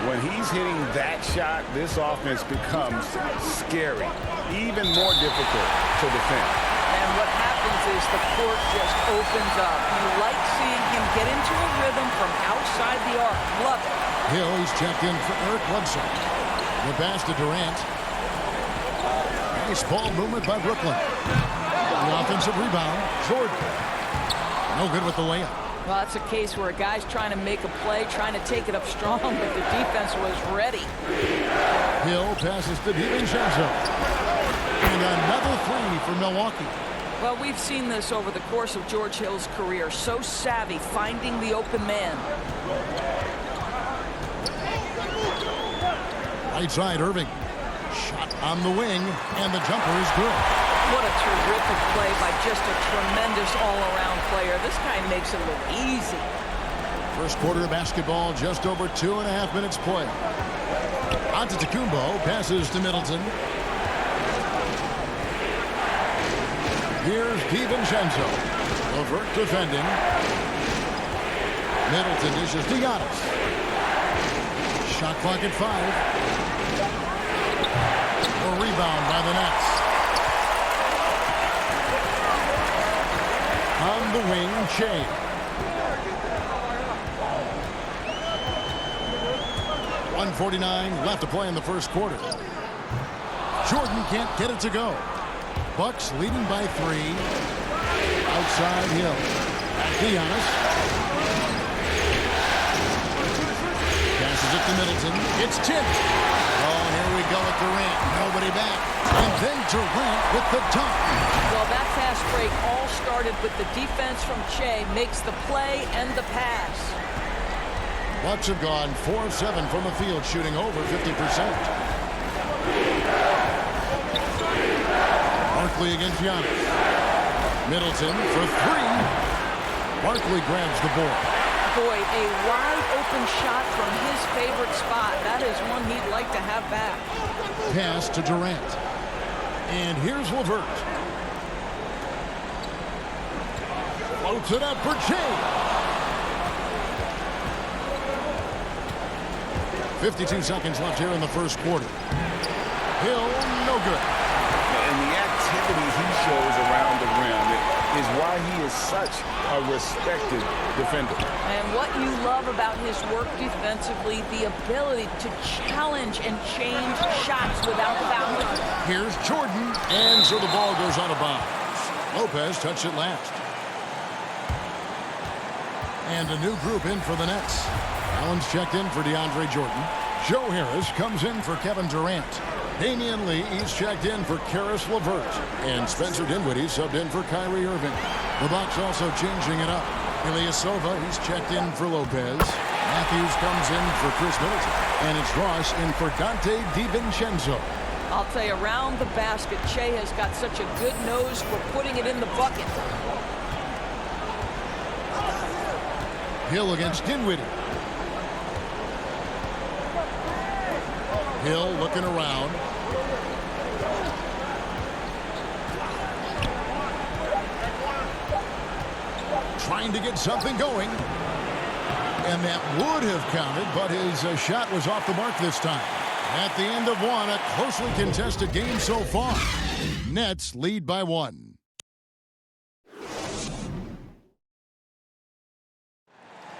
When he's hitting that shot, this offense becomes scary, even more difficult to defend. And what happens is the court just opens up. You like seeing him get into a rhythm from outside the arc. Love it. Hill, he's checked in for Eric Bledsoe. The pass to Durant. Nice ball movement by Brooklyn. The offensive rebound, Jordan. No good with the layup. Well, that's a case where a guy's trying to make a play, trying to take it up strong, but the defense was ready. Hill passes to DiVincenzo. And another three for Milwaukee. Well, we've seen this over the course of George Hill's career. So savvy, finding the open man. Right side, Irving. Shot on the wing, and the jumper is good. What a terrific play by just a tremendous all-around player. This guy makes it look easy. First quarter of basketball, just over 2.5 minutes play. Antetokounmpo passes to Middleton. Here's DiVincenzo. LeVert defending. Middleton dishes to Giannis. Shot clock at 5. A rebound by the Nets. On the wing, Che. .149 left to play in the first quarter. Jordan can't get it to go. Bucks leading by 3. Outside Hill. Back to Giannis. Passes it to Middleton. It's tipped. Oh, here we go with Durant. Nobody back. And then Durant with the dunk. Well, that fast break all started with the defense from Che. Makes the play and the pass. Bucks have gone 4 of 7 from the field, shooting over 50%. Barkley against Giannis. Middleton for 3. Barkley grabs the board. Boy, a wide open shot from his favorite spot. That is one he'd like to have back. Pass to Durant. And here's LeVert. Floats it up for Shea. 52 seconds left here in the first quarter. Hill, no good. And the activity he shows around the rim is why he is such a respected defender. And what you love about his work defensively, the ability to challenge and change shots without fouling. Here's Jordan, and so the ball goes out of bounds. Lopez touched it last. And a new group in for the Nets. Allen's checked in for DeAndre Jordan. Joe Harris comes in for Kevin Durant. Damian Lee, he's checked in for Karis LeVert. And Spencer Dinwiddie subbed in for Kyrie Irving. The Bucks also changing it up. Ilyasova, he's checked in for Lopez. Matthews comes in for Chris Middleton. And it's Ross in for Dante DiVincenzo. I'll tell you, around the basket, Shea has got such a good nose for putting it in the bucket. Hill against Dinwiddie. Hill looking around. Trying to get something going. And that would have counted, but his shot was off the mark this time. At the end of one, a closely contested game so far. Nets lead by 1.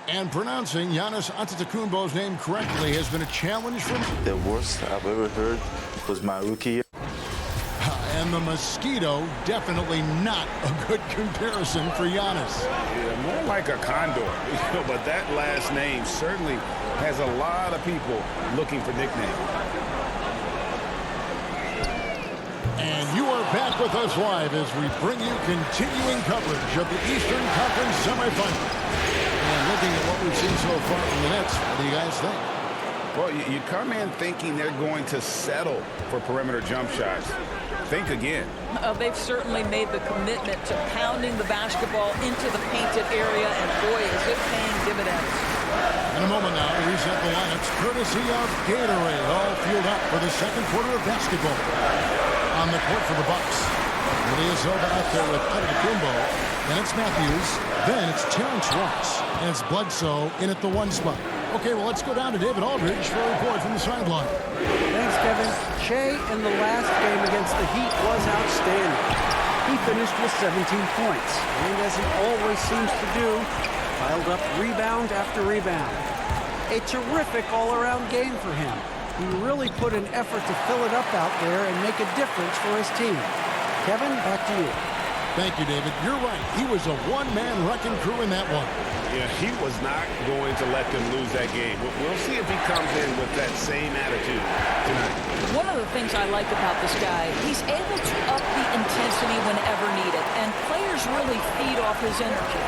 And pronouncing Giannis Antetokounmpo's name correctly has been a challenge for me. The worst I've ever heard was my rookie year. And the mosquito, definitely not a good comparison for Giannis. Yeah, more like a condor. But that last name certainly has a lot of people looking for nicknames. And you are back with us live as we bring you continuing coverage of the Eastern Conference semifinals. And looking at what we've seen so far from the Nets, what do you guys think? Well, you come in thinking they're going to settle for perimeter jump shots. Think again. They've certainly made the commitment to pounding the basketball into the painted area, and boy, is it paying dividends. In a moment now, we reset the lineups courtesy of Gatorade, all fueled up for the second quarter of basketball. On the court for the Bucks. Ilyasova out there with Antetokounmpo. Then it's Matthews. Then it's Terrence Ross. And it's Bledsoe in at the 1 spot. Okay, well, let's go down to David Aldridge for a report from the sideline. Thanks, Kevin. Shea in the last game against the Heat was outstanding. He finished with 17 points. And as he always seems to do, piled up rebound after rebound. A terrific all-around game for him. He really put an effort to fill it up out there and make a difference for his team. Kevin, back to you. Thank you, David. You're right. He was a one-man wrecking crew in that one. Yeah, he was not going to let them lose that game. We'll see if he comes in with that same attitude tonight. One of the things I like about this guy, he's able to up the intensity whenever needed, and players really feed off his energy.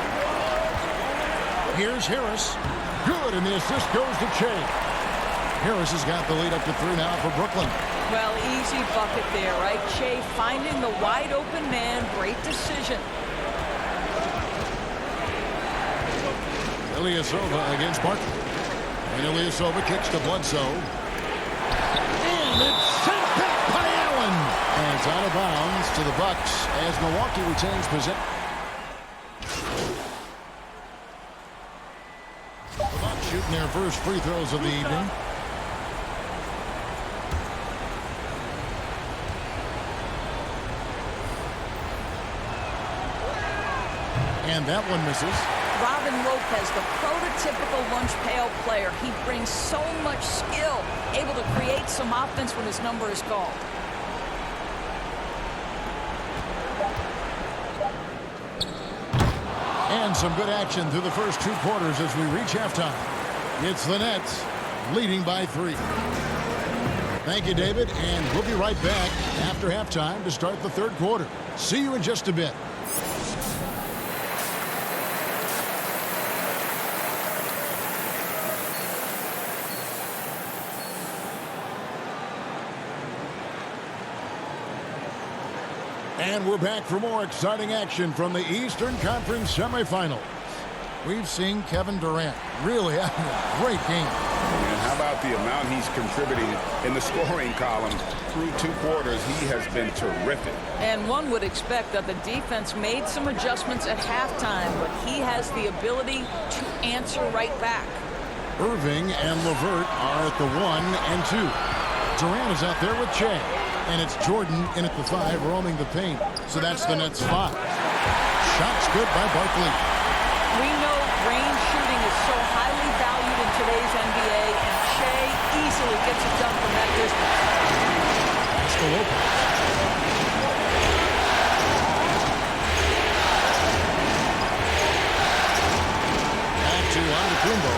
Here's Harris. Good, and the assist goes to Shea. Harris has got the lead up to 3 now for Brooklyn. Well, easy bucket there, right? Shea finding the wide open man. Great decision. Ilyasova against Barkley. And Ilyasova kicks to Bledsoe. And it's sent back by Allen. And it's out of bounds to the Bucks as Milwaukee retains possession. The Bucks shooting their first free throws of the evening. And that one misses. Robin Lopez, the prototypical lunch pail player. He brings so much skill, able to create some offense when his number is called. And some good action through the first 2 quarters as we reach halftime. It's the Nets leading by 3. Thank you, David, and we'll be right back after halftime to start the 3rd quarter. See you in just a bit. And we're back for more exciting action from the Eastern Conference semifinals. We've seen Kevin Durant really having a great game. And how about the amount he's contributing in the scoring column through 2 quarters? He has been terrific. And one would expect that the defense made some adjustments at halftime, but he has the ability to answer right back. Irving and LeVert are at the 1 and 2. Durant is out there with Che. And it's Jordan in at the 5, roaming the paint. So that's the Nets' 5. Shots good by Barkley. We know range shooting is so highly valued in today's NBA, and Che easily gets it done from that distance. That's the Lopez. Back to Antetokounmpo.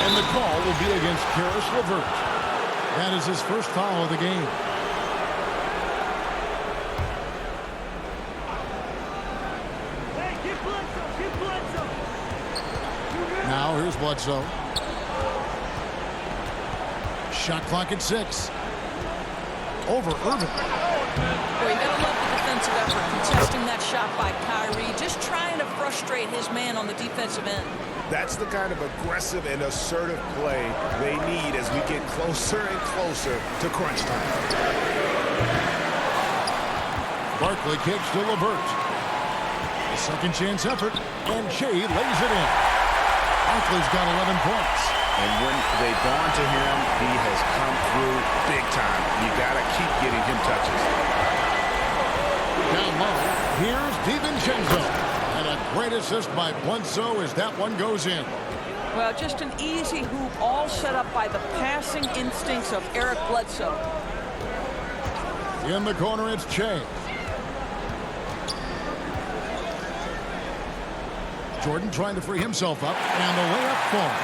And the call will be against Karis LeVert. That is his first foul of the game. Now here's Bledsoe. Shot clock at 6. Over Irving. Boy, you gotta love the defensive effort contesting that shot by Kyrie, just trying to frustrate his man on the defensive end. That's the kind of aggressive and assertive play they need as we get closer and closer to crunch time. Barkley kicks to LeVert. A second chance effort, and Che lays it in. Barkley's got 11 points. And when they've gone to him, he has come through big time. You got to keep getting him touches. Down low, here's DiVincenzo. And a great assist by Bledsoe as that one goes in. Well, just an easy hoop, all set up by the passing instincts of Eric Bledsoe. In the corner, it's Che. Jordan trying to free himself up, and the layup falls.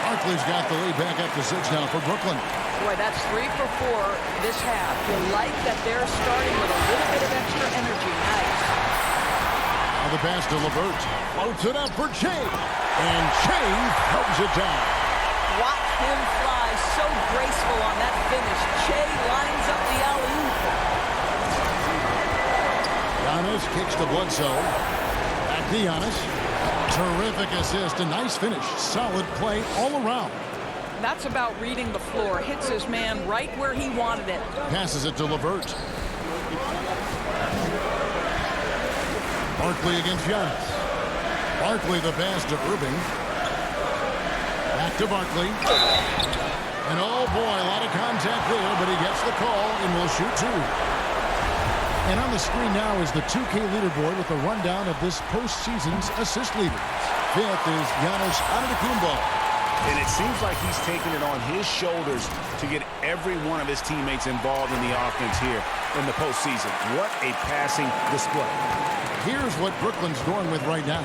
Barkley's got the lead back up to 6 now for Brooklyn. Boy, that's 3 for 4 this half. You like that they're starting with a little bit of extra energy. Nice. Now the pass to LeVert. Floats it up for Che. And Che throws it down. Watch him fly, so graceful on that finish. Che lines up the alley-oop. Giannis kicks to Bledsoe. Back to Giannis. Terrific assist, a nice finish. Solid play all around. That's about reading the floor. Hits his man right where he wanted it. Passes it to LeVert. Barkley against Giannis. Barkley the pass to Irving. Back to Barkley. And oh boy, a lot of contact there, but he gets the call and will shoot 2. And on the screen now is the 2K leaderboard with a rundown of this postseason's assist leaders. 5th is Giannis Antetokounmpo. And it seems like he's taking it on his shoulders to get every one of his teammates involved in the offense here in the postseason. What a passing display. Here's what Brooklyn's going with right now.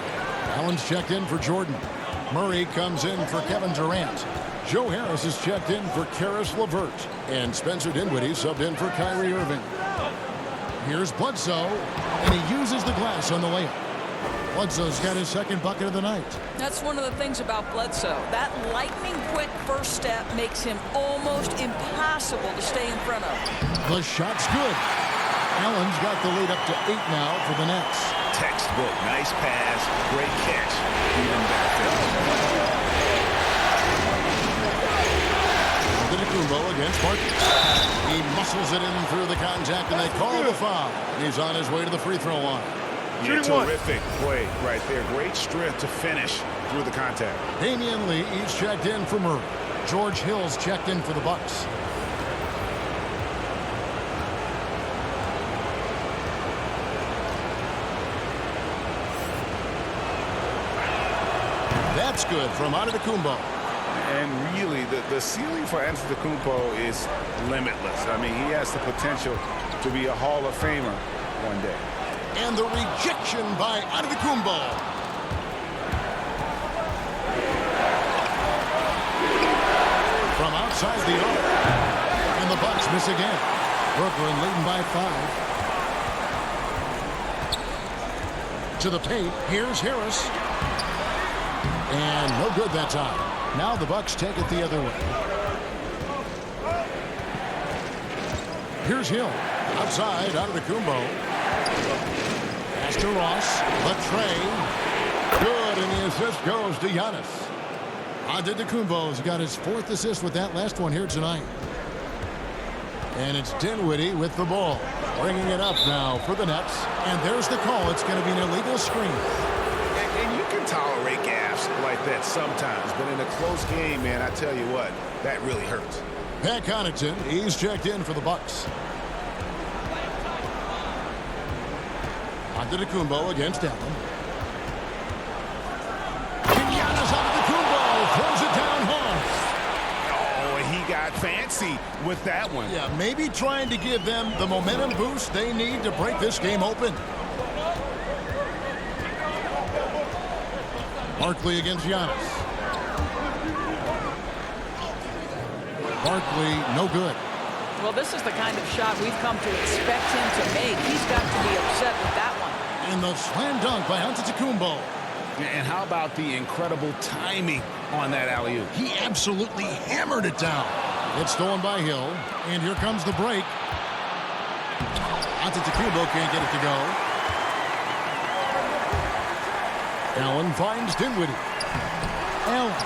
Allen's checked in for Jordan. Murray comes in for Kevin Durant. Joe Harris is checked in for Karis LeVert. And Spencer Dinwiddie subbed in for Kyrie Irving. Here's Bledsoe, and he uses the glass on the layup. Bledsoe's got his second bucket of the night. That's one of the things about Bledsoe. That lightning-quick first step makes him almost impossible to stay in front of. The shot's good. Allen's got the lead up to 8 now for the Nets. Textbook. Nice pass. Great catch. Even better finish. Antetokounmpo against Barkley. He muscles it in through the contact, and they call the foul. He's on his way to the free throw line. Yeah, terrific play right there. Great strength to finish through the contact. Damian Lee is checked in for Murray. George Hill's checked in for the Bucks. That's good from Antetokounmpo. And really, the ceiling for Antetokounmpo is limitless. I mean, he has the potential to be a Hall of Famer one day. And the rejection by Antetokounmpo. From outside the arc. And the Bucks miss again. Brooklyn leading by 5. To the paint. Here's Harris. And no good that time. Now the Bucks take it the other way. Here's Hill. Outside, Antetokounmpo. Pass to Ross. Latrey. Good, and the assist goes to Giannis. Antetokounmpo's got his 4th assist with that last one here tonight. And it's Dinwiddie with the ball. Bringing it up now for the Nets. And there's the call. It's going to be an illegal screen. And you can tolerate gaps like that sometimes. But in a close game, man, I tell you what, that really hurts. Pat Connaughton, he's checked in for the Bucks. Antetokounmpo against Allen. Giannis Antetokounmpo throws it down hard. Oh, he got fancy with that one. Yeah, maybe trying to give them the momentum boost they need to break this game open. Barkley against Giannis. Barkley, no good. Well, this is the kind of shot we've come to expect him to make. He's got to be upset with that one. And the slam dunk by Antetokounmpo. And how about the incredible timing on that alley-oop? He absolutely hammered it down. It's stolen by Hill. And here comes the break. Antetokounmpo can't get it to go. Allen finds Dinwiddie. Allen.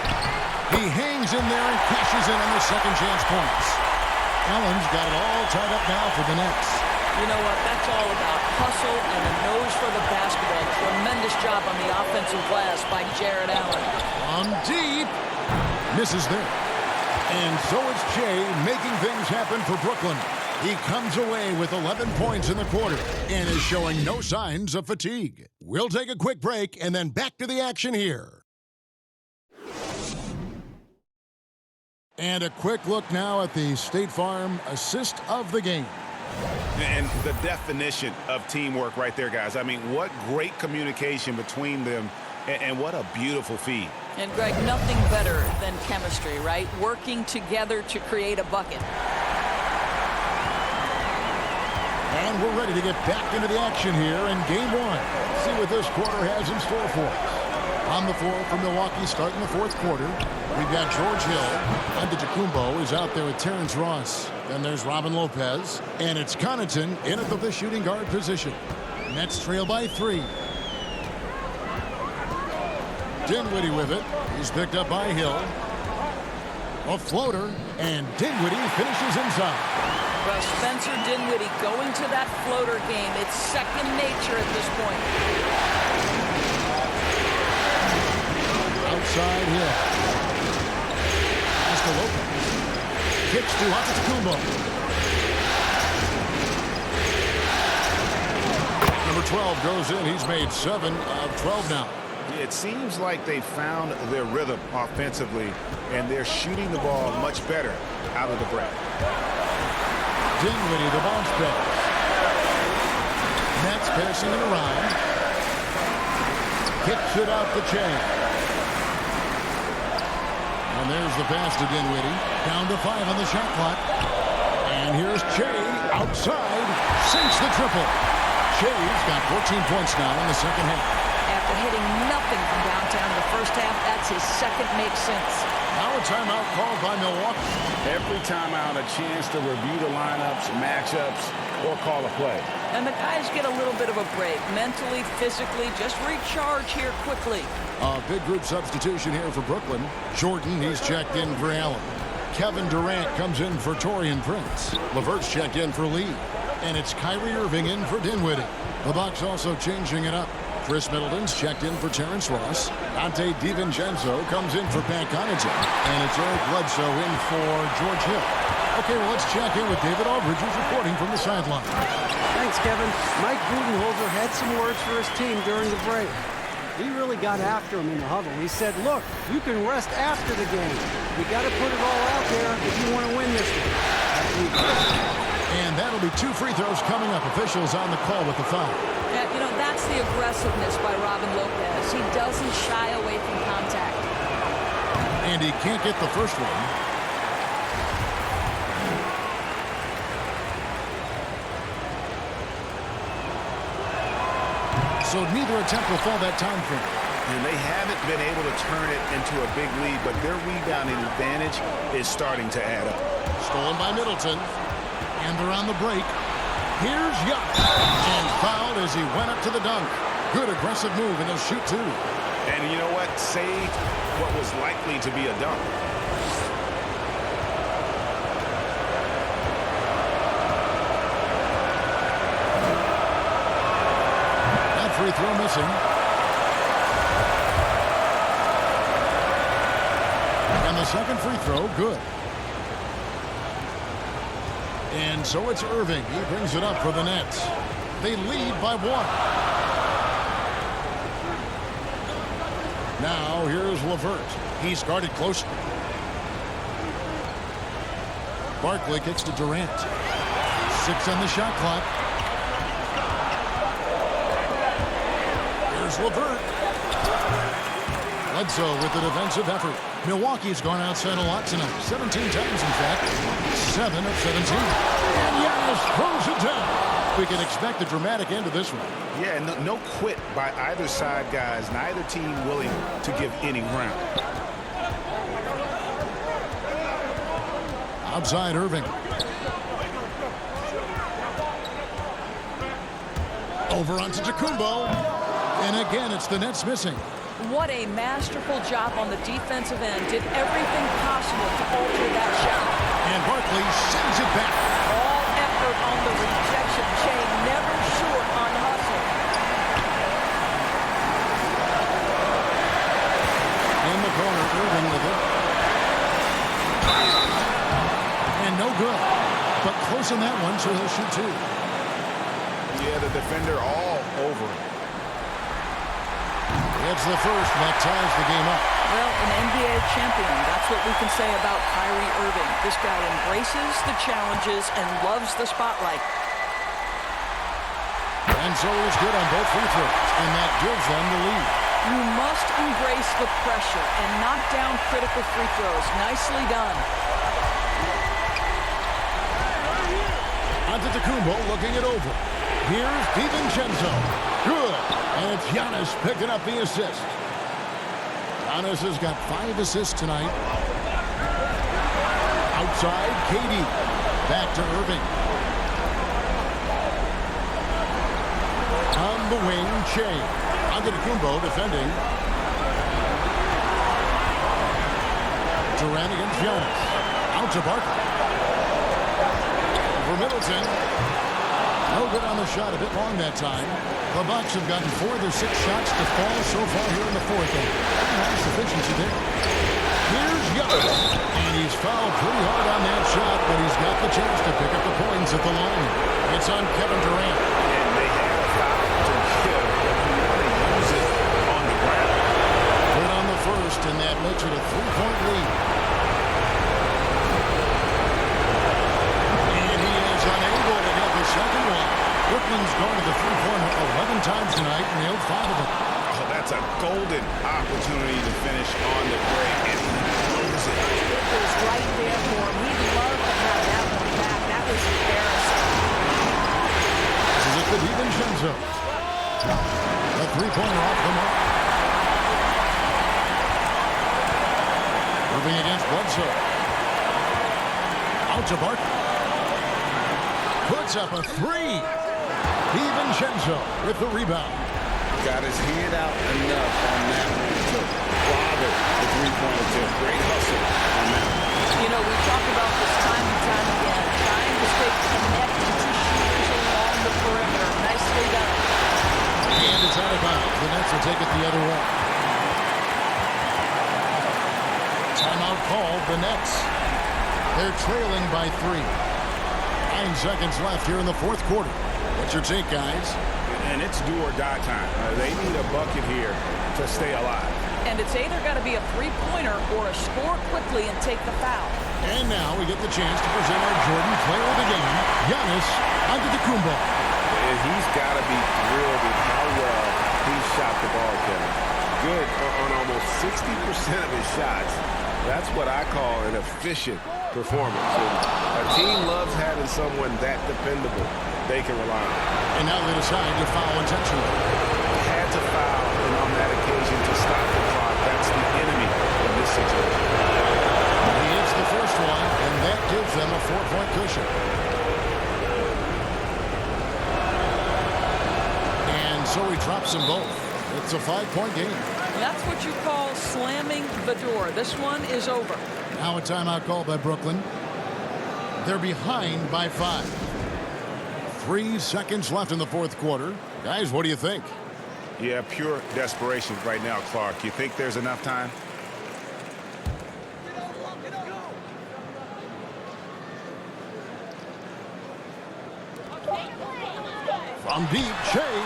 He hangs in there and cashes in on the second chance points. Allen's got it all tied up now for the Nets. You know what? That's all about hustle and a nose for the basketball. Tremendous job on the offensive glass by Jared Allen. On deep. Misses there. And so it's Jay making things happen for Brooklyn. He comes away with 11 points in the quarter and is showing no signs of fatigue. We'll take a quick break and then back to the action here. And a quick look now at the State Farm assist of the game. And the definition of teamwork right there, guys. I mean, what great communication between them, and what a beautiful feed. And, Greg, nothing better than chemistry, right? Working together to create a bucket. And we're ready to get back into the action here in Game 1. Let's see what this quarter has in store for us. On the floor for Milwaukee starting the 4th quarter. We've got George Hill. Antetokounmpo is out there with Terrence Ross. Then there's Robin Lopez. And it's Connaughton in at the shooting guard position. Nets trail by 3. Dinwiddie with it. He's picked up by Hill. A floater. And Dinwiddie finishes inside. Well, Spencer Dinwiddie going to that floater game. It's second nature at this point. Outside Hill. Pass to Lopez. Kicks to Antetokounmpo. Number 12 goes in. He's made 7 of 12 now. It seems like they found their rhythm offensively, and they're shooting the ball much better out of the break. Dinwiddie, the bounce pass. Nets passing it around. Kicks it out the chain. And there's the pass to Dinwiddie. Down to 5 on the shot clock. And here's Jay outside. Sinks the triple. Jay's got 14 points now in the second half. After hitting nothing from downtown in the first half, that's his second make since. Now a timeout called by Milwaukee. Every timeout, a chance to review the lineups, matchups, or call a play. And the guys get a little bit of a break. Mentally, physically, just recharge here quickly. A big group substitution here for Brooklyn. Jordan, he's checked in for Allen. Kevin Durant comes in for Taurean Prince. LeVert's checked in for Lee. And it's Kyrie Irving in for Dinwiddie. The Bucks also changing it up. Chris Middleton's checked in for Terrence Ross. Dante DiVincenzo comes in for Pat Connaughton. And it's Eric Bledsoe in for George Hill. Okay, well, let's check in with David Aldridge, who's reporting from the sideline. Thanks, Kevin. Mike Budenholzer had some words for his team during the break. He really got after him in the huddle. He said, look, you can rest after the game. You got to put it all out there if you want to win this one. And that'll be 2 free throws coming up. Officials on the call with the foul. Yeah, you know, that's the aggressiveness by Robin Lopez. He doesn't shy away from contact. And he can't get the first one. So neither attempt will fall that time frame. And they haven't been able to turn it into a big lead, but their rebounding advantage is starting to add up. Stolen by Middleton. And they're on the break. Here's Giannis. And fouled as he went up to the dunk. Good aggressive move, and they'll shoot two. And you know what? Saved what was likely to be a dunk. That free throw missing. And the second free throw, good. And so it's Irving. He brings it up for the Nets. They lead by 1. Now here's LeVert. He's guarded closely. Barkley kicks to Durant. 6 on the shot clock. Here's LeVert. Bledsoe with the defensive effort. Milwaukee's gone outside a lot tonight. 17 times, in fact. 7 of 17. And Giannis throws it down. We can expect a dramatic end to this one. Yeah, no quit by either side, guys. Neither team willing to give any ground. Outside Irving. Over onto Tacumbo. And again, it's the Nets missing. What a masterful job on the defensive end. Did everything possible to alter that shot. And Barkley sends it back. All effort on the rejection chain, never short on hustle. In the corner, Irving with it. And no good. But close on that one, so he'll shoot 2. Yeah, the defender all over. It's the first, and that ties the game up. Well, an NBA champion, that's what we can say about Kyrie Irving. This guy embraces the challenges and loves the spotlight. And so he's good on both free throws, and that gives them the lead. You must embrace the pressure and knock down critical free throws. Nicely done. Antetokounmpo looking it over. Here's DiVincenzo. Good. And it's Giannis picking up the assist. Giannis has got 5 assists tonight. Outside, KD. Back to Irving. On the wing, Shea. Antetokounmpo defending. Durant against Giannis. Out to Barkley. For Middleton. No good on the shot, a bit long that time. The Bucks have gotten 4 of their 6 shots to fall so far here in the fourth inning. Nice efficiency there. Here's Giannis. And he's fouled pretty hard on that shot, but he's got the chance to pick up the points at the line. It's on Kevin Durant. And they have a foul to give, but you want to use it on the ground. Good on the first, and that makes it a 3-point lead. Second one. Brooklyn's gone to the three-pointer 11 times tonight and nailed 5 of them. Oh, that's a golden opportunity to finish on the break, and he blows it. It was right there for him. He'd love to have that one back. That was embarrassing. This is it for DiVincenzo. A three-pointer off the mark. Irving against Bledsoe. Out to Barkley. Puts up a 3. DiVincenzo with the rebound. Got his hand out enough on that one to bother the three-pointer tip. Great hustle on that one. You know, we talk about this time and time again, trying to stay connected to shooters along the perimeter. Nicely done. And it's out of bounds. The Nets will take it the other way. Timeout called, the Nets. They're trailing by 3. 9 seconds left here in the fourth quarter. What's your take, guys? And it's do or die time. They need a bucket here to stay alive. And it's either got to be a three-pointer or a score quickly and take the foul. And now we get the chance to present our Jordan player of the game, Giannis Antetokounmpo. And he's got to be thrilled with how well he shot the ball, Kevin. Good on almost 60% of his shots. That's what I call an efficient performance. And a team loves having someone that dependable they can rely on. And now they decide to foul intentionally. Had to foul on that occasion to stop the clock. That's the enemy in this situation. He hits the first one, and that gives them a 4-point cushion. drops them both. It's a 5-point game. That's what you call slamming the door. This one is over. Now a timeout called by Brooklyn. They're behind by 5. 3 seconds left in the fourth quarter. Guys, what do you think? Yeah, pure desperation right now, Clark. You think there's enough time? From deep, Shea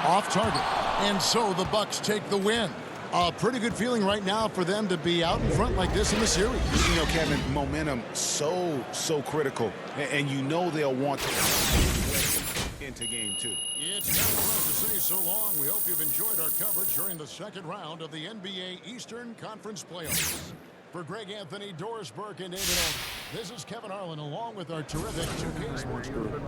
off target. And so the Bucks take the win. A pretty good feeling right now for them to be out in front like this in the series. You know, Kevin, momentum so critical. And you know they'll want to into game 2. It's time for us to say so long. We hope you've enjoyed our coverage during the second round of the NBA Eastern Conference Playoffs. For Greg Anthony, Doris Burke, and David Oak, this is Kevin Harlan along with our terrific 2K Sports Group.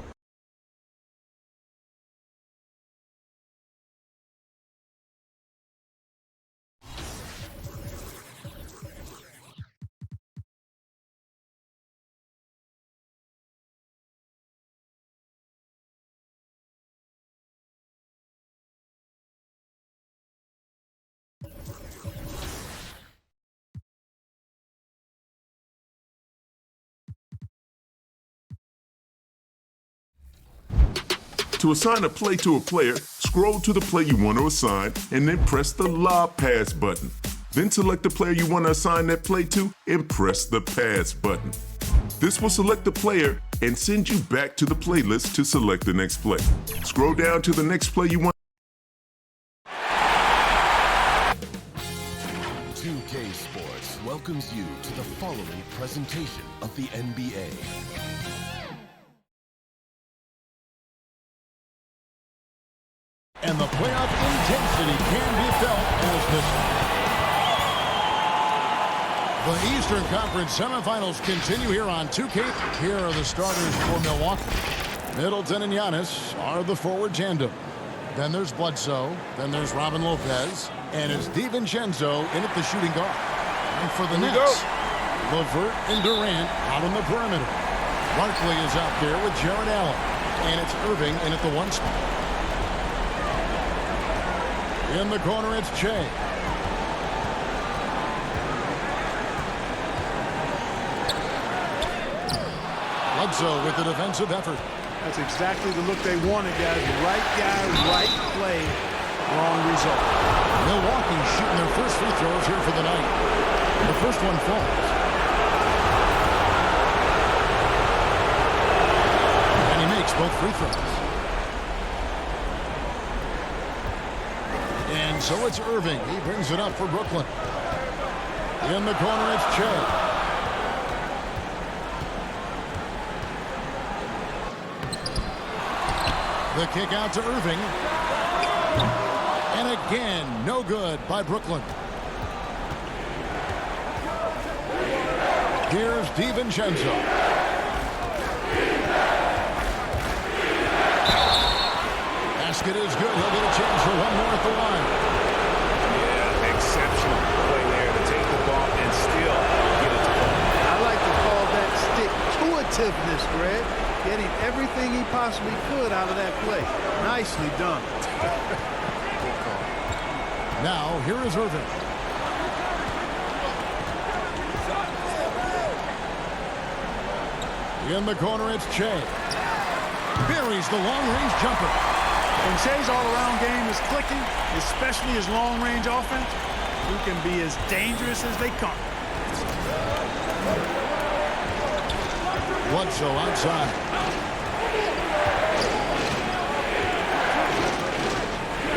To assign a play to a player, scroll to the play you want to assign and then press the Lob Pass button. Then select the player you want to assign that play to and press the Pass button. This will select the player and send you back to the playlist to select the next play. Scroll down to the next play you want. 2K Sports welcomes you to the following presentation of the NBA. And the playoff intensity can be felt as this. The Eastern Conference semifinals continue here on 2K. Here are the starters for Milwaukee. Middleton and Giannis are the forward tandem. Then there's Bledsoe. Then there's Robin Lopez. And it's DiVincenzo in at the shooting guard. And for the Nets, LeVert and Durant out on the perimeter. Barkley is out there with Jared Allen. And it's Irving in at the 1 spot. In the corner, it's Shea. Bledsoe with the defensive effort. That's exactly the look they wanted, guys. Right guy, right play, wrong result. Milwaukee shooting their first free throws here for the night. The first one falls. And he makes both free throws. And so it's Irving. He brings it up for Brooklyn. In the corner, it's Shea. The kick out to Irving. And again, no good by Brooklyn. Here's DiVincenzo. Basket is good. He'll get a chance for one more at the line. Yeah, exceptional play there to take the ball and still get it to go. I like to call that stick-to-itiveness, Greg. Getting everything he possibly could out of that play. Nicely done. Good call. Now, here is Irving. In the corner, it's Shea. Buries the long-range jumper. When Shea's all-around game is clicking, especially his long-range offense, he can be as dangerous as they come. Bledsoe outside.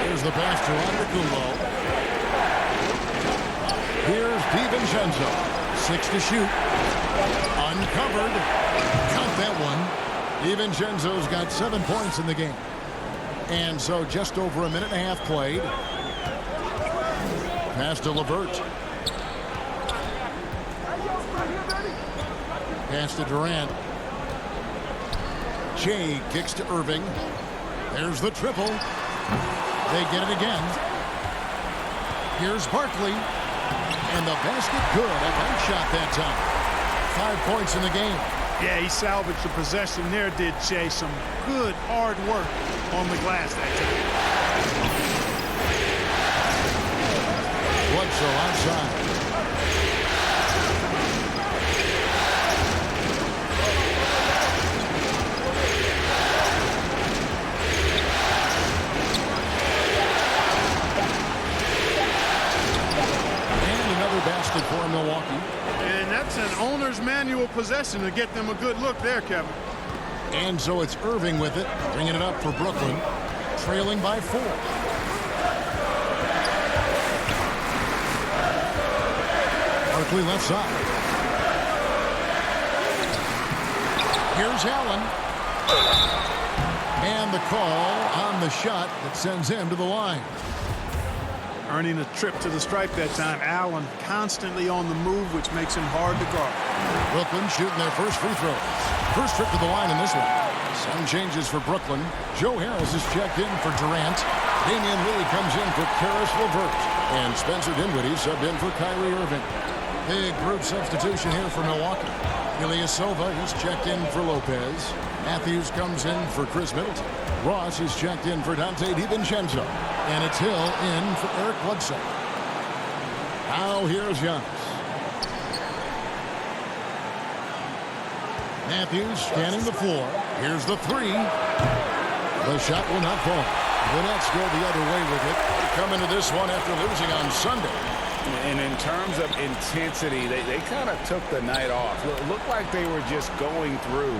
Here's the pass to Antetokounmpo. Here's DiVincenzo. 6 to shoot. Uncovered. Count that one. DiVincenzo's got 7 points in the game. And so just over a minute and a half played. Pass to LeVert. Pass to Durant. Shea kicks to Irving. There's the triple. They get it again. Here's Barkley. And the basket good. A bank shot that time. 5 points in the game. Yeah, he salvaged the possession there, did Shea. Some good, hard work on the glass that time. Bledsoe outside. Basket for Milwaukee. And that's an owner's manual possession to get them a good look there, Kevin. And so it's Irving with it, bringing it up for Brooklyn, trailing by 4. Barkley left side. Here's Allen. And the call on the shot that sends him to the line. Earning a trip to the stripe that time. Allen constantly on the move, which makes him hard to guard. Brooklyn shooting their first free throws. First trip to the line in this one. Some changes for Brooklyn. Joe Harris is checked in for Durant. Damian Lee comes in for Karis LeVert. And Spencer Dinwiddie subbed in for Kyrie Irving. Big group substitution here for Milwaukee. Ilyasova, he's checked in for Lopez. Matthews comes in for Chris Middleton. Ross is checked in for Dante DiVincenzo. And it's Hill in for Eric Bledsoe. Now here's Giannis. Matthews scanning the floor. Here's the 3. The shot will not fall. The Nets go the other way with it. They come into this one after losing on Sunday. And in terms of intensity, they kind of took the night off. It looked like they were just going through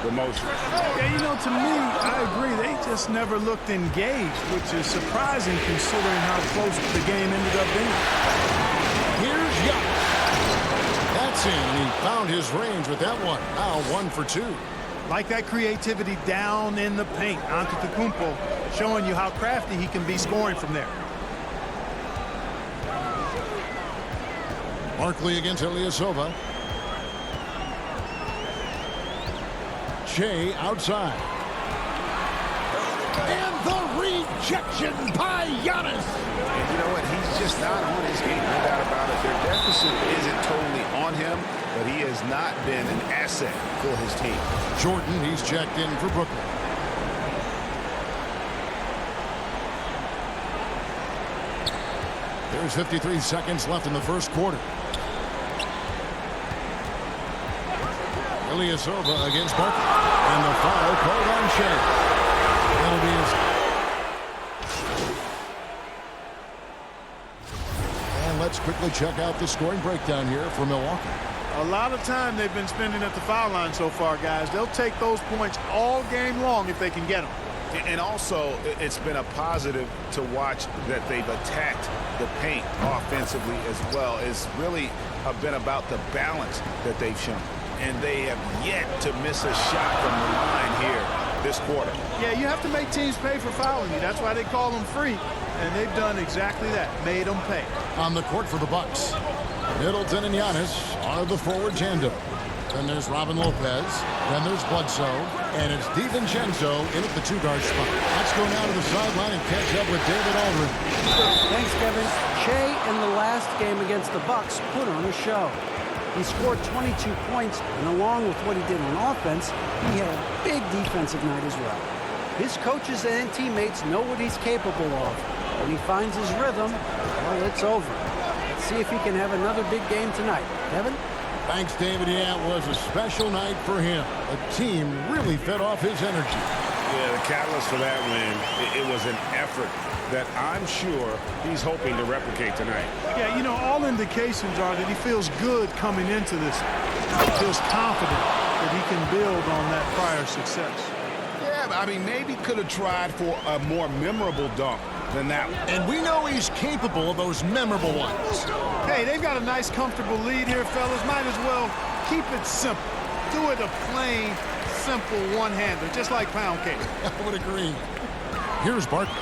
the motions. Yeah, you know, to me, I agree. They just never looked engaged, which is surprising considering how close the game ended up being. Here's Giannis. That's in, and he found his range with that one. Now 1 for 2. Like that creativity down in the paint. Antetokounmpo showing you how crafty he can be scoring from there. Barkley against Ilyasova. Shea outside. And the rejection by Giannis. And you know what? He's just not on his game. No doubt about it. Their deficit isn't totally on him, but he has not been an asset for his team. Jordan, he's checked in for Brooklyn. There's 53 seconds left in the first quarter. Ilyasova against Barkley. And the foul called on Shea. That'll be his. And let's quickly check out the scoring breakdown here for Milwaukee. A lot of time they've been spending at the foul line so far, guys. They'll take those points all game long if they can get them. And also, it's been a positive to watch that they've attacked the paint offensively as well. It's really been about the balance that they've shown. And they have yet to miss a shot from the line here this quarter. Yeah, you have to make teams pay for fouling you. That's why they call them free. And they've done exactly that, made them pay. On the court for the Bucks, Middleton and Giannis are the forward tandem. Then there's Robin Lopez. Then there's Bledsoe. And it's DiVincenzo in at the 2-guard spot. Let's go now to the sideline and catch up with David Aldridge. Thanks, Kevin. Shea in the last game against the Bucks put on a show. He scored 22 points, and along with what he did on offense, he had a big defensive night as well. His coaches and teammates know what he's capable of. When he finds his rhythm, well, it's over. Let's see if he can have another big game tonight. Kevin? Thanks, David. Yeah, it was a special night for him. The team really fed off his energy. Yeah, the catalyst for that win, it was an effort that I'm sure he's hoping to replicate tonight. Yeah, you know, all indications are that he feels good coming into this. He feels confident that he can build on that prior success. Yeah, I mean, maybe could have tried for a more memorable dunk than that one. And we know he's capable of those memorable ones. Hey, they've got a nice, comfortable lead here, fellas. Might as well keep it simple. Do it a plain, simple one-hander, just like pound cake. I would agree. Here's Barkley.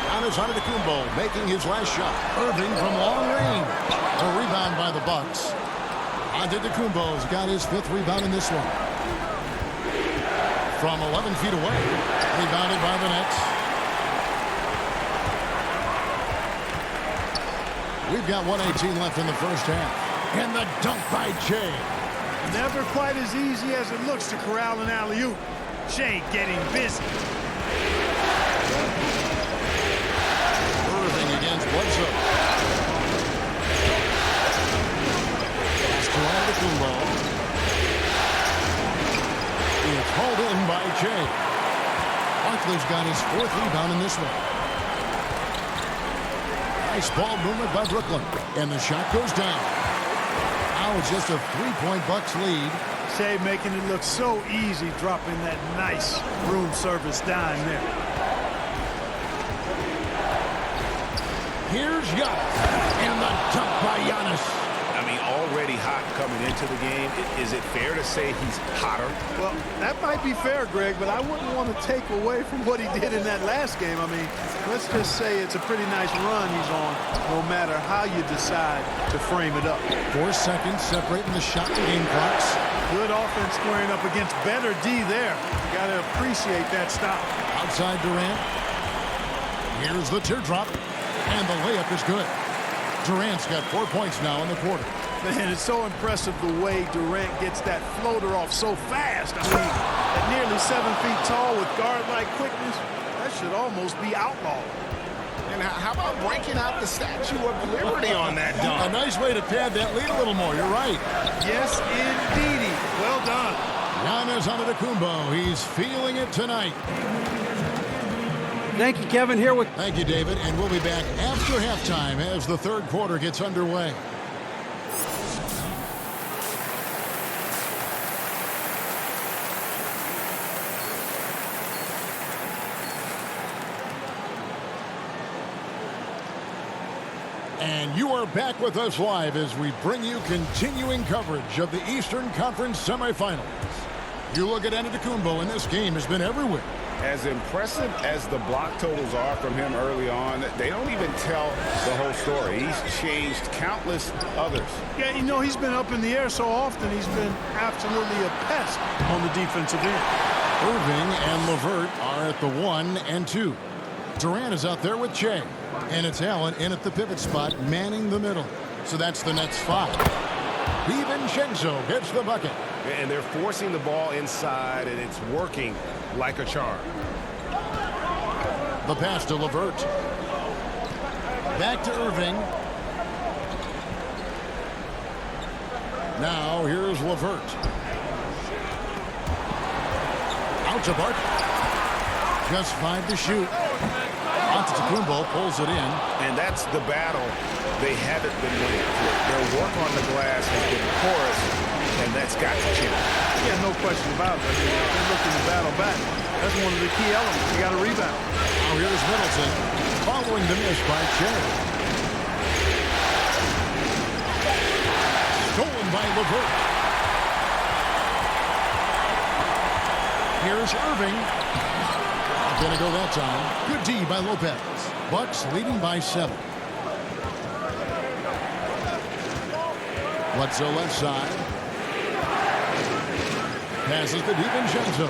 Giannis Antetokounmpo making his last shot. Irving from long range. A rebound by the Bucks. Antetokounmpo's got his 5th rebound in this one. From 11 feet away. Rebounded by the Nets. We've got 1:18 left in the first half. And the dunk by Shea. Never quite as easy as it looks to corral an alley-oop. Shea getting busy. Irving against Bledsoe. He's got his 4th rebound in this one. Nice ball movement by Brooklyn. And the shot goes down. Now it's just a 3-point Bucks lead. Shea making it look so easy, dropping that nice room service dime there. Here's Giannis. And the dunk by Giannis. I mean, already hot coming into the game. Is it fair to say he's hotter? Well, that might be fair, Greg, but I wouldn't want to take away from what he did in that last game. I mean, let's just say it's a pretty nice run he's on, no matter how you decide to frame it up. 4 seconds separating the shot and game clocks. Good offense squaring up against better D there. You got to appreciate that stop. Outside Durant. Here's the teardrop. And the layup is good. Durant's got 4 points now in the quarter. Man, it's so impressive the way Durant gets that floater off so fast. I mean, at nearly 7 feet tall with guard-like quickness, that should almost be outlawed. And how about breaking out the Statue of Liberty on that dunk? A nice way to pad that lead a little more. You're right. Yes, indeedy. Well done. Giannis Antetokounmpo. He's feeling it tonight. Thank you, Kevin. Here with... Thank you, David. And we'll be back after halftime as the 3rd quarter gets underway. And you are back with us live as we bring you continuing coverage of the Eastern Conference semifinals. You look at Antetokounmpo, and this game has been everywhere. As impressive as the block totals are from him early on, they don't even tell the whole story. He's changed countless others. Yeah, you know, he's been up in the air so often, he's been absolutely a pest on the defensive end. Irving and LeVert are at the 1 and 2. Durant is out there with Shea. And it's Allen in at the pivot spot, manning the middle. So that's the Nets 5. DiVincenzo gets the bucket. And they're forcing the ball inside, and it's working like a charm. The pass to LeVert. Back to Irving. Now here's LeVert. Out to Barkley. Just 5 to shoot. Antetokounmpo pulls it in. And that's the battle they haven't been winning. Their work on the glass has been porous, and that's got to change. Yeah, no question about it. I mean, they're looking to battle back. That's one of the key elements. You got to rebound. Now here's Middleton following the miss by Shea. Stolen by LeVert. Here's Irving. Gonna go that time. Good D by Lopez. Bucks leading by 7. Bledsoe left side. Passes to DiVincenzo.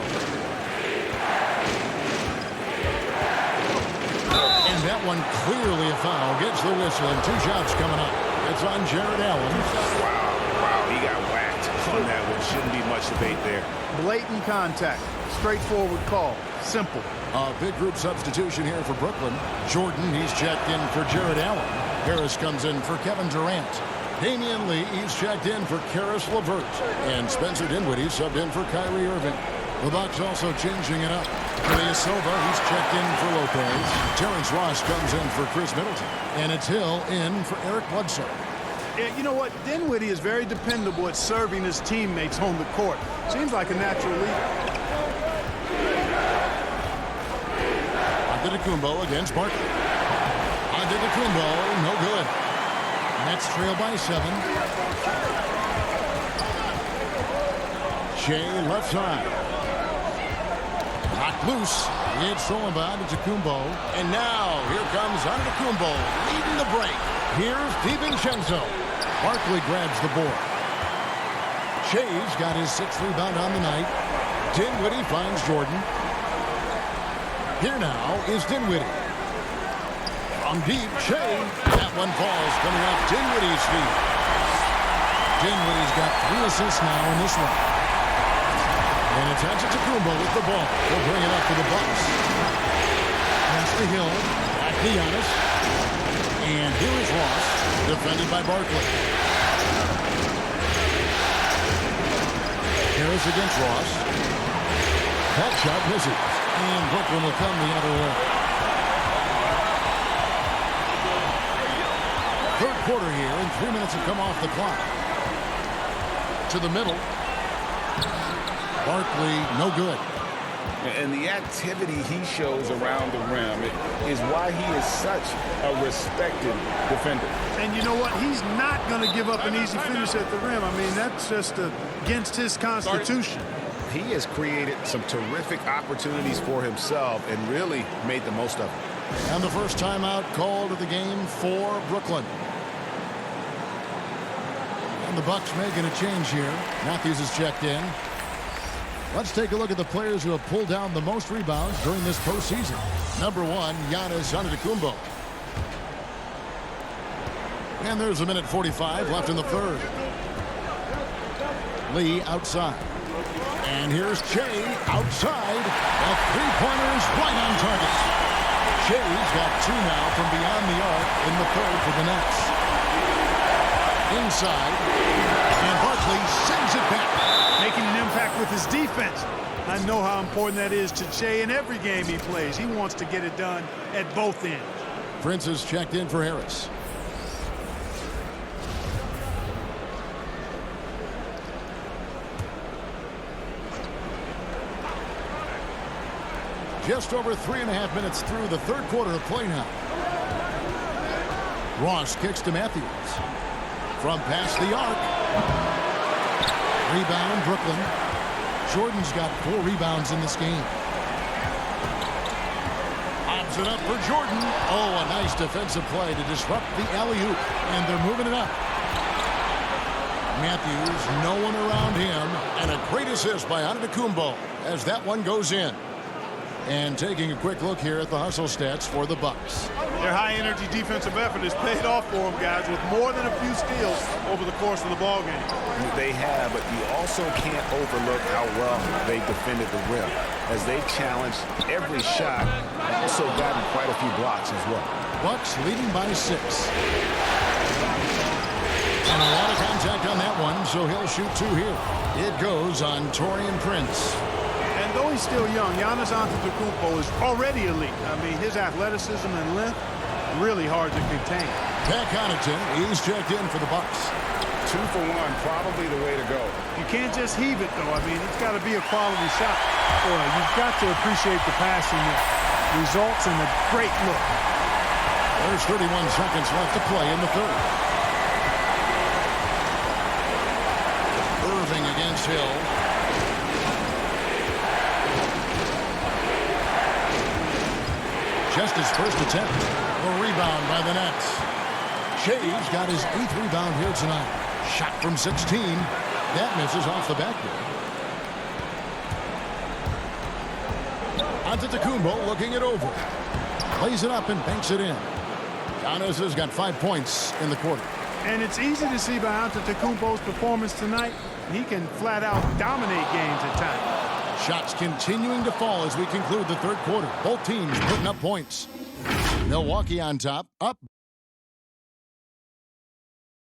And that one clearly a foul. Gets the whistle and 2 shots coming up. It's on Jared Allen. Wow, he got whacked on that one. Shouldn't be much debate there. Blatant contact. Straightforward call. Simple. A big group substitution here for Brooklyn. Jordan, he's checked in for Jared Allen. Harris comes in for Kevin Durant. Damian Lee, he's checked in for Karis LeVert. And Spencer Dinwiddie subbed in for Kyrie Irving. The Bucks also changing it up. Silva, he's checked in for Lopez. Terrence Ross comes in for Chris Middleton. And it's Hill in for Eric Bledsoe. Yeah, you know what? Dinwiddie is very dependable at serving his teammates on the court. Seems like a natural leader. Antetokounmpo against Barkley. Antetokounmpo, no good. Nets trail by 7. Shea left side. Knocked loose. It's stolen by Antetokounmpo. And now here comes Antetokounmpo leading the break. Here's DiVincenzo. Barkley grabs the board. Shea's got his 6th rebound on the night. Dinwiddie finds Jordan. Here now is Dinwiddie. From deep, Shea. That one falls coming off Dinwiddie's feet. Dinwiddie's got 3 assists now in this one. And it's Antetokounmpo with the ball. He'll bring it up for the Bucks. Pass to Hill. Back to Giannis. And here is Ross, defended by Barkley. Harris against Ross. That shot misses. And Brooklyn will come the other way. Third quarter here, and 3 minutes have come off the clock. To the middle. Barkley, no good. And the activity he shows around the rim is why he is such a respected defender. And you know what? He's not going to give up an easy finish at the rim. I mean, that's just against his constitution. He has created some terrific opportunities for himself and really made the most of it. And the first timeout called of the game for Brooklyn. And the Bucks making a change here. Matthews is checked in. Let's take a look at the players who have pulled down the most rebounds during this postseason. Number 1, Giannis Antetokounmpo. And there's 1:45 left in the third. Lee outside. And here's Shea outside. The three-pointers right on target. Shea's got 2 now from beyond the arc in the third for the Nets. Inside. And Barkley sends it back. Making an impact with his defense. I know how important that is to Shea in every game he plays. He wants to get it done at both ends. Prince is checked in for Harris. Just over 3.5 minutes through the third quarter of play now. Ross kicks to Matthews. From past the arc. Rebound, Brooklyn. Jordan's got 4 rebounds in this game. Lobs it up for Jordan. Oh, a nice defensive play to disrupt the alley-oop. And they're moving it up. Matthews, no one around him. And a great assist by Antetokounmpo as that one goes in. And taking a quick look here at the hustle stats for the Bucks. Their high-energy defensive effort has paid off for them, guys, with more than a few steals over the course of the ballgame. They have, but you also can't overlook how well they defended the rim. As they've challenged every shot, also gotten quite a few blocks as well. Bucks leading by 6. And a lot of contact on that one, so he'll shoot 2 here. It goes on Taurean Prince. And though he's still young, Giannis Antetokounmpo is already elite. I mean, his athleticism and length, really hard to contain. Pat Connaughton, he's checked in for the Bucks. 2 for 1, probably the way to go. You can't just heave it, though. I mean, it's got to be a quality shot. Boy, you've got to appreciate the passing that results in a great look. There's 31 seconds left to play in the third. Irving against Hill. Just his first attempt. A rebound by the Nets. Shea's got his 8th rebound here tonight. Shot from 16. That misses off the backboard. Antetokounmpo looking it over. Plays it up and banks it in. Giannis has got 5 points in the quarter. And it's easy to see by Antetokounmpo's performance tonight. He can flat out dominate games at times. Shots continuing to fall as we conclude the third quarter. Both teams putting up points. Milwaukee on top, up.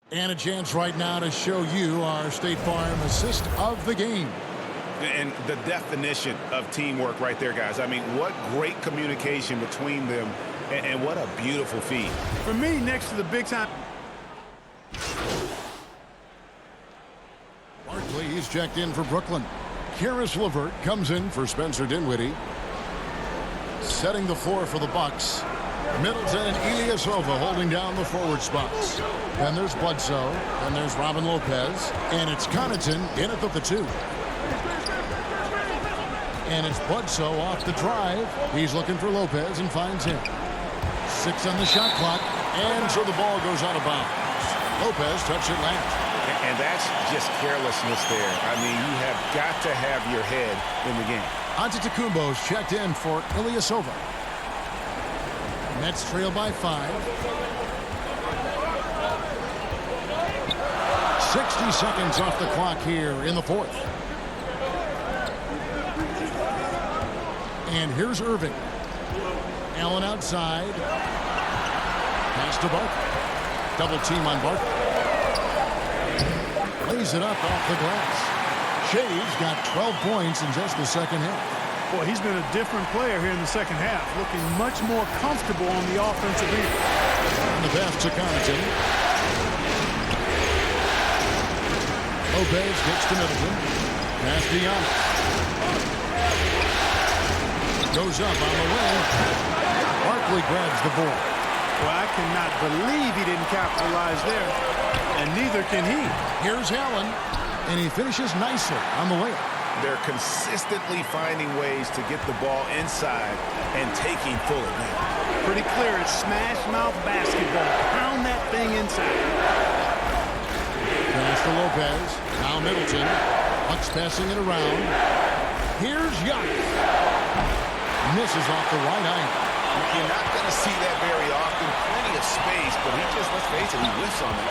And a chance right now to show you our State Farm assist of the game. And the definition of teamwork right there, guys. I mean, what great communication between them, and what a beautiful feed. For me, next to the big time. Barkley, he's checked in for Brooklyn. Karis LeVert comes in for Spencer Dinwiddie. Setting the floor for the Bucks. Middleton and Ilyasova holding down the forward spots. Then there's Bledsoe. Then there's Robin Lopez. And it's Connaughton in at the 2. And it's Bledsoe off the drive. He's looking for Lopez and finds him. 6 on the shot clock. And so the ball goes out of bounds. Lopez touched it last. And that's just carelessness there. I mean, you have got to have your head in the game. Antetokounmpo's checked in for Ilyasova. Nets trail by 5. 60 seconds off the clock here in the fourth. And here's Irving. Allen outside. Pass to Barkley. Double team on Barkley. Lays it up off the glass. Shea's got 12 points in just the second half. Boy, he's been a different player here in the second half, looking much more comfortable on the offensive end. And the pass to Connaughton. Lopez gets to Middleton. Pass to Giannis. Goes up on the wing. Barkley grabs the ball. Well, I cannot believe he didn't capitalize there, and neither can he. Here's Allen, and he finishes nicely on the layup. They're consistently finding ways to get the ball inside and taking full advantage. Pretty clear, it's smash mouth basketball. Pound that thing inside. Pass to Lopez. Now Middleton. Bucks passing it around. Here's Giannis. Misses off the right iron. You're not going to see that very often. Plenty of space, but he just, let's face it, he whiffs on it.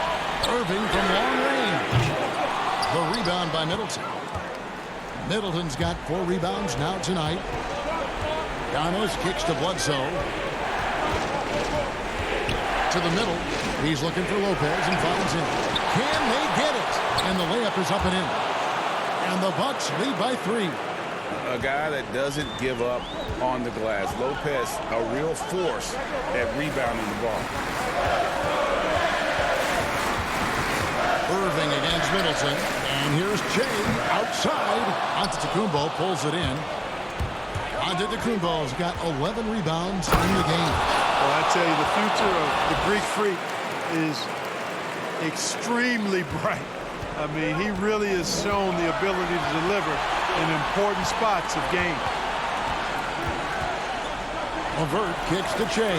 Irving from long range. The rebound by Middleton. Middleton's got 4 rebounds now tonight. Giannis kicks to Bledsoe. To the middle. He's looking for Lopez and finds him. Can they get it? And the layup is up and in. And the Bucks lead by 3. A guy that doesn't give up on the glass. Lopez, a real force at rebounding the ball. Irving against Middleton. And here's Jay outside. Antetokounmpo pulls it in. Antetokounmpo's got 11 rebounds in the game. Well, I tell you, the future of the Greek Freak is extremely bright. I mean, he really has shown the ability to deliver in important spots of game. Levert kicks to Jay.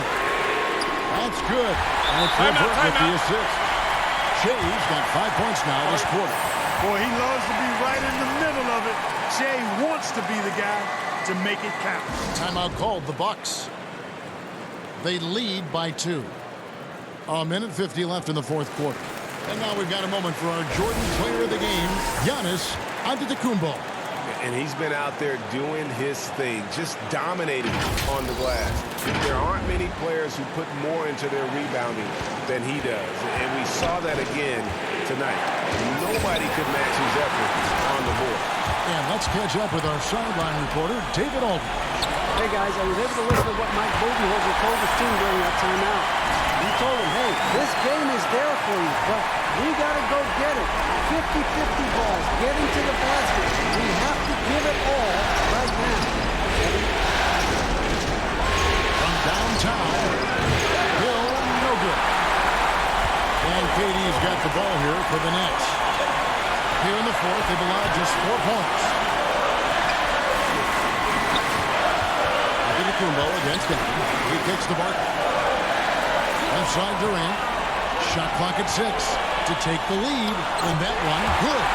That's good. And it's Levert with the assist. Jay's got 5 points now this quarter. Boy, he loves to be right in the middle of it. Jay wants to be the guy to make it count. Timeout called, the Bucks. They lead by 2. 1:50 left in the fourth quarter. And now we've got a moment for our Jordan player of the game, Giannis Antetokounmpo. And he's been out there doing his thing, just dominating on the glass. There aren't many players who put more into their rebounding than he does. And we saw that again tonight. Nobody could match his effort on the board. And let's catch up with our sideline reporter, David Aldridge. Hey, guys, I was able to listen to what Mike Budenholzer told his team during that timeout. He told them, hey, this game is there for you, but we got to go get it. 50-50 balls, getting to the basket. We have to give it all right now. From downtown, Hill, no good. And KD's got the ball here for the Nets. Here in the fourth, they've allowed just 4 points. Antetokounmpo against Denver. He kicks the Barkley. Inside Durant. Shot clock at 6 to take the lead. And that one, good.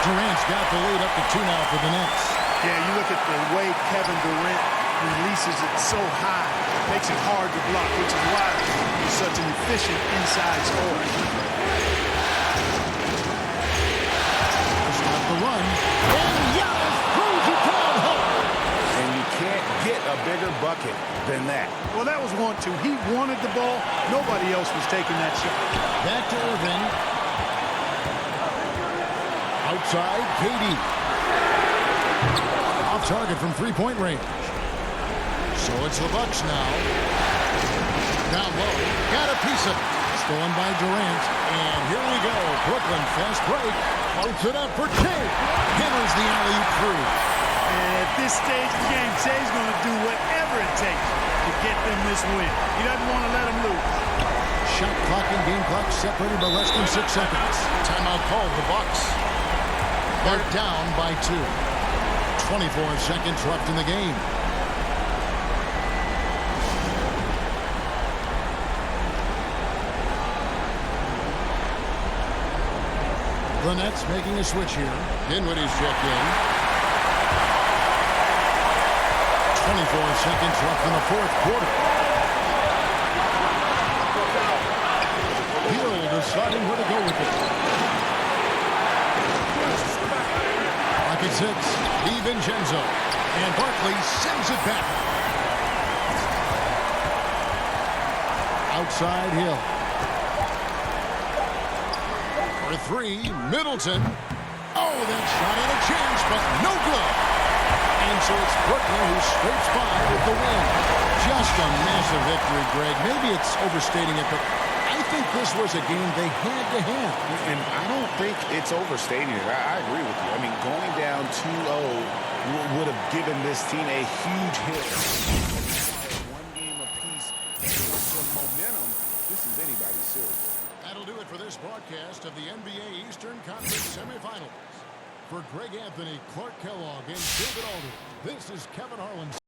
Durant's got the lead up to 2 now for the Nets. Yeah, you look at the way Kevin Durant releases it so high. Makes it hard to block, which is why he's such an efficient inside scorer. Stop the run. And Giannis throws it down home. And you can't get a bigger bucket than that. Well, that was 1-2. He wanted the ball. Nobody else was taking that shot. Back to Irving. Outside, KD. Off target from 3-point range. So it's the Bucks now. Down low. Got a piece of it. Stolen by Durant. And here we go. Brooklyn fast break. Floats it up for Jay. Hammers the alley-oop through. And at this stage of the game, Jay's going to do whatever it takes to get them this win. He doesn't want to let them lose. Shot clock and game clock separated by less than 6 seconds. Timeout called, the Bucks. They're down by 2. 24 seconds left in the game. The Nets making a switch here. Dinwiddie's checked in. 24 seconds left in the fourth quarter. Hill deciding where to go with it. Clock at 6. DiVincenzo. And Barkley sends it back. Outside Hill. For 3, Middleton. Oh, that shot had a chance, but no good. And so it's Brooklyn who scrapes by with the win. Just a massive victory, Greg. Maybe it's overstating it, but I think this was a game they had to have. And I don't think it's overstating it. I agree with you. I mean, going down 2-0 would have given this team a huge hit. One game apiece, some momentum. This is anybody's series. That'll do it for this broadcast of the NBA Eastern Conference semifinals. For Greg Anthony, Clark Kellogg, and David Alden, this is Kevin Harlan.